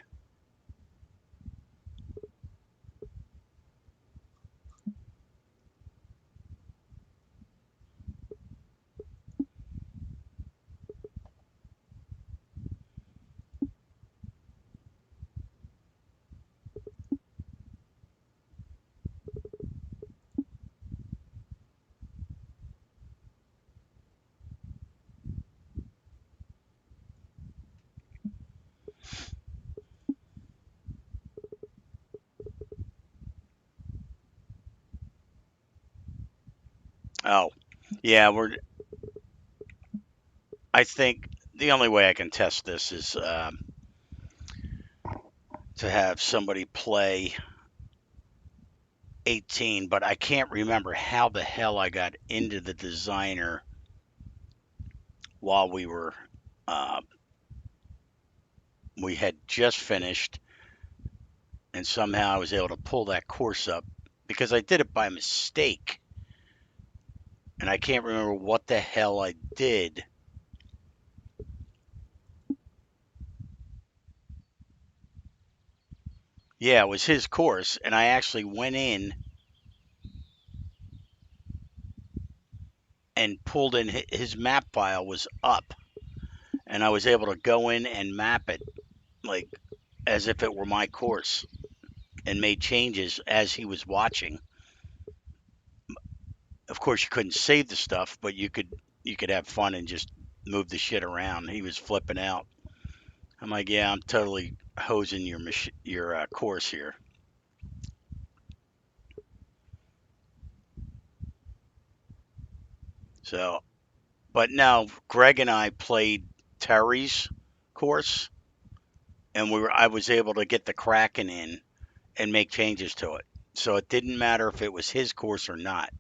Oh, yeah, I think the only way I can test this is to have somebody play 18, but I can't remember how the hell I got into the designer while uh, we had just finished, and somehow I was able to pull that course up because I did it by mistake, and I can't remember what the hell I did. Yeah, it was his course, and I actually went in and pulled in his map file was up, and I was able to go in and map it like as if it were my course and made changes as he was watching. Of course, you couldn't save the stuff, but you could have fun and just move the shit around. He was flipping out. I'm like, yeah, I'm totally hosing your course here. So, but now Greg and I played Terry's course, and I was able to get the Kraken in and make changes to it. So it didn't matter if it was his course or not.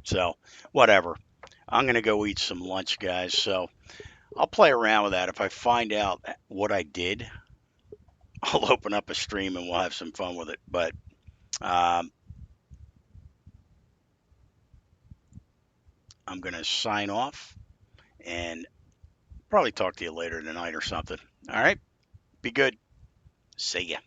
So whatever. I'm gonna go eat some lunch, guys. So I'll play around with that. If I find out what I did, I'll open up a stream and we'll have some fun with it. But um, I'm gonna sign off and probably talk to you later tonight or something. All right. Be good. See ya.